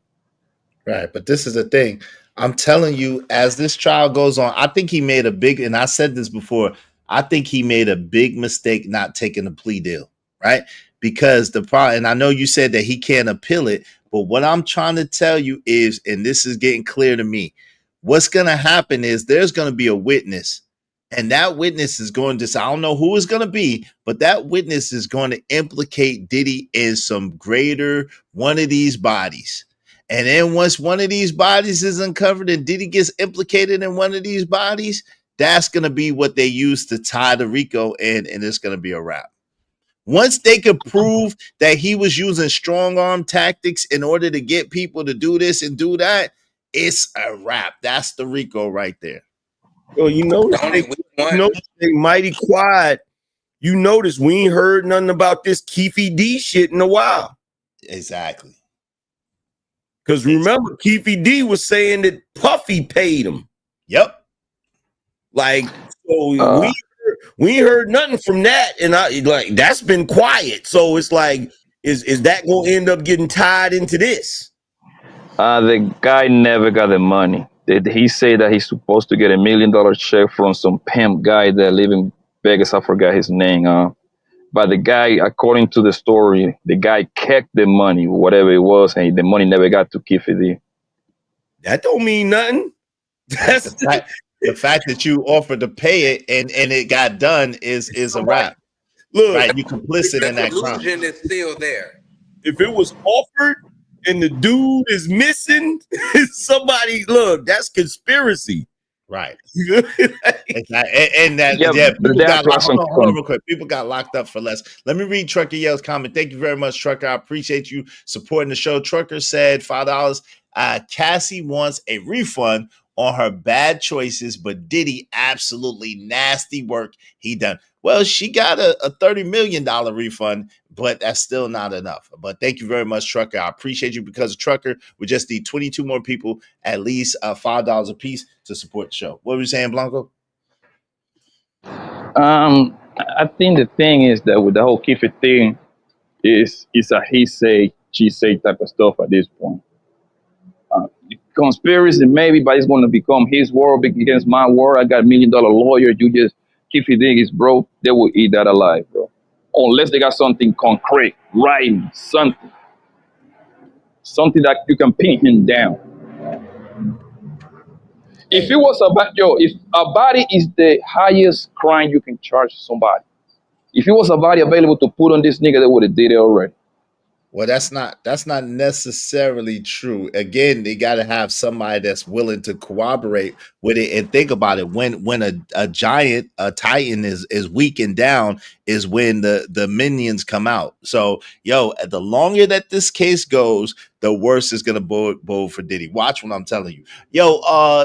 Right, but this is the thing. I'm telling you, as this trial goes on, I think he made a big, and I said this before, I think he made a big mistake not taking a plea deal, right? Because the problem, and I know you said that he can't appeal it, but what I'm trying to tell you is, and this is getting clear to me, what's going to happen is there's going to be a witness, and that witness is going to, I don't know who it's going to be, but that witness is going to implicate Diddy in some greater one of these bodies. And then once one of these bodies is uncovered and Diddy gets implicated in one of these bodies, that's going to be what they use to tie the RICO in, and it's going to be a wrap. Once they could prove that he was using strong arm tactics in order to get people to do this and do that, it's a wrap. That's the RICO right there. Well, you notice they mighty quiet. You notice we ain't heard nothing about this Keefe D shit in a while. Exactly. Because remember, Keefy D was saying that Puffy paid him. Yep. Like, so we ain't heard nothing from that, and that's been quiet. So it's like, is that gonna end up getting tied into this? The guy never got the money. He said that he's supposed to get $1 million check from some pimp guy that live in Vegas. I forgot his name. But the guy, according to the story, the guy kept the money, whatever it was, and the money never got to Keefy D. That don't mean nothing. That's the fact that you offered to pay it and it got done is a wrap. Look, right? You complicit in that crime. The illusion is still there. If it was offered and the dude is missing, somebody look, that's conspiracy. Right. and that people got hold on real quick. People got locked up for less. Let me read Trucker Yell's comment. Thank you very much, Trucker. I appreciate you supporting the show. Trucker said $5. Cassie wants a refund on her bad choices, but Diddy absolutely nasty work he done. Well, she got a $30 million refund, but that's still not enough. But thank you very much, Trucker. I appreciate you because of Trucker. We just need 22 more people, at least $5 a piece to support the show. What were you saying, Blanco? I think the thing is that with the whole Keefy thing is a he say, she say type of stuff at this point. Conspiracy maybe, but it's going to become his war against my war. I got $1 million lawyer. You just Keefy D is broke. They will eat that alive, bro. Unless they got something concrete, writing, something that you can pin him down. If it was about if a body is the highest crime you can charge somebody, if it was a body available to put on this nigga, they would have did it already. Well, that's not necessarily true. Again, they got to have somebody that's willing to corroborate with it and think about it. When a giant, a titan is weak and down is when the minions come out. So, the longer that this case goes, the worse it's gonna bode for Diddy. Watch what I'm telling you.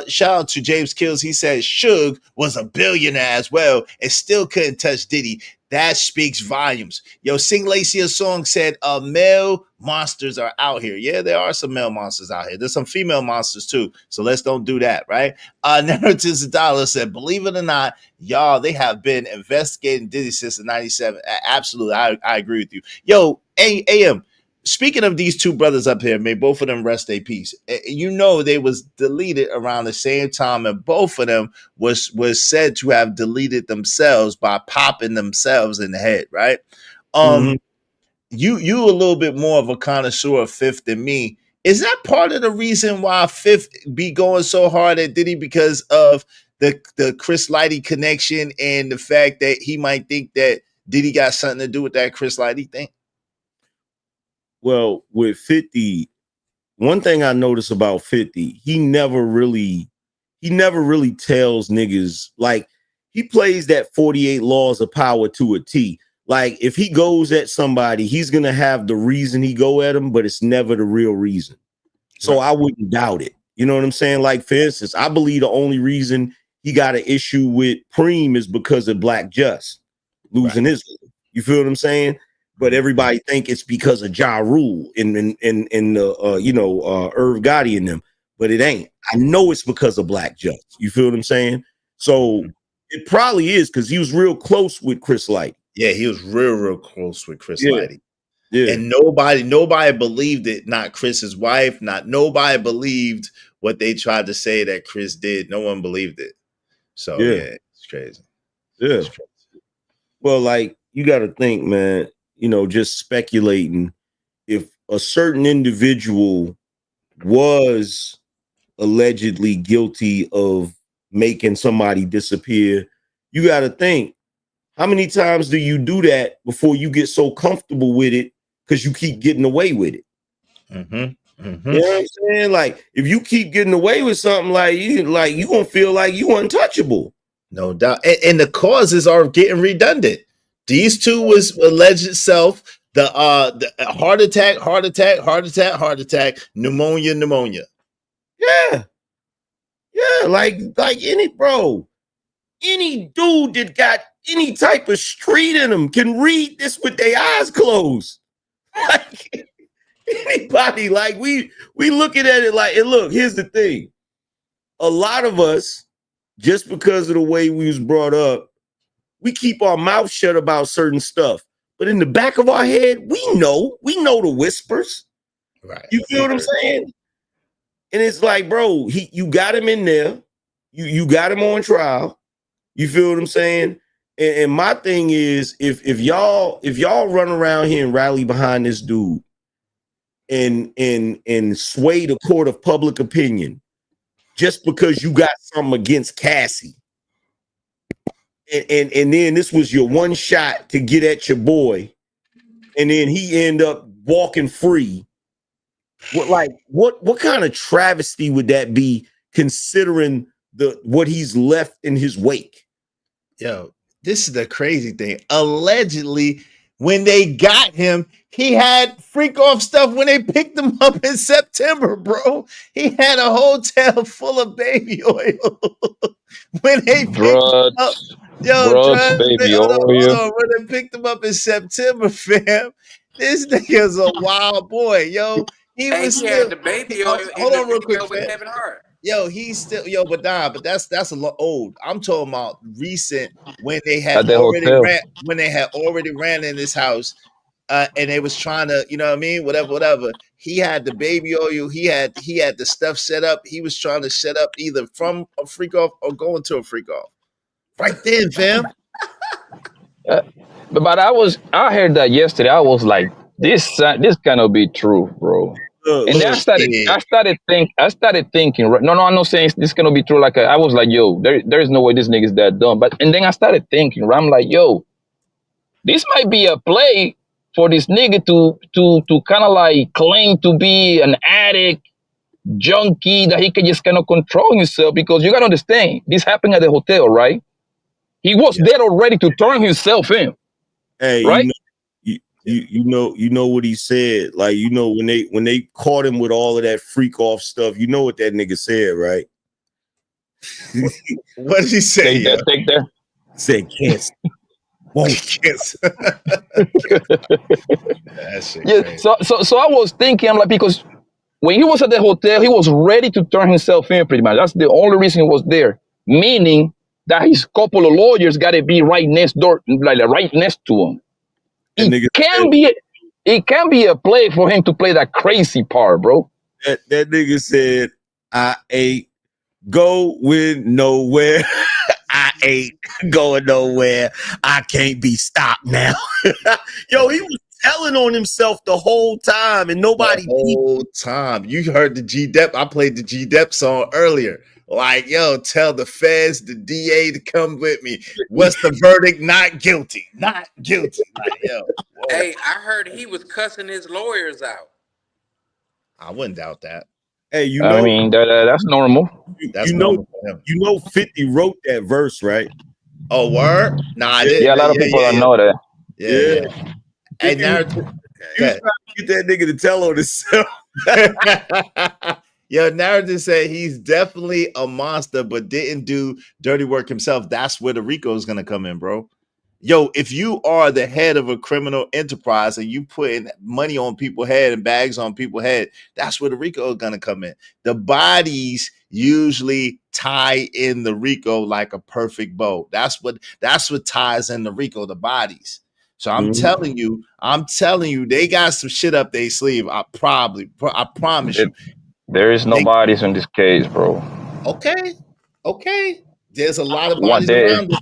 Shout out to James Kills. He said Suge was a billionaire as well and still couldn't touch Diddy. That speaks volumes. Sing Lacey a song said, male monsters are out here. Yeah, there are some male monsters out here. There's some female monsters too. So let's don't do that, right? Narratives Dollar said, believe it or not, y'all, they have been investigating Diddy since the 97. Absolutely. I agree with you. AM, speaking of these two brothers up here, may both of them rest a peace. They was deleted around the same time, and both of them was said to have deleted themselves by popping themselves in the head, right? You a little bit more of a connoisseur of Fifth than me. Is that part of the reason why Fifth be going so hard at Diddy because of the Chris Lighty connection and the fact that he might think that Diddy got something to do with that Chris Lighty thing? Well, with 50, one thing I notice about 50, he never really tells niggas, like, he plays that 48 laws of power to a T. Like, if he goes at somebody, he's gonna have the reason he go at him, but it's never the real reason. So I wouldn't doubt it. You know what I'm saying? Like, for instance, I believe the only reason he got an issue with Preem is because of Black Just losing his. You feel what I'm saying? But everybody think it's because of Ja Rule and Irv Gotti and them, but it ain't. I know it's because of Black Just. You feel what I'm saying? So it probably is because he was real close with Chris Lighty. Yeah, he was real close with Chris Lighty. Yeah. And nobody believed it. Not Chris's wife. Nobody believed what they tried to say that Chris did. No one believed it. So yeah it's crazy. Yeah. It's crazy. Well, like, you got to think, man. Just speculating, if a certain individual was allegedly guilty of making somebody disappear, you got to think, how many times do you do that before you get so comfortable with it because you keep getting away with it? You know what I'm saying? Like, if you keep getting away with something, you gonna feel like you untouchable. No doubt. And the causes are getting redundant. These two was alleged self, the heart attack, pneumonia. Yeah. Like any dude that got any type of street in them can read this with their eyes closed. anybody. Like we looking at it like, and look, here's the thing. A lot of us, just because of the way we was brought up, we keep our mouth shut about certain stuff. But in the back of our head, we know the whispers. Right. You feel what I'm saying? And it's like, bro, you got him in there. You got him on trial. You feel what I'm saying? And my thing is, if y'all run around here and rally behind this dude and sway the court of public opinion just because you got something against Cassie, and then this was your one shot to get at your boy, and then he end up walking free. What kind of travesty would that be, considering what he's left in his wake? Yo, this is the crazy thing. Allegedly, when they got him, he had freak off stuff when they picked him up in September, bro. He had a hotel full of baby oil when they picked him up. Yo, drugs, baby hold oil. on. When they picked him up in September, fam, this nigga's a wild boy, yo. He Hey, was he still. had the baby oil. Hold on, real quick, with fam. Kevin Hart. Yo, he's still but that's a lot old. I'm talking about recent when they had At the already hotel. ran in this house, and they was trying to, you know what I mean, whatever. He had the baby oil. He had the stuff set up. He was trying to set up either from a freak off or going to a freak off. Right then, fam. But I heard that yesterday. I was like, this cannot be true, bro. And then I started thinking. No, I'm not saying this cannot be true. Like I was like, yo, there is no way this nigga's that dumb. And then I started thinking. I'm like, yo, this might be a play for this nigga to kind of like claim to be an addict, junkie, that he can just kind of control himself, because you gotta understand, this happened at the hotel, right? He was there already to turn himself in. Hey, right? You know what he said. Like, you know, when they caught him with all of that freak off stuff, you know what that nigga said, right? What did he say? Take that. Said cancer. Won't kiss. Yeah. So I was thinking, I'm like, because when he was at the hotel, he was ready to turn himself in, pretty much. That's the only reason he was there. Meaning that his couple of lawyers got to be right next door, like right next to him. It can be a play for him to play that crazy part, bro. That nigga said, I ain't going nowhere. I ain't going nowhere. I can't be stopped now. Yo, he was telling on himself the whole time, and nobody. The whole time. You heard the G-Dep. I played the G-Dep song earlier. Like, yo, tell the feds, the DA to come with me. What's the verdict? Not guilty. Not guilty. Like, yo. Whoa. Hey, I heard he was cussing his lawyers out. I wouldn't doubt that. Hey, you know, I mean, that's normal. That's you normal for him. You know, 50 wrote that verse, right? Oh, word? Nah, I didn't. Yeah, a lot of people don't know that. Yeah. Hey, Narrative. You was trying to get that nigga to tell on himself. Yo, Narrative said he's definitely a monster, but didn't do dirty work himself. That's where the RICO is going to come in, bro. Yo, if you are the head of a criminal enterprise and you putting money on people's head and bags on people's head, that's where the RICO is going to come in. The bodies usually tie in the RICO like a perfect bow. That's what ties in the RICO, the bodies. So I'm telling you, they got some shit up their sleeve. I promise you. There is no bodies in this case, bro. Okay. There's a lot of bodies around it.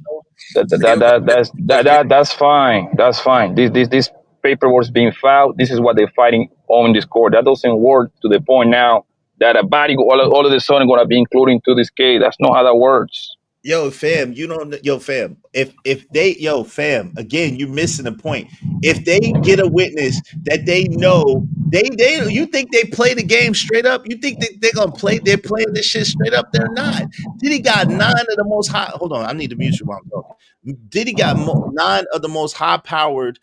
That's fine. That's fine. This paperwork's being filed. This is what they're fighting on this court. That doesn't work to the point now that a body all of a sudden gonna be included into this case. That's not how that works. Yo, fam, fam. Fam, again, you're missing the point. If they get a witness that they know, you think they play the game straight up? You think they're gonna play? They're playing this shit straight up? They're not. Diddy got 9 of the most high. Hold on, I need to mute you while I'm talking. Diddy got 9 of the most high-powered,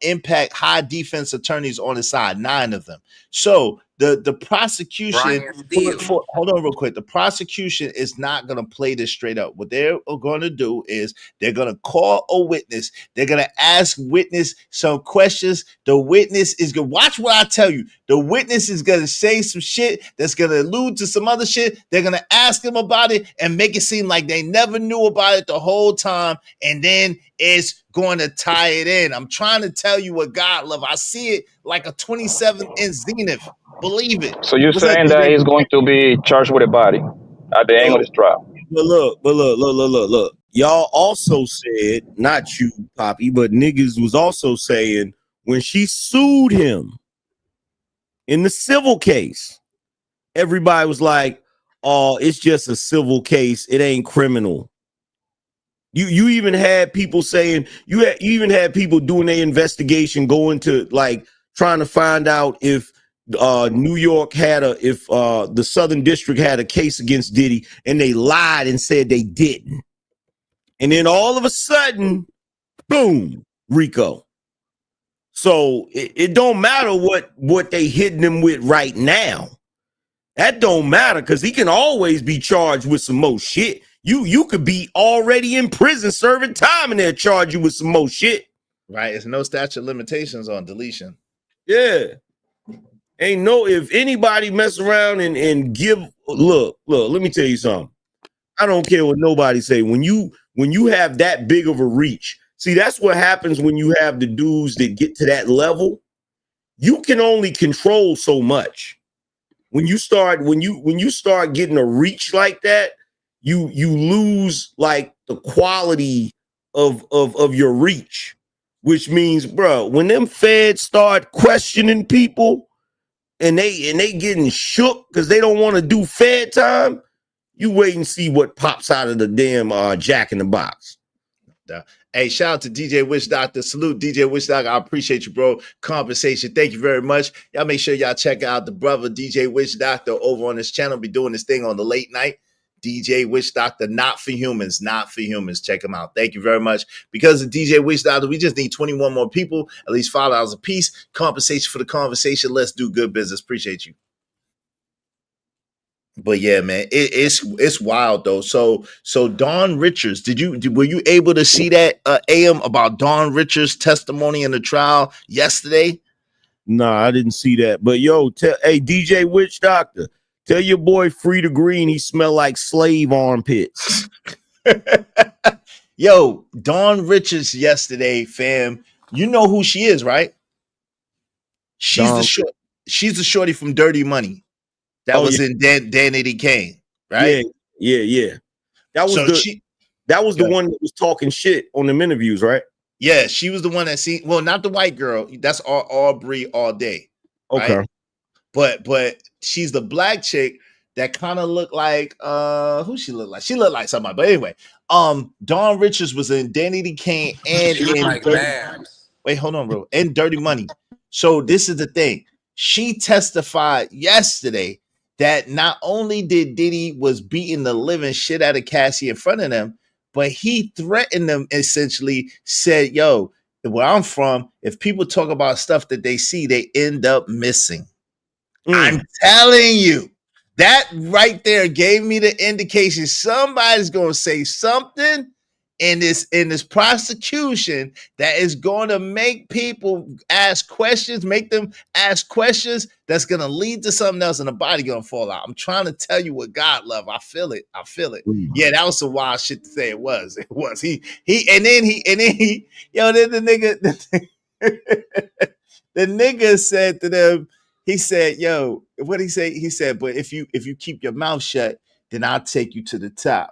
impact, high defense attorneys on his side. 9 of them. So the prosecution. Brian Steele. Hold on real quick. The prosecution is not going to play this straight up. What they're going to do is they're going to call a witness. They're going to ask witness some questions. The witness is going to watch what I tell you. The witness is going to say some shit that's going to allude to some other shit. They're going to ask them about it and make it seem like they never knew about it the whole time. And then it's going to tie it in. I'm trying to tell you what God love. I see it like a 27-inch Zenith. Believe it. So you're saying that he's going to be charged with a body at the end of this trial? But look. Y'all also said, not you, Poppy, but niggas was also saying when she sued him in the civil case, everybody was like, "Oh, it's just a civil case. It ain't criminal." You even had people saying you even had people doing their investigation, going to like trying to find out if New York had the Southern District had a case against Diddy, and they lied and said they didn't. And then all of a sudden, boom, RICO. So it don't matter what they hitting him with right now. That don't matter because he can always be charged with some more shit. You could be already in prison serving time and they'll charge you with some more shit. Right. It's no statute of limitations on deletion. Yeah. Ain't no, if anybody mess around and give, look, let me tell you something. I don't care what nobody say. When you have that big of a reach, see, that's what happens when you have the dudes that get to that level. You can only control so much. When you start getting a reach like that, you lose like the quality of your reach, which means, bro, when them feds start questioning people and they getting shook because they don't want to do fed time, you wait and see what pops out of the damn Jack in the Box. Hey, shout out to DJ Witch Doctor. Salute, DJ Witch Doctor. I appreciate you, bro. Compensation. Thank you very much. Y'all make sure y'all check out the brother DJ Witch Doctor over on this channel. Be doing this thing on the late night. DJ Witch Doctor, not for humans, not for humans. Check him out. Thank you very much. Because of DJ Witch Doctor, we just need 21 more people, at least $5 a piece. Compensation for the conversation. Let's do good business. Appreciate you. But yeah, man, it's wild though. So Dawn Richards, were you able to see that AM about Dawn Richards' testimony in the trial yesterday? Nah, I didn't see that. But yo, hey DJ Witch Doctor, tell your boy Free the Green he smell like slave armpits. Yo, Dawn Richards yesterday, fam. You know who she is, right? She's the shorty from Dirty Money. That was in Danity Kane, right? Yeah. That was the one that was talking shit on them interviews, right? Yeah, she was the one that seen. Well, not the white girl. That's Aubrey all day. Okay, right? but she's the black chick that kind of looked like who she looked like. She looked like somebody. But anyway, Dawn Richards was in Danity Kane and in like wait, hold on, bro. And Dirty Money. So this is the thing. She testified yesterday that not only did Diddy was beating the living shit out of Cassie in front of them, but he threatened them, essentially said, yo, where I'm from, if people talk about stuff that they see, they end up missing. I'm telling you, that right there gave me the indication somebody's going to say something in this prosecution that is going to make people ask questions, make them ask questions that's going to lead to something else, and the body going to fall out. I'm trying to tell you what God love. I feel it. Yeah, that was some wild shit to say. It was. Then the nigga said to them, he said, yo, what he say? He said, but if you keep your mouth shut, then I'll take you to the top.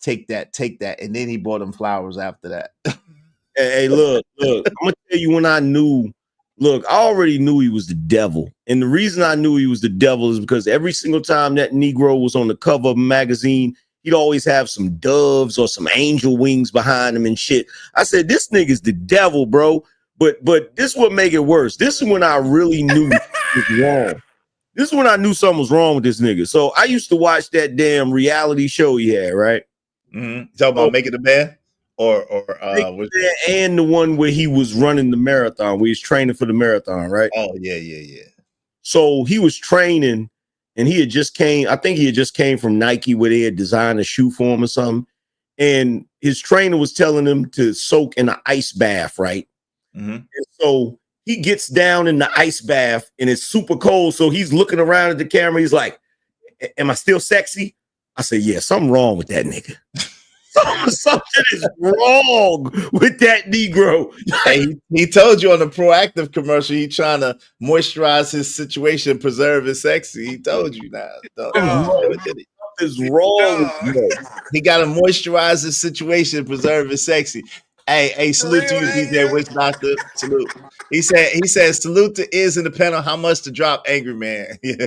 Take that. And then he bought him flowers after that. Hey, look, I'm gonna tell you when I knew, I already knew he was the devil. And the reason I knew he was the devil is because every single time that Negro was on the cover of a magazine, he'd always have some doves or some angel wings behind him and shit. I said, this nigga's the devil, bro. But this would make it worse. This is when I really knew it was wrong. This is when I knew something was wrong with this nigga. So I used to watch that damn reality show he had, right? Mm-hmm. Talking about Make It a Man, and the one where he was running the marathon, where he's training for the marathon, right? Oh yeah. So he was training, and he had just came. I think he had just came from Nike, where they had designed a shoe for him or something. And his trainer was telling him to soak in an ice bath, right? And so he gets down in the ice bath, and it's super cold. So he's looking around at the camera. He's like, "Am I still sexy?" I said, "Yeah, something wrong with that nigga." Something is wrong with that Negro. Hey, he told you on the Proactive commercial he trying to moisturize his situation, preserve his sexy. He told you now. Is wrong. He got to moisturize his situation, preserve his sexy. Hey, salute to you, DJ Witch Doctor. Salute. He said, salute to Iz in the panel. How much to drop, Angry Man? Yeah.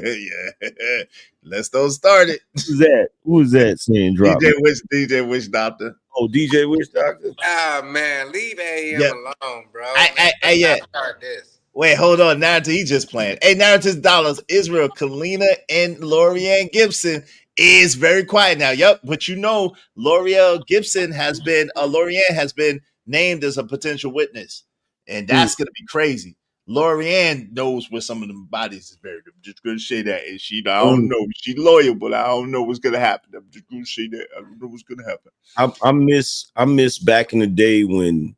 Let's don't start it. Who's that saying drop? DJ Witch Doctor. Oh, DJ Witch Doctor. Ah, man, leave AM alone, bro. Yeah. Start this. Wait, hold on. Narrative, he just playing. Hey, Narrative's Dollars, Israel, Kalina, and L'Oreal Gibson is very quiet now. Yep, but you know, L'Oreal has been named as a potential witness, and that's gonna be crazy. L'Oreal knows where some of them bodies is buried. I'm just gonna say that, and I don't know. She's loyal, but I don't know what's gonna happen. I'm just gonna say that I don't know what's gonna happen. I miss back in the day when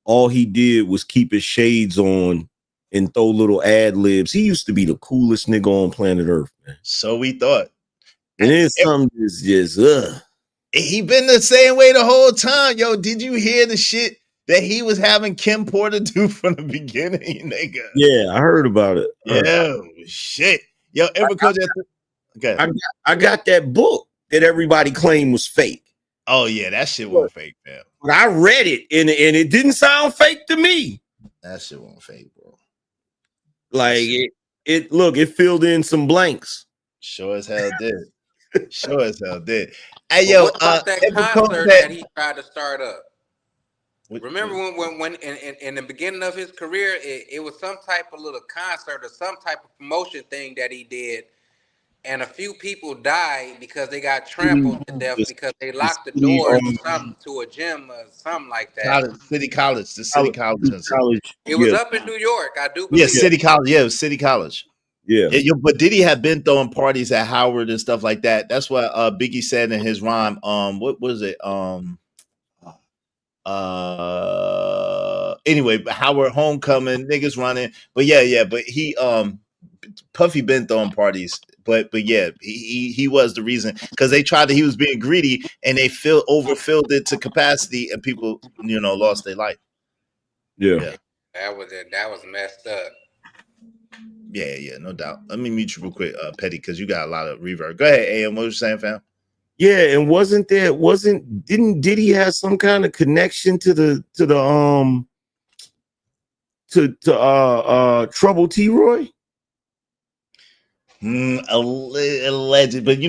all he did was keep his shades on and throw little ad libs. He used to be the coolest nigga on planet Earth, man. So we thought. And then some is just He been the same way the whole time. Yo, did you hear the shit that he was having Kim Porter do from the beginning, nigga? Yeah, I heard about it. Yeah, shit. Yo, I got that book that everybody claimed was fake. Oh yeah, that shit wasn't fake, man. But I read it and it didn't sound fake to me. That shit wasn't fake, bro. Like it filled in some blanks. Sure as hell did. Sure as hell did. Hey, yo, what about that concert that he tried to start up? Remember when in the beginning of his career, it was some type of little concert or some type of promotion thing that he did, and a few people died because they got trampled to death because they locked the doors or something to a gym or something like that. City College. It was up in New York, I do believe. Yeah, City College. Yeah, it was City College. Yeah. But Diddy had been throwing parties at Howard and stuff like that. That's what Biggie said in his rhyme. What was it? Anyway, Howard homecoming, niggas running. But but he Puffy been throwing parties. But yeah, he was the reason because they tried he was being greedy and they overfilled it to capacity and people, lost their life. Yeah. That was messed up. Yeah, no doubt. Let me mute you real quick, Petty, because you got a lot of reverb. Go ahead, AM. What was you saying, fam? Yeah, and didn't Diddy have some kind of connection to Trouble T Roy? Alleged, but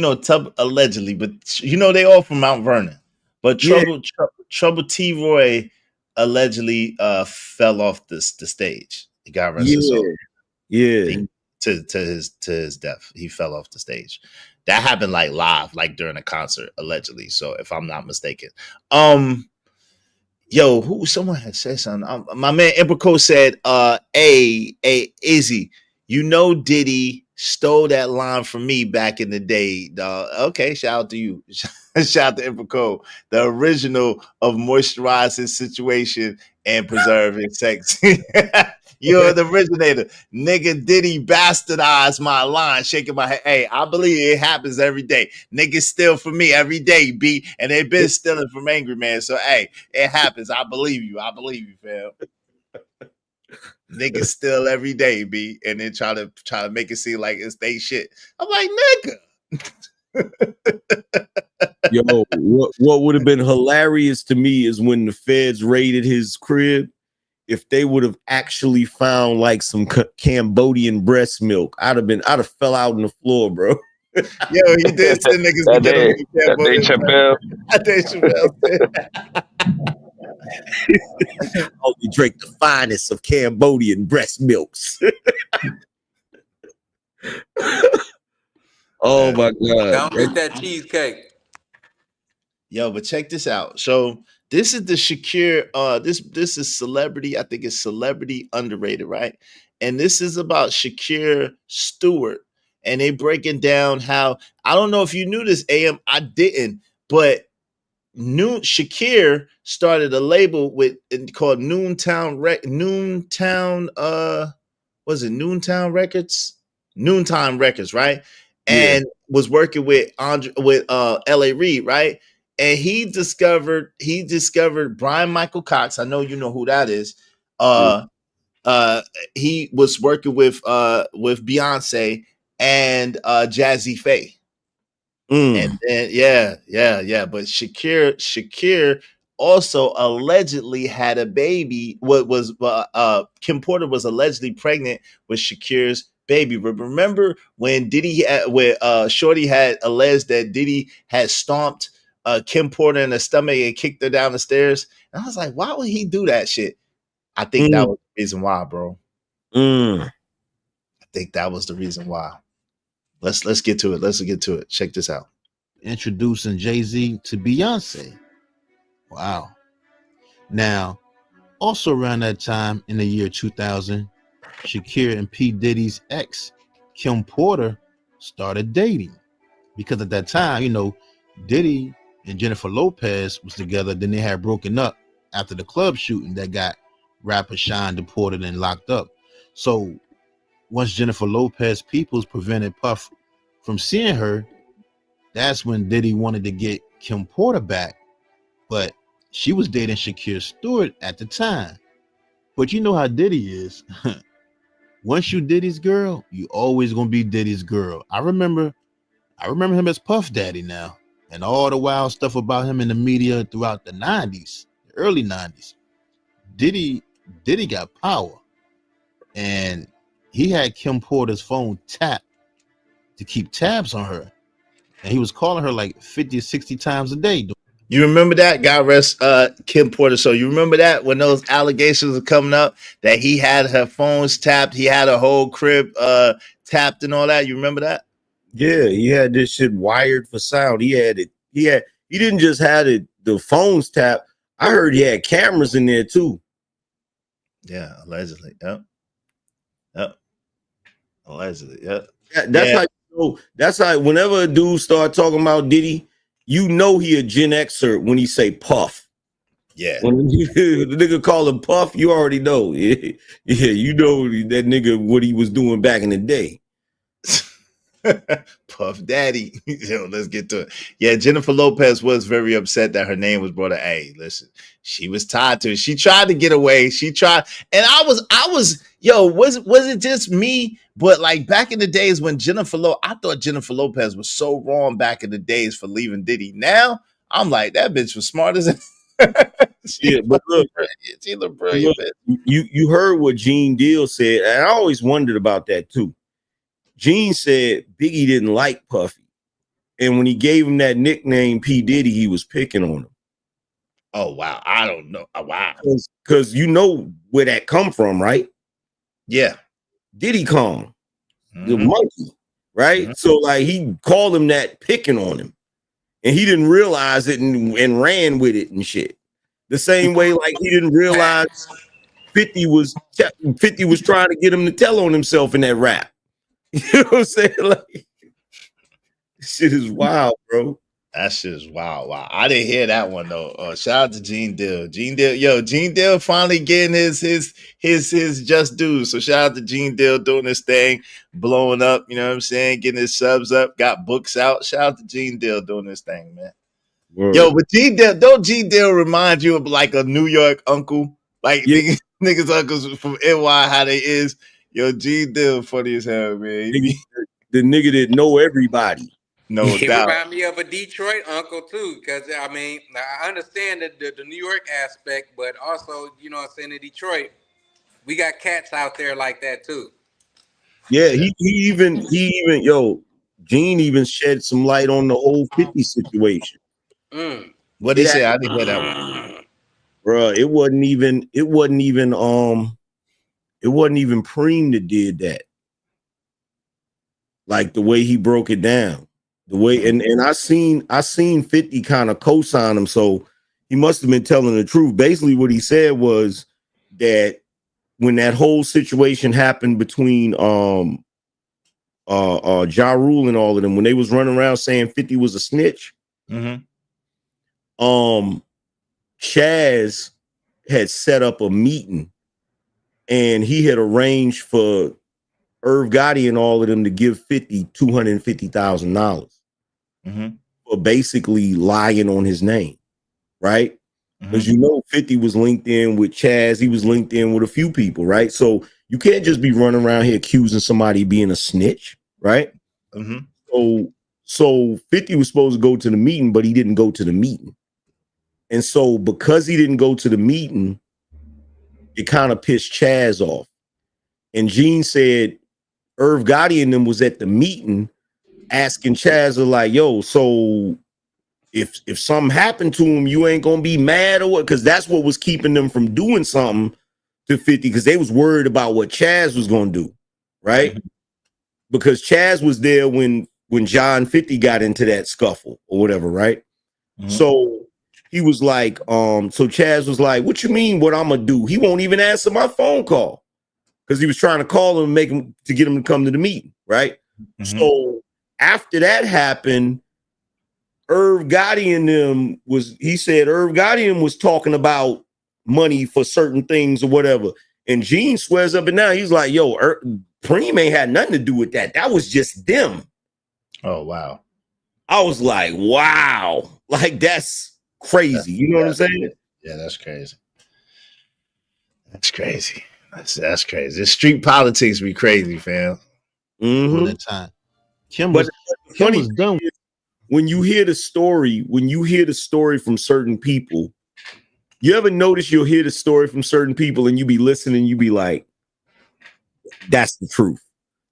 allegedly, but they all from Mount Vernon. But Trouble T Roy allegedly fell off the stage. He got arrested. To his death, he fell off the stage. That happened live, during a concert, allegedly. So if I'm not mistaken, someone had said something. My man Emperco said, Izzy, Diddy stole that line from me back in the day, dog. Okay, shout out to you. Shout out to Emperco, the original of moisturize his situation and preserve his sex. You're the originator. Nigga Diddy bastardized my line, shaking my head. Hey, I believe it happens every day. Niggas steal from me every day, B. And they've been stealing from Angry Man. So, hey, it happens. I believe you. Fam. Niggas steal every day, B. And then try to make it seem like it's they shit. I'm like, nigga. Yo, what would have been hilarious to me is when the feds raided his crib. If they would have actually found some Cambodian breast milk, I'd have fell out on the floor, bro. Yo, he did send niggas to get on Chappelle. Only drink the finest of Cambodian breast milks. Oh my God! Don't get that cheesecake. Yo, but check this out. So this is the Shakir. This is Celebrity. I think it's Celebrity Underrated, right? and this is about Shakir Stewart, and they breaking down how, I don't know if you knew this, AM, I didn't, but Shakir started a label called Noontime Records, right? And was working with L.A. Reid, right? And he discovered Brian Michael Cox. I know you know who that is. He was working with Beyonce and Jazzy Faye. And then but Shakir also allegedly had a baby. Kim Porter was allegedly pregnant with Shakir's baby. Remember when Shorty had alleged that Diddy had stomped Kim Porter in the stomach and kicked her down the stairs? And I was like, why would he do that shit? I think that was the reason why, bro. I think that was the reason why. Let's get to it. Let's get to it. Check this out. Introducing Jay-Z to Beyonce. Wow. Now, also around that time in the year 2000, Shakir and P. Diddy's ex, Kim Porter, started dating. Because at that time, you know, Diddy and Jennifer Lopez was together. Then they had broken up after the club shooting that got rapper Sean deported and locked up. So once Jennifer Lopez peoples prevented Puff from seeing her, that's when Diddy wanted to get Kim Porter back. But she was dating Shakir Stewart at the time. But you know how Diddy is. Once you Diddy's girl, you always gonna be Diddy's girl. I remember him as Puff Daddy now, and all the wild stuff about him in the media throughout the 90s, the early 90s. Diddy got power, and he had Kim Porter's phone tapped to keep tabs on her, and he was calling her like 50 or 60 times a day. You remember that? God rest Kim Porter. So you remember that when those allegations were coming up that he had her phones tapped, he had a whole crib tapped and all that. You remember that? Yeah, he had this shit wired for sound. He had it. He didn't just have the phones tapped. I heard he had cameras in there too. Yeah, allegedly. Yep. Allegedly. Yep. That's how you know. That's how whenever a dude start talking about Diddy, you know he a Gen Xer when he say Puff. Yeah. When the nigga call him Puff, you already know. Yeah, you know that nigga what he was doing back in the day. Puff Daddy. Let's get to it. Yeah, Jennifer Lopez was very upset that her name was brought up. Hey, listen, she was tied to it. She tried to get away. She tried, and I was, was it just me? But like back in the days when I thought Jennifer Lopez was so wrong back in the days for leaving Diddy. Now I'm like, that bitch was smart as Yeah, but look, she looked brilliant. You heard what Gene Deal said, and I always wondered about that too. Gene said Biggie didn't like Puffy, and when he gave him that nickname P. Diddy, he was picking on him. Oh wow, I don't know. Wow, because you know where that come from, right? Yeah, Diddy Kong, the monkey, right? So like he called him that, picking on him, and he didn't realize it and ran with it and shit. The same way like he didn't realize 50 was trying to get him to tell on himself in that rap. You know what I'm saying? Like, shit is wild, bro. That shit is wild. Wow. I didn't hear that one though. Shout out to Gene Deal. Gene Deal finally getting his just due. So shout out to Gene Deal doing this thing, blowing up, you know what I'm saying? Getting his subs up, got books out. Shout out to Gene Deal doing this thing, man. Word. Yo, but Gene Deal remind you of like a New York uncle? Like niggas uncles from NY, how they is. Yo, Gene Deal funny as hell, man. The nigga that know everybody. No He doubt. remind me of a Detroit uncle too, because I mean, I understand the New York aspect, but also, you know what I'm saying, in Detroit, we got cats out there like that too. Yeah, he even Gene even shed some light on the whole 50 situation. What did he say? I didn't hear that one. Bruh, it wasn't even Preem that did that. Like the way he broke it down. The way and I seen 50 kind of co-sign him, so he must have been telling the truth. Basically, what he said was that when that whole situation happened between Ja Rule and all of them, when they was running around saying 50 was a snitch, Chaz had set up a meeting and he had arranged for Irv Gotti and all of them to give 50 $250,000 for basically lying on his name, right? Because you know 50 was linked in with Chaz, he was linked in with a few people, right? So you can't just be running around here accusing somebody of being a snitch, right? So 50 was supposed to go to the meeting, but he didn't go to the meeting. And so because he didn't go to the meeting, it kind of pissed Chaz off. And Gene said Irv Gotti and them was at the meeting asking Chaz, like, yo, so if something happened to him, you ain't gonna be mad or what? Because that's what was keeping them from doing something to 50, because they was worried about what Chaz was gonna do, right? Because Chaz was there when John 50 got into that scuffle or whatever, right? So he was like, so Chaz was like, what you mean what I'm gonna do? He won't even answer my phone call. Because he was trying to call him and make him to get him to come to the meeting, right? So after that happened, Irv Gotti and them Irv Gotti and was talking about money for certain things or whatever. And Gene swears up and down, he's like, yo, Preem ain't had nothing to do with that. That was just them. Oh, wow. I was like, wow, like that's crazy. You know what I'm saying? Yeah, that's crazy. That's crazy. That's crazy. The street politics be crazy, fam. All that time. Kim was done. When you hear the story from certain people, you ever notice you'll hear the story from certain people and you be listening, you be like, that's the truth.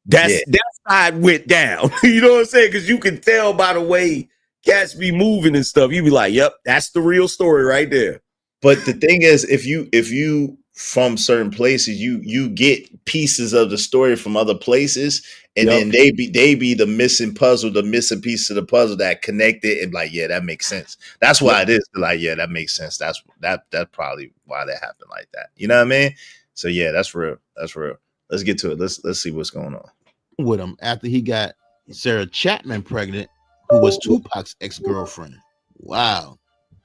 That's how it went down. You know what I'm saying? Because you can tell by the way cats be moving and stuff. You be like, yep, that's the real story right there. But the thing is, if you from certain places, you get pieces of the story from other places, and then they be the missing puzzle, the missing piece of the puzzle that connect it, and like, yeah, that makes sense. That's why it is like, yeah, that makes sense. That's probably why that happened like that. You know what I mean? So yeah, that's real. That's real. Let's get to it. Let's see what's going on with him after he got Sarah Chapman pregnant, who was Tupac's ex-girlfriend. Wow.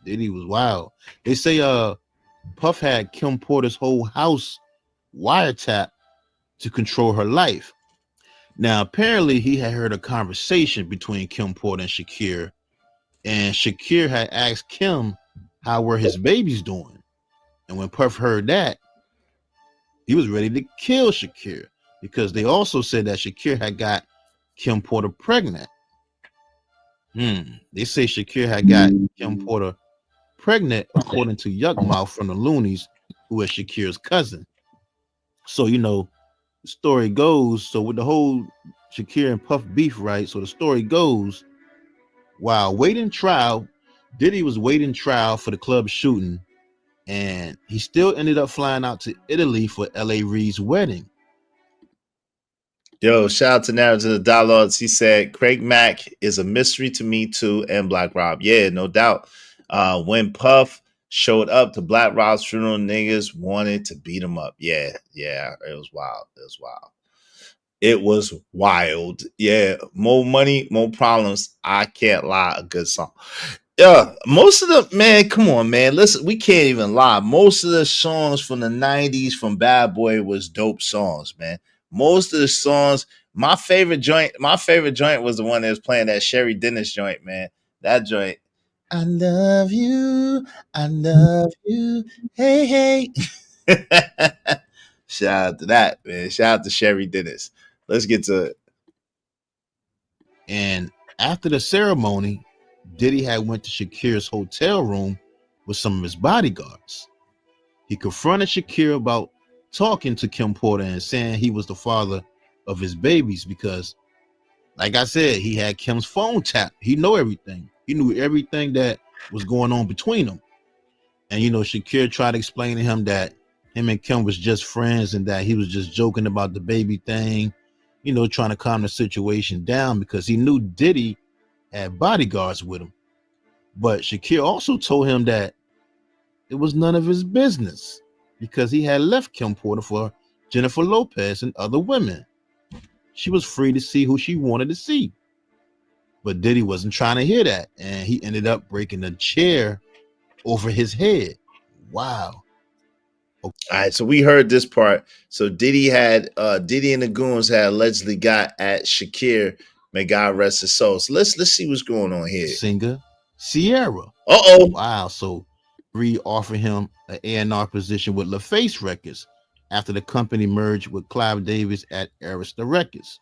Diddy was wild. They say Puff had Kim Porter's whole house wiretap to control her life. Now, apparently he had heard a conversation between Kim Porter and Shakir had asked Kim how were his babies doing. And when Puff heard that, he was ready to kill Shakir, because they also said that Shakir had got Kim Porter pregnant. They say Shakir had got Kim Porter pregnant, according to Yuckmouth from the Loonies, who is Shakir's cousin. So, you know, the story goes, so with the whole Shakir and Puff beef, right? So the story goes, while waiting trial, Diddy was waiting trial for the club shooting, and he still ended up flying out to Italy for L.A. Reid's wedding. Yo, shout out to Narrative of the Dialogues. He said, Craig Mack is a mystery to me too, and Black Rob. Yeah, no doubt. When Puff showed up to Black Rob's funeral, niggas wanted to beat him up. Yeah, it was wild. It was wild. Yeah, more money, more problems. I can't lie, a good song. Yeah, most of the, man, come on, man. Listen, we can't even lie. Most of the songs from the 90s from Bad Boy was dope songs, man. Most of the songs, my favorite joint was the one that was playing that Sherry Dennis joint, man. That joint. I love you, hey. Shout out to that, man. Shout out to Sherry Dennis. Let's get to it. And after the ceremony, Diddy had went to Shakir's hotel room with some of his bodyguards. He confronted Shakir about talking to Kim Porter and saying he was the father of his babies because, like I said, he had Kim's phone tapped. He knew everything. He knew everything that was going on between them. And, you know, Shakir tried to explain to him that him and Kim was just friends and that he was just joking about the baby thing, you know, trying to calm the situation down because he knew Diddy had bodyguards with him. But Shakir also told him that it was none of his business. because he had left Kim Porter for Jennifer Lopez and other women. She was free to see who she wanted to see. But Diddy wasn't trying to hear that, and he ended up breaking a chair over his head. Wow. All right, so we heard this part. So Diddy and the goons had allegedly got at Shakir, may God rest his soul. So let's see what's going on here. Singer Sierra. Uh-oh. Wow. So Reed offered him an A&R position with LaFace Records after the company merged with Clive Davis at Arista Records.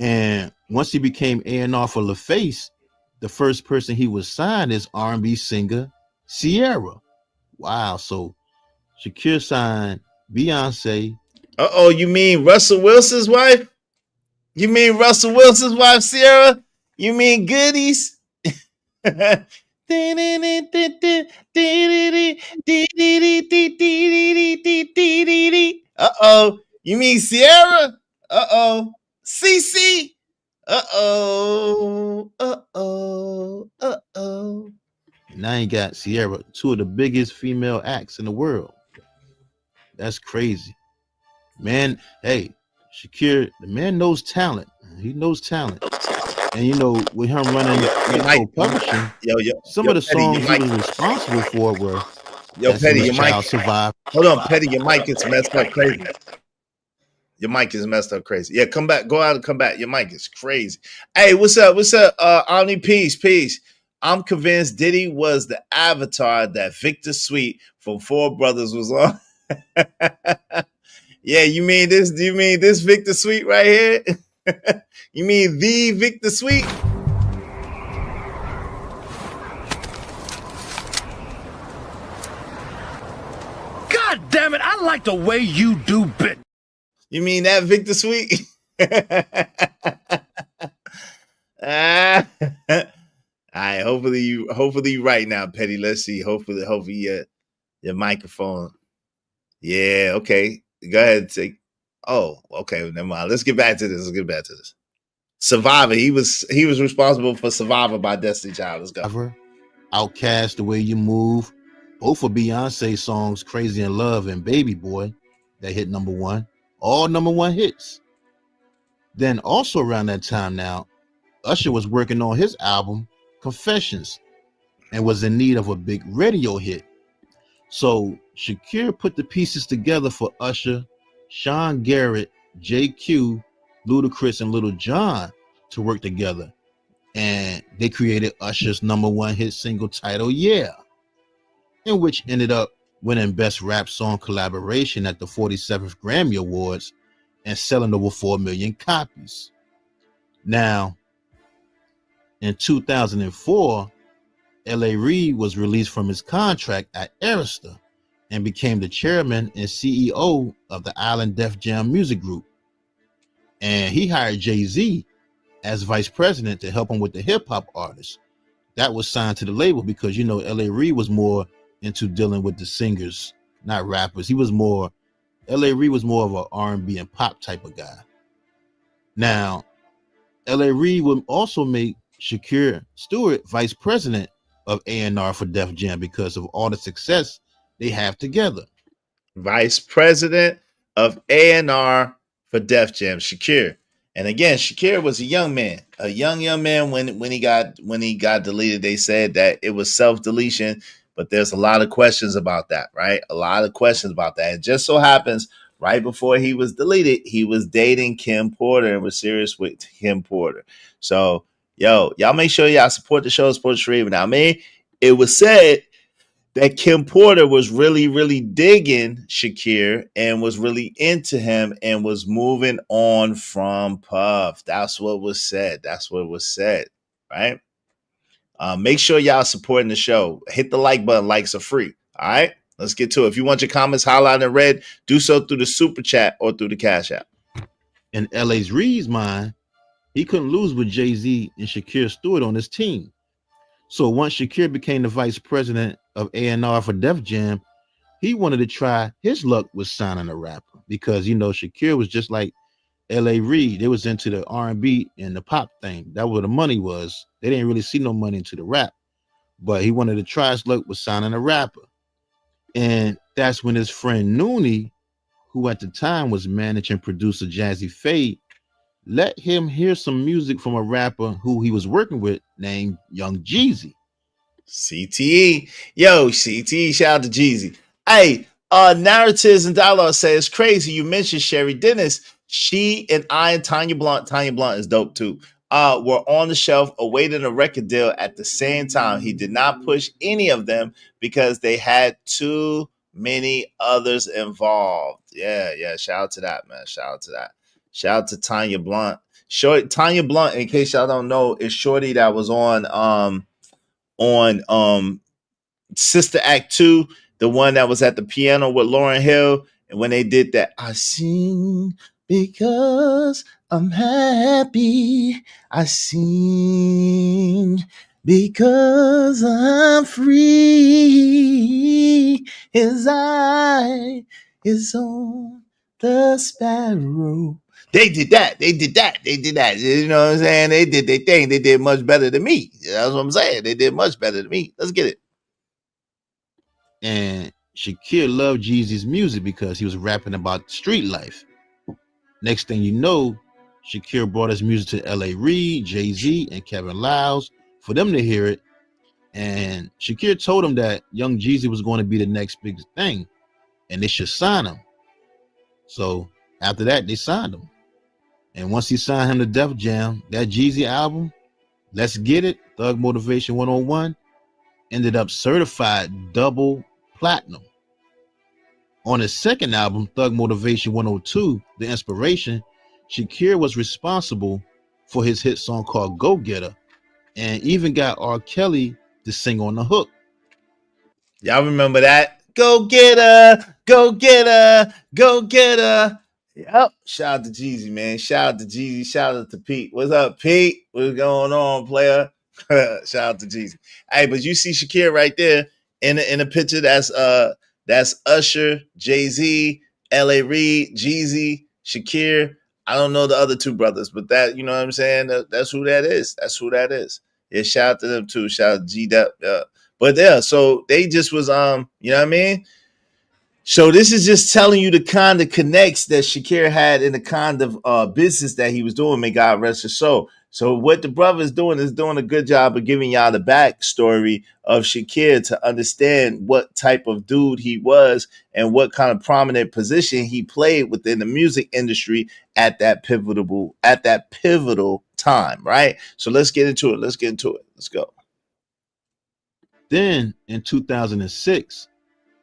And once he became A&R for LaFace, the first person he was signed is R&B singer Sierra. Wow. So Shakir signed Beyonce. Uh-oh, you mean Russell Wilson's wife? You mean Russell Wilson's wife, Sierra? You mean Goodies? Uh-oh. You mean Sierra? Uh-oh. CC? Uh-oh. Uh-oh. Uh-oh. Now you got Sierra, two of the biggest female acts in the world. That's crazy. Man, hey, Shakir, the man knows talent. He knows talent. And you know, with him running publishing, some of the songs he was responsible for were Petty, your mic survive. Hold on, Petty, your mic is messed up crazy. Your mic is messed up crazy. Yeah, come back, go out and come back. Your mic is crazy. Hey, what's up? What's up? Omni, peace. I'm convinced Diddy was the avatar that Victor Sweet from Four Brothers was on. Yeah, you mean this? Do you mean this Victor Sweet right here? You mean the Victor Sweet? God damn it, I like the way you do bit. You mean that Victor Sweet? All right, hopefully you right now, Petty. Let's see. Hopefully your microphone. Yeah, okay. Go ahead and take. Oh, okay. Never mind. Let's get back to this. Survivor. He was responsible for Survivor by Destiny Child. Let's go. Outkast, The Way You Move. Both of Beyonce songs, Crazy in Love and Baby Boy, that hit #1. All #1 hits. Then also around that time now, Usher was working on his album, Confessions, and was in need of a big radio hit. So Shakir put the pieces together for Usher, Sean Garrett, JQ, Ludacris, and Lil Jon to work together. And they created Usher's #1 hit single titled Yeah, in which ended up winning Best Rap Song Collaboration at the 47th Grammy Awards and selling over 4 million copies. Now, in 2004, L.A. Reid was released from his contract at Arista and became the chairman and CEO of the Island Def Jam Music Group. And he hired Jay-Z as vice president to help him with the hip-hop artists. That was signed to the label because, you know, L.A. Reid was more into dealing with the singers, not rappers. L.A. Reid was more of an R&B and pop type of guy. Now, L.A. Reid would also make Shakir Stewart vice president of A&R for Def Jam because of all the success they have together. Vice president of A&R for Def Jam, Shakir. And again, Shakir was a young man, young man when he got deleted. They said that it was self-deletion, but there's a lot of questions about that, right? A lot of questions about that. It just so happens right before he was deleted, he was dating Kim Porter and was serious with Kim Porter. So, y'all make sure y'all support the show, support the stream. Now, it was said that Kim Porter was really, really digging Shakir and was really into him and was moving on from Puff. That's what was said. Right? Make sure y'all supporting the show. Hit the like button. Likes are free. All right? Let's get to it. If you want your comments highlighted in red, do so through the Super Chat or through the Cash App. In L.A.'s Reid's mind, he couldn't lose with Jay-Z and Shakir Stewart on his team. So once Shakir became the vice president of A&R for Def Jam, he wanted to try his luck with signing a rapper because, you know, Shakir was just like L.A. Reid. They was into the R&B and the pop thing. That was where the money was. They didn't really see no money into the rap, but he wanted to try his luck with signing a rapper. And that's when his friend Noonie, who at the time was managing producer Jazzy Faye, let him hear some music from a rapper who he was working with named Young Jeezy. CTE. Yo, CTE, shout out to Jeezy. Hey, Narratives and Dialogue say it's crazy. You mentioned Sherry Dennis. She and Tanya Blunt is dope too, were on the shelf awaiting a record deal at the same time. He did not push any of them because they had too many others involved. Yeah. Shout out to that, man. Shout out to that. Shout out to Tanya Blunt. Tanya Blunt, in case y'all don't know, is Shorty that was on Sister Act 2, the one that was at the piano with Lauryn Hill. And when they did that, I sing because I'm happy. I sing because I'm free. His eye is on the sparrow. They did that. You know what I'm saying? They did their thing. They did much better than me. That's what I'm saying. They did much better than me. Let's get it. And Shakir loved Jeezy's music because he was rapping about street life. Next thing you know, Shakir brought his music to L.A. Reid, Jay-Z, and Kevin Liles for them to hear it. And Shakir told him that Young Jeezy was going to be the next big thing and they should sign him. So after that, they signed him. And once he signed him to Def Jam, that Jeezy album, Let's Get It, Thug Motivation 101, ended up certified double platinum. On his second album, Thug Motivation 102, The Inspiration, Shakir was responsible for his hit song called Go Getter and even got R. Kelly to sing on the hook. Y'all remember that? Go get her, go get her, go get her. Yep. Shout out to Jeezy, man. Shout out to Jeezy. Shout out to Pete. What's up, Pete? What's going on, player? Shout out to Jeezy. Hey, but you see Shakir right there in the picture. That's Usher, Jay-Z, L.A. Reid, Jeezy, Shakir. I don't know the other two brothers, but that, you know what I'm saying? That's who that is. That's who that is. Yeah, shout out to them too. Shout out to G-Dep. But yeah, so they just was you know what I mean? So this is just telling you the kind of connects that Shakir had in the kind of business that he was doing. May God rest his soul. So what the brother is doing a good job of giving y'all the backstory of Shakir to understand what type of dude he was and what kind of prominent position he played within the music industry at that pivotal time, right? So let's get into it. Let's go. Then in 2006,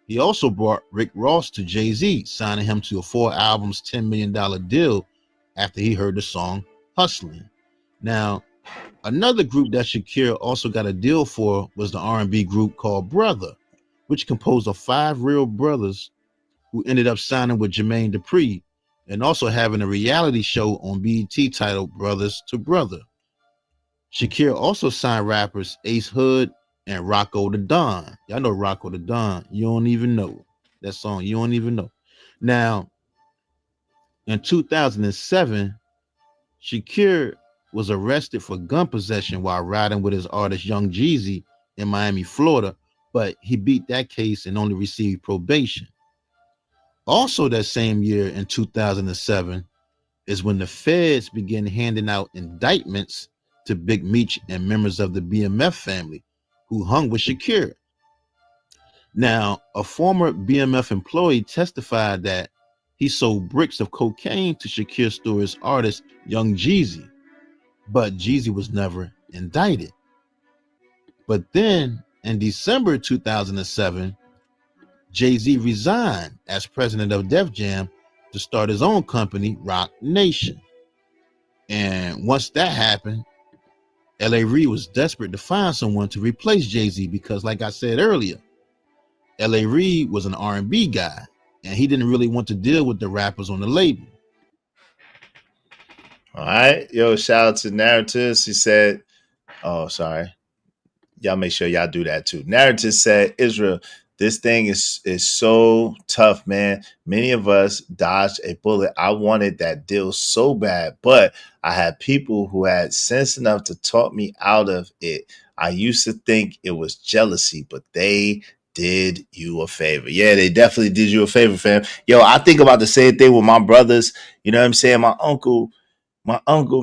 he also brought Rick Ross to Jay-Z, signing him to a 4 albums, $10 million deal after he heard the song Hustling. Now, another group that Shakir also got a deal for was the R&B group called Brother, which composed of 5 real brothers who ended up signing with Jermaine Dupri and also having a reality show on BET titled Brothers to Brother. Shakir also signed rappers Ace Hood and Rocco the Don. Y'all know Rocco the Don. You don't even know that song. You don't even know. Now, in 2007, Shakir was arrested for gun possession while riding with his artist Young Jeezy in Miami, Florida, but he beat that case and only received probation. Also that same year in 2007 is when the feds began handing out indictments to Big Meech and members of the BMF family who hung with Shakir. Now, a former BMF employee testified that he sold bricks of cocaine to Shakir Store's artist Young Jeezy, but Jeezy was never indicted. But then in December 2007, Jay-Z resigned as president of Def Jam to start his own company, Roc Nation. And once that happened, L.A. Reid was desperate to find someone to replace Jay-Z because, like I said earlier, L.A. Reid was an R&B guy, and he didn't really want to deal with the rappers on the label. All right. Yo, shout out to Narratives. He said, oh, sorry. Y'all make sure y'all do that too. Narratives said, Israel, this thing is so tough, man. Many of us dodged a bullet. I wanted that deal so bad, but I had people who had sense enough to talk me out of it. I used to think it was jealousy, but they did you a favor. Yeah, they definitely did you a favor, fam. Yo, I think about the same thing with my brothers. You know what I'm saying? My uncle,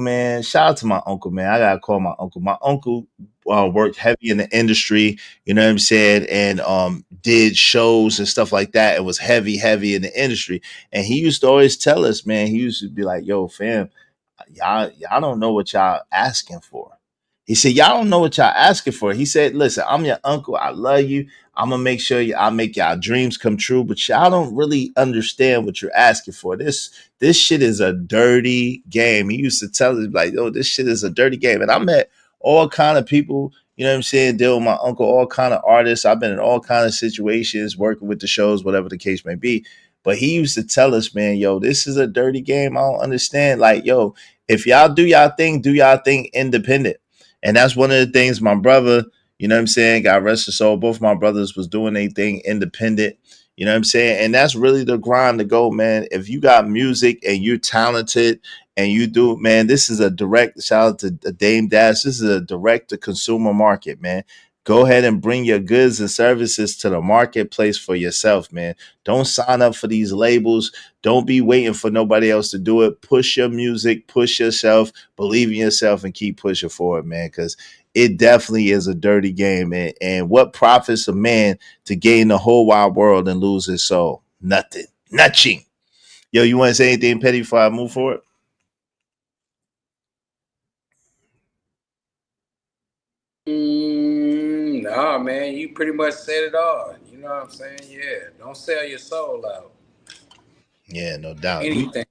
man. Shout out to my uncle, man. I gotta call my uncle. My uncle worked heavy in the industry. You know what I'm saying? And did shows and stuff like that. It was heavy in the industry. And he used to always tell us, man. He used to be like, "Yo, fam, y'all don't know what y'all asking for." He said, "Y'all don't know what y'all asking for." He said, "Listen, I'm your uncle. I love you. I'm gonna make sure I make y'all dreams come true, but y'all don't really understand what you're asking for. This shit is a dirty game." He used to tell us like, "Yo, this shit is a dirty game." And I met all kind of people, you know what I'm saying, deal with my uncle, all kind of artists. I've been in all kind of situations, working with the shows, whatever the case may be. But he used to tell us, man, yo, this is a dirty game. I don't understand. Like, yo, if y'all do y'all thing independent. And that's one of the things my brother, you know what I'm saying, God rest his soul, both my brothers was doing their thing independent. You know what I'm saying? And that's really the grind to go, man. If you got music and you're talented and you do, man, this is a direct, shout out to Dame Dash. This is a direct to consumer market, man. Go ahead and bring your goods and services to the marketplace for yourself, man. Don't sign up for these labels. Don't be waiting for nobody else to do it. Push your music, push yourself, believe in yourself, and keep pushing forward, man, because it definitely is a dirty game. And what profits a man to gain the whole wide world and lose his soul? Nothing. Nothing. Yo, you want to say anything, Petty, before I move forward? Nah, man, you pretty much said it all. You know what I'm saying? Yeah, don't sell your soul out. Yeah, no doubt. Anything.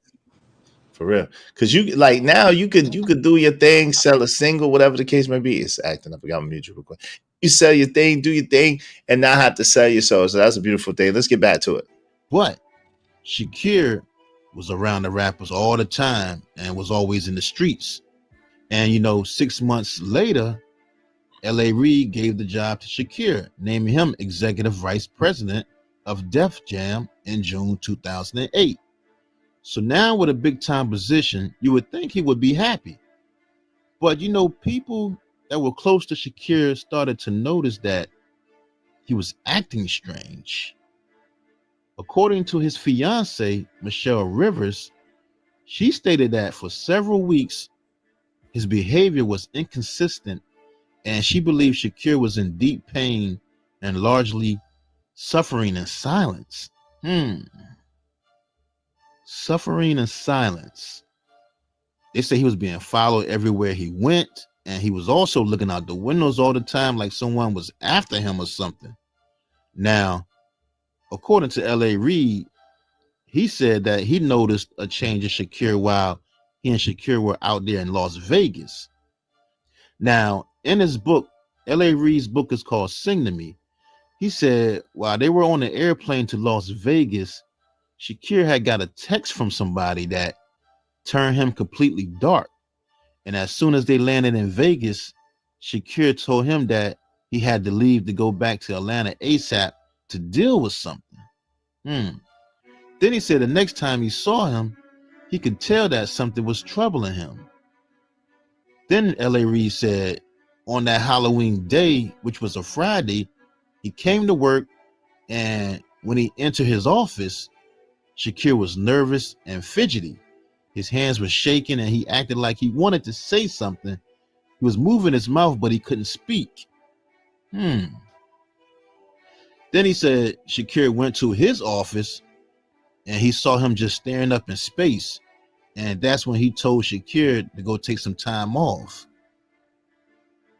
For real. Because you like now you could do your thing, sell a single, whatever the case may be. It's acting up. I got a mutual real quick. You sell your thing, do your thing, and not have to sell your soul. So that's a beautiful thing. Let's get back to it. But Shakir was around the rappers all the time and was always in the streets. And 6 months later, L.A. Reid gave the job to Shakir, naming him executive vice president of Def Jam in June 2008. So now with a big time position, you would think he would be happy. But people that were close to Shakir started to notice that he was acting strange. According to his fiancée, Michelle Rivers, she stated that for several weeks, his behavior was inconsistent, and she believed Shakir was in deep pain and largely suffering in silence. Suffering in silence. They say he was being followed everywhere he went, and he was also looking out the windows all the time like someone was after him or something. Now, according to L.A. Reid, he said that he noticed a change in Shakir while he and Shakir were out there in Las Vegas. Now, in his book, L.A. Reid's book is called Sing to Me. He said while they were on the airplane to Las Vegas, Shakir had got a text from somebody that turned him completely dark. And as soon as they landed in Vegas, Shakir told him that he had to leave to go back to Atlanta ASAP to deal with something. Then he said the next time he saw him, he could tell that something was troubling him. Then L.A. Reid said on that Halloween day, which was a Friday, he came to work, and when he entered his office, Shakir was nervous and fidgety. His hands were shaking and he acted like he wanted to say something. He was moving his mouth, but he couldn't speak. Then he said Shakir went to his office and he saw him just staring up in space. And that's when he told Shakir to go take some time off.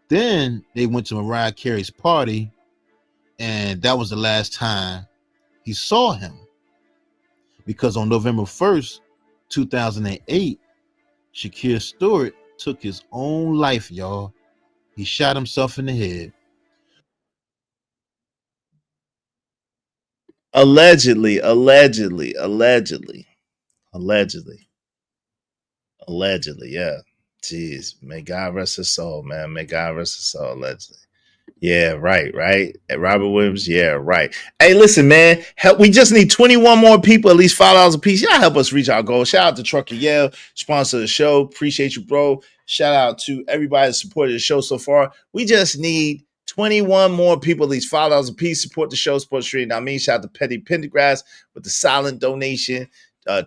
Then they went to Mariah Carey's party, and that was the last time he saw him. Because on November 1st, 2008, Shakir Stewart took his own life, y'all. He shot himself in the head. Allegedly. Yeah. Jeez. May God rest his soul, man. May God rest his soul, allegedly. Yeah, right. Robert Williams, yeah, right. Hey, listen, man. We just need 21 more people, at least $5 a piece. Y'all help us reach our goal. Shout out to Trucker Yale, sponsor of the show. Appreciate you, bro. Shout out to everybody that supported the show so far. We just need 21 more people, at least $5 a piece. Support the show, support the street. Now, shout out to Petty Pendergrass with the silent donation.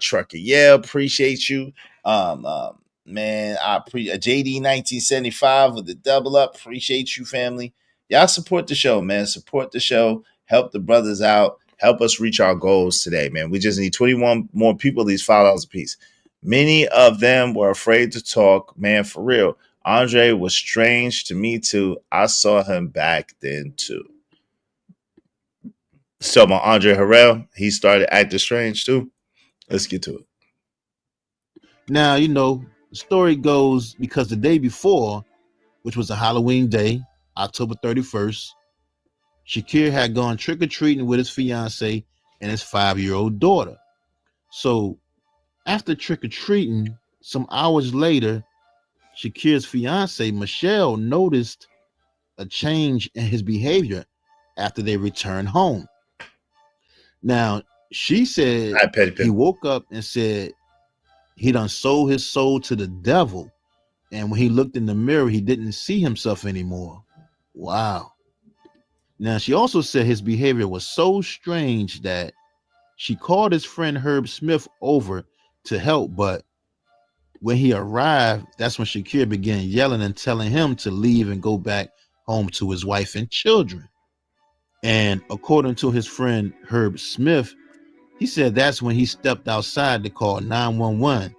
Trucker, appreciate you. Man, I appreciate JD 1975 with the double up. Appreciate you, family. Y'all support the show, man. Support the show. Help the brothers out. Help us reach our goals today, man. We just need 21 more people, at least $5 a piece. Many of them were afraid to talk, man, for real. Andre was strange to me too. I saw him back then too. So my Andre Harrell, he started acting strange too. Let's get to it. Now, the story goes because the day before, which was a Halloween day, October 31st, Shakir had gone trick-or-treating with his fiance and his 5-year-old daughter. So after trick-or-treating, some hours later, Shakir's fiance, Michelle, noticed a change in his behavior after they returned home. Now, she said he woke up and said he done sold his soul to the devil. And when he looked in the mirror, he didn't see himself anymore. Wow. Now, she also said his behavior was so strange that she called his friend Herb Smith over to help, but when he arrived, that's when Shakir began yelling and telling him to leave and go back home to his wife and children. And according to his friend Herb Smith, he said that's when he stepped outside to call 911.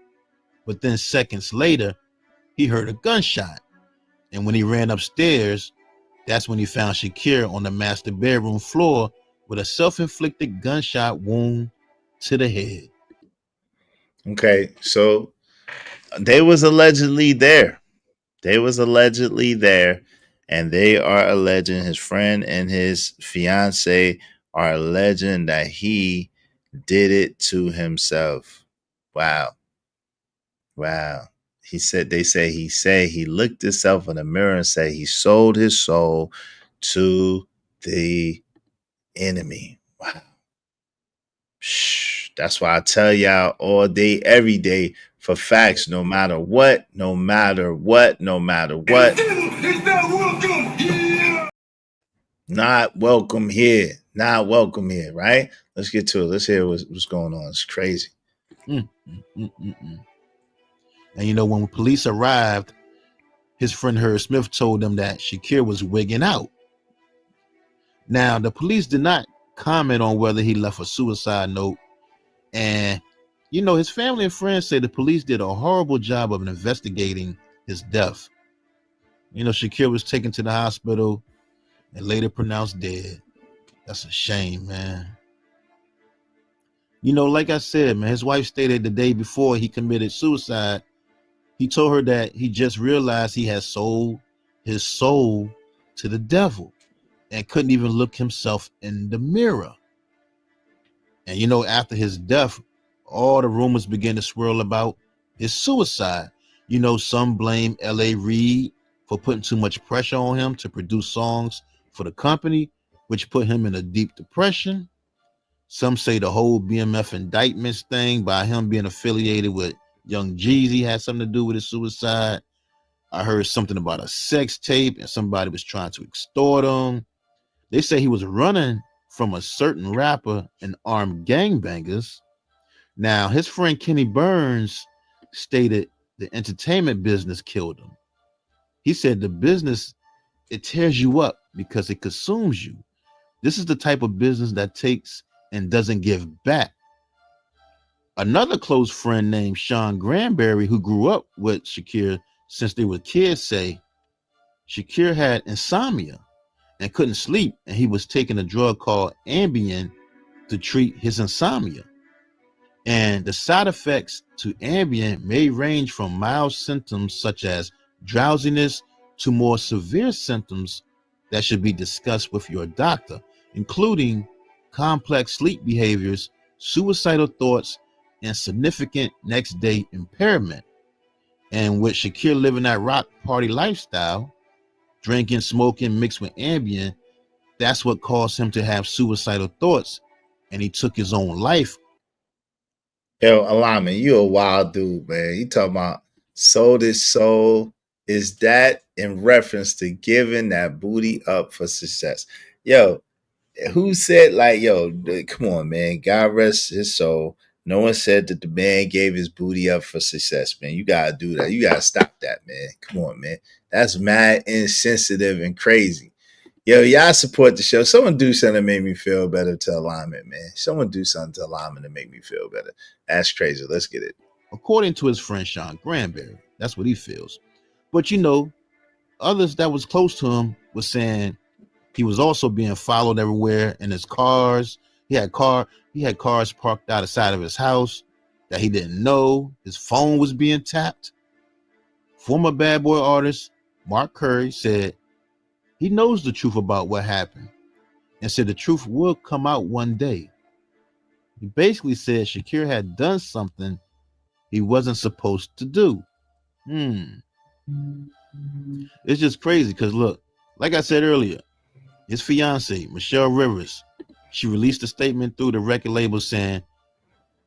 But then seconds later, he heard a gunshot. And when he ran upstairs, that's when he found Shakir on the master bedroom floor with a self-inflicted gunshot wound to the head. Okay, so they was allegedly there. And they are alleging, his friend and his fiance are alleging that he did it to himself. Wow. They say he looked himself in the mirror and said he sold his soul to the enemy. Wow. That's why I tell y'all all day, every day, for facts, no matter what. Not welcome here, right? Let's get to it. Let's hear what's going on. It's crazy. And when police arrived, his friend Herb Smith told them that Shakir was wigging out. Now, the police did not comment on whether he left a suicide note. And, his family and friends say the police did a horrible job of investigating his death. Shakir was taken to the hospital and later pronounced dead. That's a shame, man. Like I said, man, his wife stated the day before he committed suicide, he told her that he just realized he had sold his soul to the devil and couldn't even look himself in the mirror. And, after his death, all the rumors began to swirl about his suicide. Some blame L.A. Reid for putting too much pressure on him to produce songs for the company, which put him in a deep depression. Some say the whole BMF indictments thing by him being affiliated with Young Jeezy had something to do with his suicide. I heard something about a sex tape and somebody was trying to extort him. They say he was running from a certain rapper and armed gangbangers. Now, his friend Kenny Burns stated the entertainment business killed him. He said the business, it tears you up because it consumes you. This is the type of business that takes and doesn't give back. Another close friend named Sean Granberry, who grew up with Shakir since they were kids, say Shakir had insomnia and couldn't sleep, and he was taking a drug called Ambien to treat his insomnia. And the side effects to Ambien may range from mild symptoms such as drowsiness to more severe symptoms that should be discussed with your doctor, including complex sleep behaviors, suicidal thoughts, and significant next day impairment. And with Shakir living that rock party lifestyle, drinking, smoking mixed with Ambien, that's what caused him to have suicidal thoughts, and he took his own life. Yo, Alamin, you a wild dude, man. You talking about sold his soul. Is that in reference to giving that booty up for success. Yo, who said like, yo, come on, man, God rest his soul. No one said that the man gave his booty up for success, man. You gotta do that. You gotta stop that, man. Come on, man. That's mad insensitive and crazy. Yo, y'all support the show. Someone do something to make me feel better to alignment, man. Someone do something to alignment to make me feel better. That's crazy. Let's get it. According to his friend Sean Granberry, that's what he feels. But you know, others that was close to him was saying he was also being followed everywhere in his cars. He had cars parked out the side of his house that he didn't know. His phone was being tapped. Former Bad Boy artist Mark Curry said he knows the truth about what happened and said the truth will come out one day. He basically said Shakir had done something he wasn't supposed to do. It's just crazy because look, like I said earlier, his fiance, Michelle Rivers, she released a statement through the record label saying,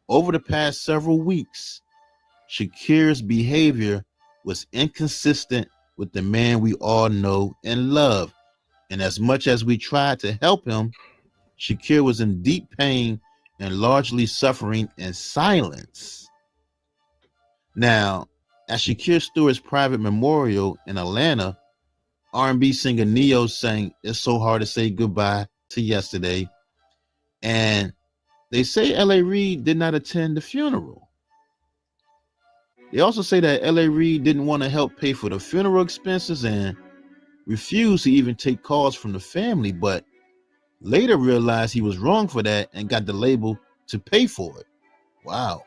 over the past several weeks, Shakir's behavior was inconsistent with the man we all know and love. And as much as we tried to help him, Shakir was in deep pain and largely suffering in silence. Now, at Shakir Stewart's private memorial in Atlanta, R&B singer Neo sang "It's So Hard to Say Goodbye to Yesterday." And they say L.A. Reid did not attend the funeral. They also say that L.A. Reid didn't want to help pay for the funeral expenses and refused to even take calls from the family, but later realized he was wrong for that and got the label to pay for it. Wow.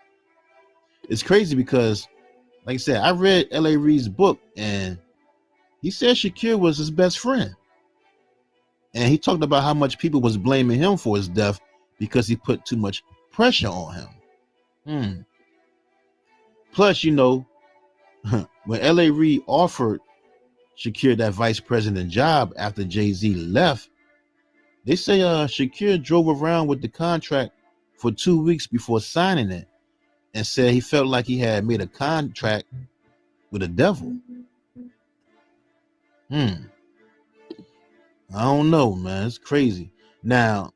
It's crazy because, like I said, I read L.A. Reid's book and he said Shakir was his best friend. And he talked about how much people was blaming him for his death because he put too much pressure on him. Plus, you know, when L.A. Reid offered Shakir that vice president job after Jay-Z left, they say Shakir drove around with the contract for 2 weeks before signing it and said he felt like he had made a contract with the devil. I don't know, man. It's crazy. Now,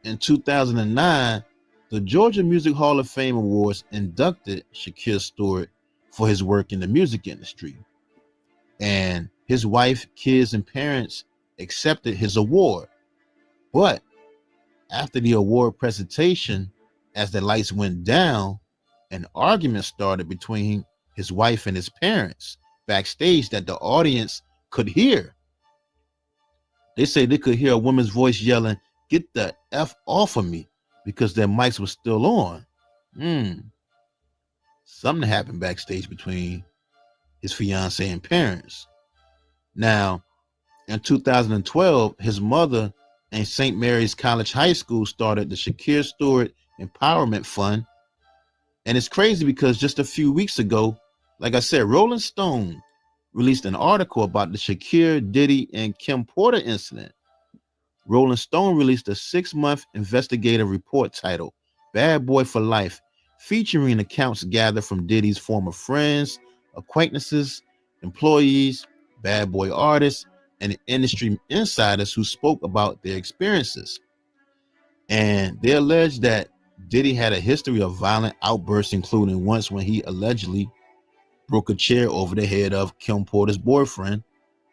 in 2009, the Georgia Music Hall of Fame Awards inducted Shakir Stewart for his work in the music industry. And his wife, kids, and parents accepted his award. But after the award presentation, as the lights went down, an argument started between his wife and his parents backstage that the audience could hear. They say they could hear a woman's voice yelling, "Get the F off of me," because their mics were still on. Something happened backstage between his fiance and parents. Now, in 2012, his mother and St. Mary's College High School started the Shakir Stewart Empowerment Fund. And it's crazy because just a few weeks ago, like I said, Rolling Stone released an article about the Shakir, Diddy, and Kim Porter incident. Rolling Stone released a 6-month investigative report titled "Bad Boy for Life," featuring accounts gathered from Diddy's former friends, acquaintances, employees, Bad Boy artists, and industry insiders who spoke about their experiences. And they alleged that Diddy had a history of violent outbursts, including once when he allegedly broke a chair over the head of Kim Porter's boyfriend,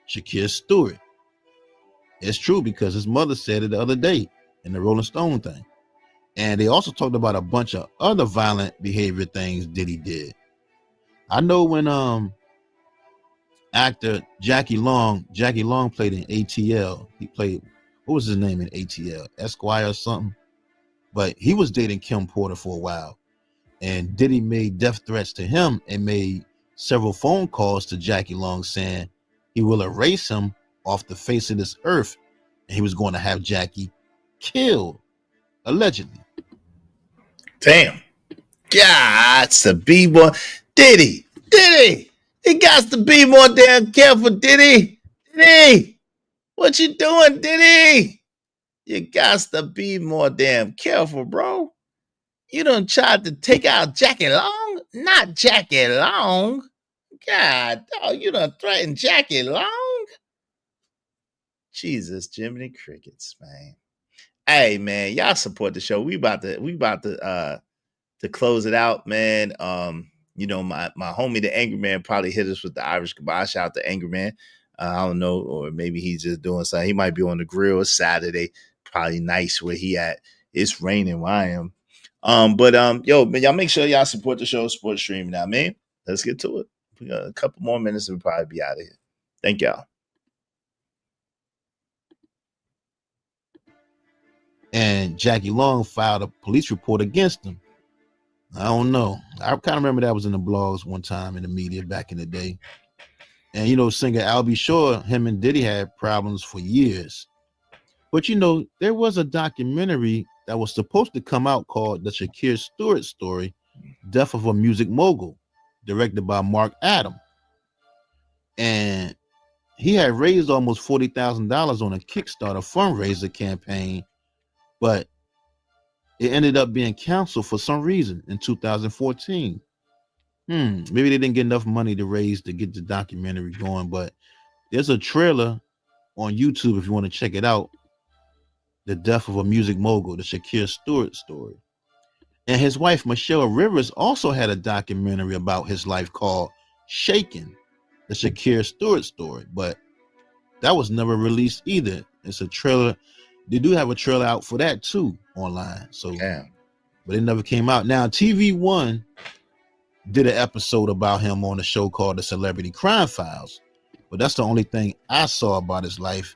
Shakir Stewart. It's true because his mother said it the other day in the Rolling Stone thing. And they also talked about a bunch of other violent behavior things Diddy did. I know when actor Jackie Long played in ATL. He played, what was his name in ATL? Esquire or something. But he was dating Kim Porter for a while. And Diddy made death threats to him and made several phone calls to Jackie Long saying he will erase him off the face of this earth and he was going to have Jackie killed, allegedly. Damn. Got to be more. Diddy. He got to be more damn careful, Diddy. What you doing, Diddy? You got to be more damn careful, bro. You done tried to take out Jackie Long? Not Jackie Long. God, dog, you done threatened Jackie Long? Jesus, Jiminy Crickets, man. Hey, man, y'all support the show. We about to close it out, man. You know, my homie, the Angry Man, probably hit us with the Irish goodbye. Shout out to Angry Man. I don't know, or maybe he's just doing something. He might be on the grill. It's Saturday. Probably nice where he at. It's raining where I am. Yo, man, y'all make sure y'all support the show, support the stream now, man. Let's get to it. We got a couple more minutes and we'll probably be out of here. Thank y'all. And Jackie Long filed a police report against him. I don't know. I kind of remember that was in the blogs one time in the media back in the day. And, you know, singer Albie Shore, him and Diddy had problems for years. But, you know, there was a documentary that was supposed to come out called The Shakir Stewart Story, Death of a Music Mogul, directed by Mark Adam. And he had raised almost $40,000 on a Kickstarter fundraiser campaign, but it ended up being canceled for some reason in 2014. Maybe they didn't get enough money to raise to get the documentary going, but there's a trailer on YouTube if you want to check it out. The Death of a Music Mogul, the Shakir Stewart story. And his wife, Michelle Rivers, also had a documentary about his life called Shaken, the Shakir Stewart story, but that was never released either. It's a trailer. They do have a trailer out for that too online. So, but it never came out. Now, TV One did an episode about him on a show called The Celebrity Crime Files, but that's the only thing I saw about his life.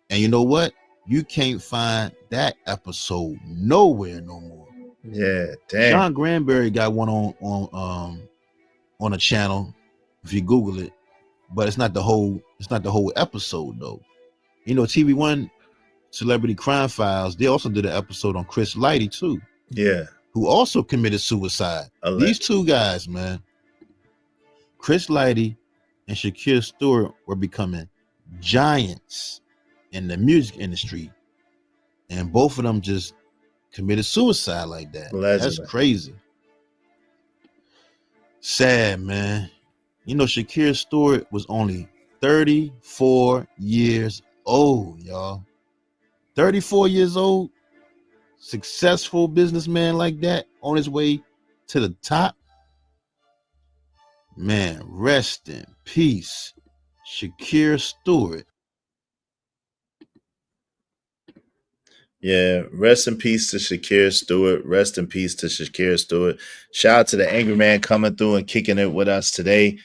And you know what? You can't find that episode nowhere no more. Yeah, damn. John Granberry got one on a channel if you Google it, but it's not the whole episode though. You know, TV One Celebrity Crime Files, they also did an episode on Chris Lighty too. Yeah. Who also committed suicide. These two guys, man, Chris Lighty and Shakir Stewart, were becoming giants in the music industry, and both of them just committed suicide like that. That's crazy. Sad, man. You know, Shakir Stewart was only 34 years old, y'all. 34 years old, successful businessman like that, on his way to the top. Man, rest in peace, Shakir Stewart. Yeah, rest in peace to Shakir Stewart. Rest in peace to Shakir Stewart. Shout out to the Angry Man coming through and kicking it with us today.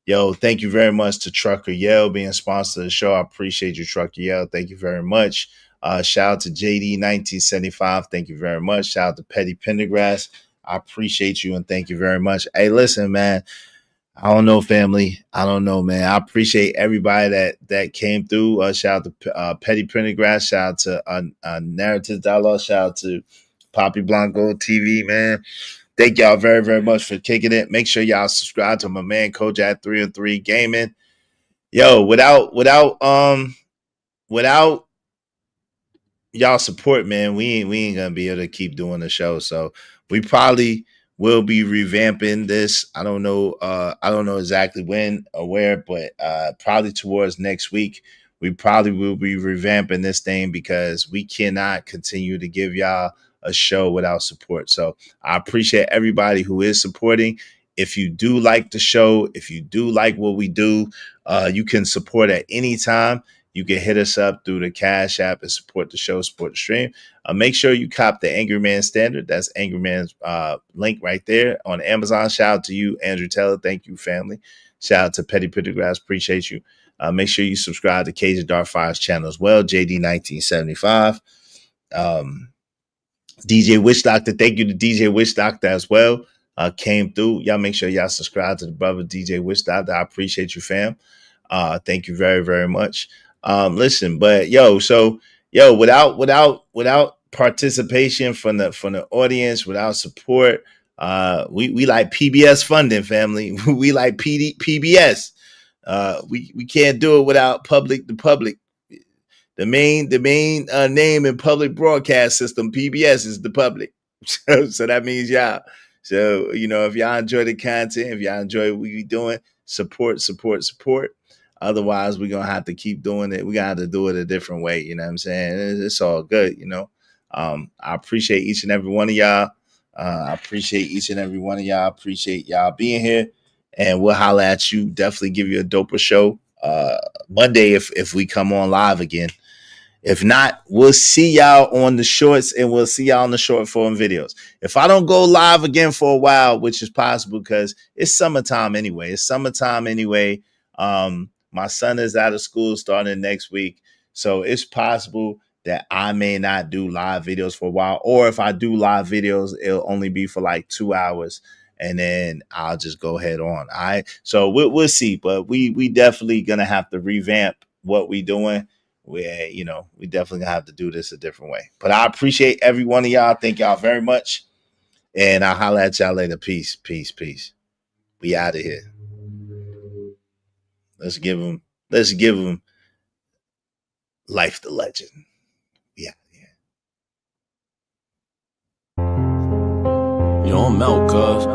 Yo, thank you very much to Trucker Yell being sponsored of the show. I appreciate you, Trucker Yell. Thank you very much. Shout out to JD 1975. Thank you very much. Shout out to Petty Pendergrass. I appreciate you and thank you very much. Hey, listen, man. I don't know, family. I don't know, man. I appreciate everybody that came through. Shout out to Petty Pendergrass. Shout out to Narrative Dialogue. Shout out to Poppy Blanco TV, man. Thank y'all very, very much for kicking it. Make sure y'all subscribe to my man Kojak 3 and 3 Gaming. Yo, without y'all support, man, we ain't gonna be able to keep doing the show. So we probably will be revamping this. I don't know exactly when or where, but probably towards next week. We probably will be revamping this thing because we cannot continue to give y'all a show without support. So I appreciate everybody who is supporting. If you do like the show, if you do like what we do, you can support at any time. You can hit us up through the Cash App and support the show, support the stream. Make sure you cop the Angry Man Standard. That's Angry Man's link right there on Amazon. Shout out to you, Andrew Taylor. Thank you, family. Shout out to Petty Pendergrass. Appreciate you. Make sure you subscribe to Cage of Dark Fire's channel as well, JD 1975. DJ Witch Doctor. Thank you to DJ Witch Doctor as well. Came through. Y'all make sure y'all subscribe to the brother DJ Witch Doctor. I appreciate you, fam. Thank you very, very much. Listen, but without participation from the audience, without support, we like PBS funding, family. We like PBS. We can't do it without the public. The main name in public broadcast system, PBS, is the public. So that means y'all. So, if y'all enjoy the content, if y'all enjoy what we doing, support. Otherwise, we're going to have to keep doing it. We got to do it a different way. You know what I'm saying? It's all good, you know. I appreciate each and every one of y'all. I appreciate each and every one of y'all. Appreciate y'all being here. And we'll holler at you. Definitely give you a doper show Monday if we come on live again. If not, we'll see y'all on the shorts, and we'll see y'all on the short form videos. If I don't go live again for a while, which is possible because it's summertime anyway. My son is out of school starting next week. So it's possible that I may not do live videos for a while. Or if I do live videos, it'll only be for like 2 hours. And then I'll just go head on. All right. So we'll see. But we definitely going to have to revamp what we're doing. We definitely gonna have to do this a different way. But I appreciate every one of y'all. Thank y'all very much. And I'll holler at y'all later. Peace. We out of here. Let's give him Life the Legend. We out of here. Yo, I'm out, cuz.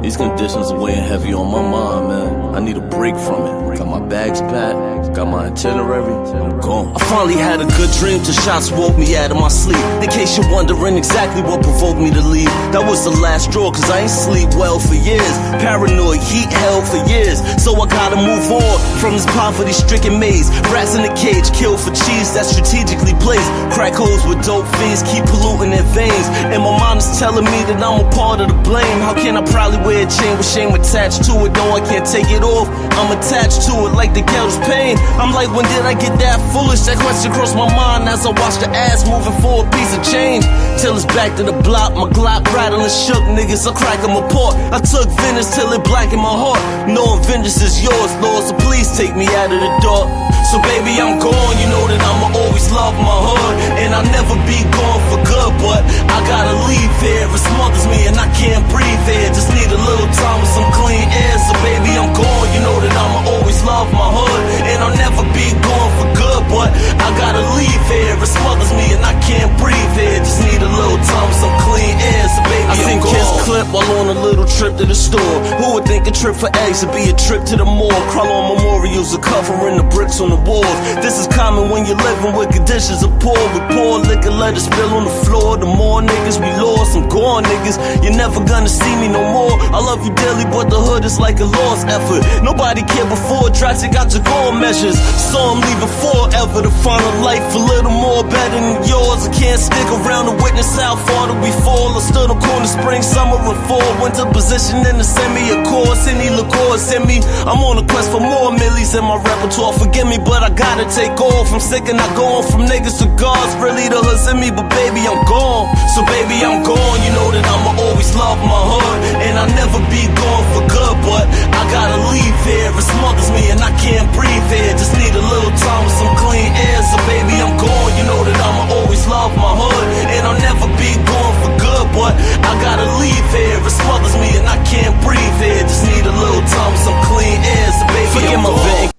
These conditions are weighing heavy on my mind, man. I need a break from it. Got my bags packed, got my itinerary, I'm gone. I finally had a good dream till shots woke me out of my sleep. In case you're wondering exactly what provoked me to leave, that was the last straw, cause I ain't sleep well for years. Paranoid, heat hell for years. So I gotta move on from this poverty-stricken maze. Rats in a cage, killed for cheese that's strategically placed. Crack holes with dope fiends, keep polluting their veins. And my mind is telling me that I'm a part of the blame. How can I proudly wear a chain with shame attached to it? No, I can't take it off, I'm attached to it like the ghetto's pain. I'm like, when did I get that foolish? That question crossed my mind as I watched the ass moving for a piece of change. Till it's back to the block, my Glock rattling shook niggas, I crack them apart. I took vengeance till it blackened my heart. Knowing vengeance is yours, Lord, so please take me out of the dark. So baby, I'm gone, you know that I'ma always love my hood. And I'll never be gone for good, but I gotta leave here. It smothers me and I can't breathe here. Just need a little time with some clean air. So baby, I'm gone, you know that I'ma always love my hood. And I'll never be gone for good, but I gotta leave here. It smothers me and I can't breathe here. Just need a little time with some clean air. So baby, I seen kids clip while on a little trip to the store. Who would think a trip for eggs would be a trip to the morgue? Crawl on memorials are covering the bricks on the walls. This is common when you're living with conditions of poor. With poor liquor, let it spill on the floor. The more niggas we lost, I'm gone niggas. You're never gonna see me no more. I love you dearly, but the hood is like a lost effort. Nobody cared before, drastic got your goal measures. So I'm leaving forever to find a life a little more better than yours. I can't stick around to witness how far do we fall. I stood on corner, spring, summer, and fall. Went to position in the semi, of course. Any liqueur send me. I'm on a quest for more millies in my repertoire. Forgive me, but I gotta take off. I'm sick and I go on from niggas to gods. Really the hood's in me, but baby, I'm gone. So baby, I'm gone. You know that I'ma always love my hood. And I'll never be gone for good, but I gotta leave here. It smothers me and I can't breathe here. Just need a little time with some clean air. So baby, I'm gone. You know that I'ma always love my hood. And I'll never be gone for good, but I gotta leave here. It smothers me and I can't breathe here. Just need a little time with some clean air. So baby, I'm gone.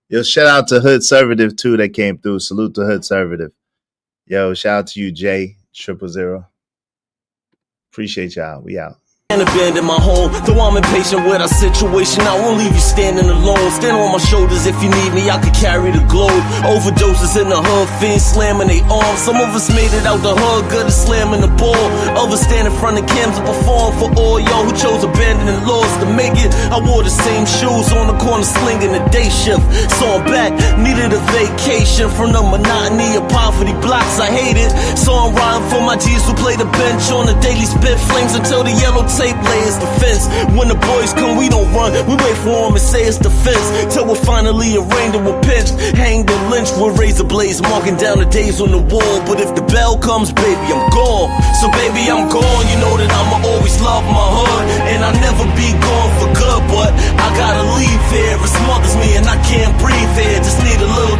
Yo, shout out to Hood Servative too that came through. Salute to Hood Servative. Yo, shout out to you, J000. Appreciate y'all. We out. And abandon my home, though I'm impatient with our situation. I won't leave you standing alone. Stand on my shoulders if you need me, I could carry the globe. Overdoses in the hood, fiends slamming they arms. Some of us made it out the hood, good at slamming the ball. Others stand in front of cams to perform for all y'all who chose abandoning laws to make it. I wore the same shoes on the corner, slinging the day shift. So I'm back, needed a vacation from the monotony of poverty blocks. I hate it, so I'm riding for my G's who play the bench on the daily spit flames until the yellow tape layers the fence. When the boys come, we don't run, we wait for them and say it's defense. Till we're finally arraigned and we're pinched, hanged and lynched with razor blades, marking down the days on the wall. But if the bell comes, baby, I'm gone. So baby, I'm gone. You know that I'ma always love my hood, and I'll never be gone for good, but I gotta leave here. It smothers me and I can't breathe here. Just need a little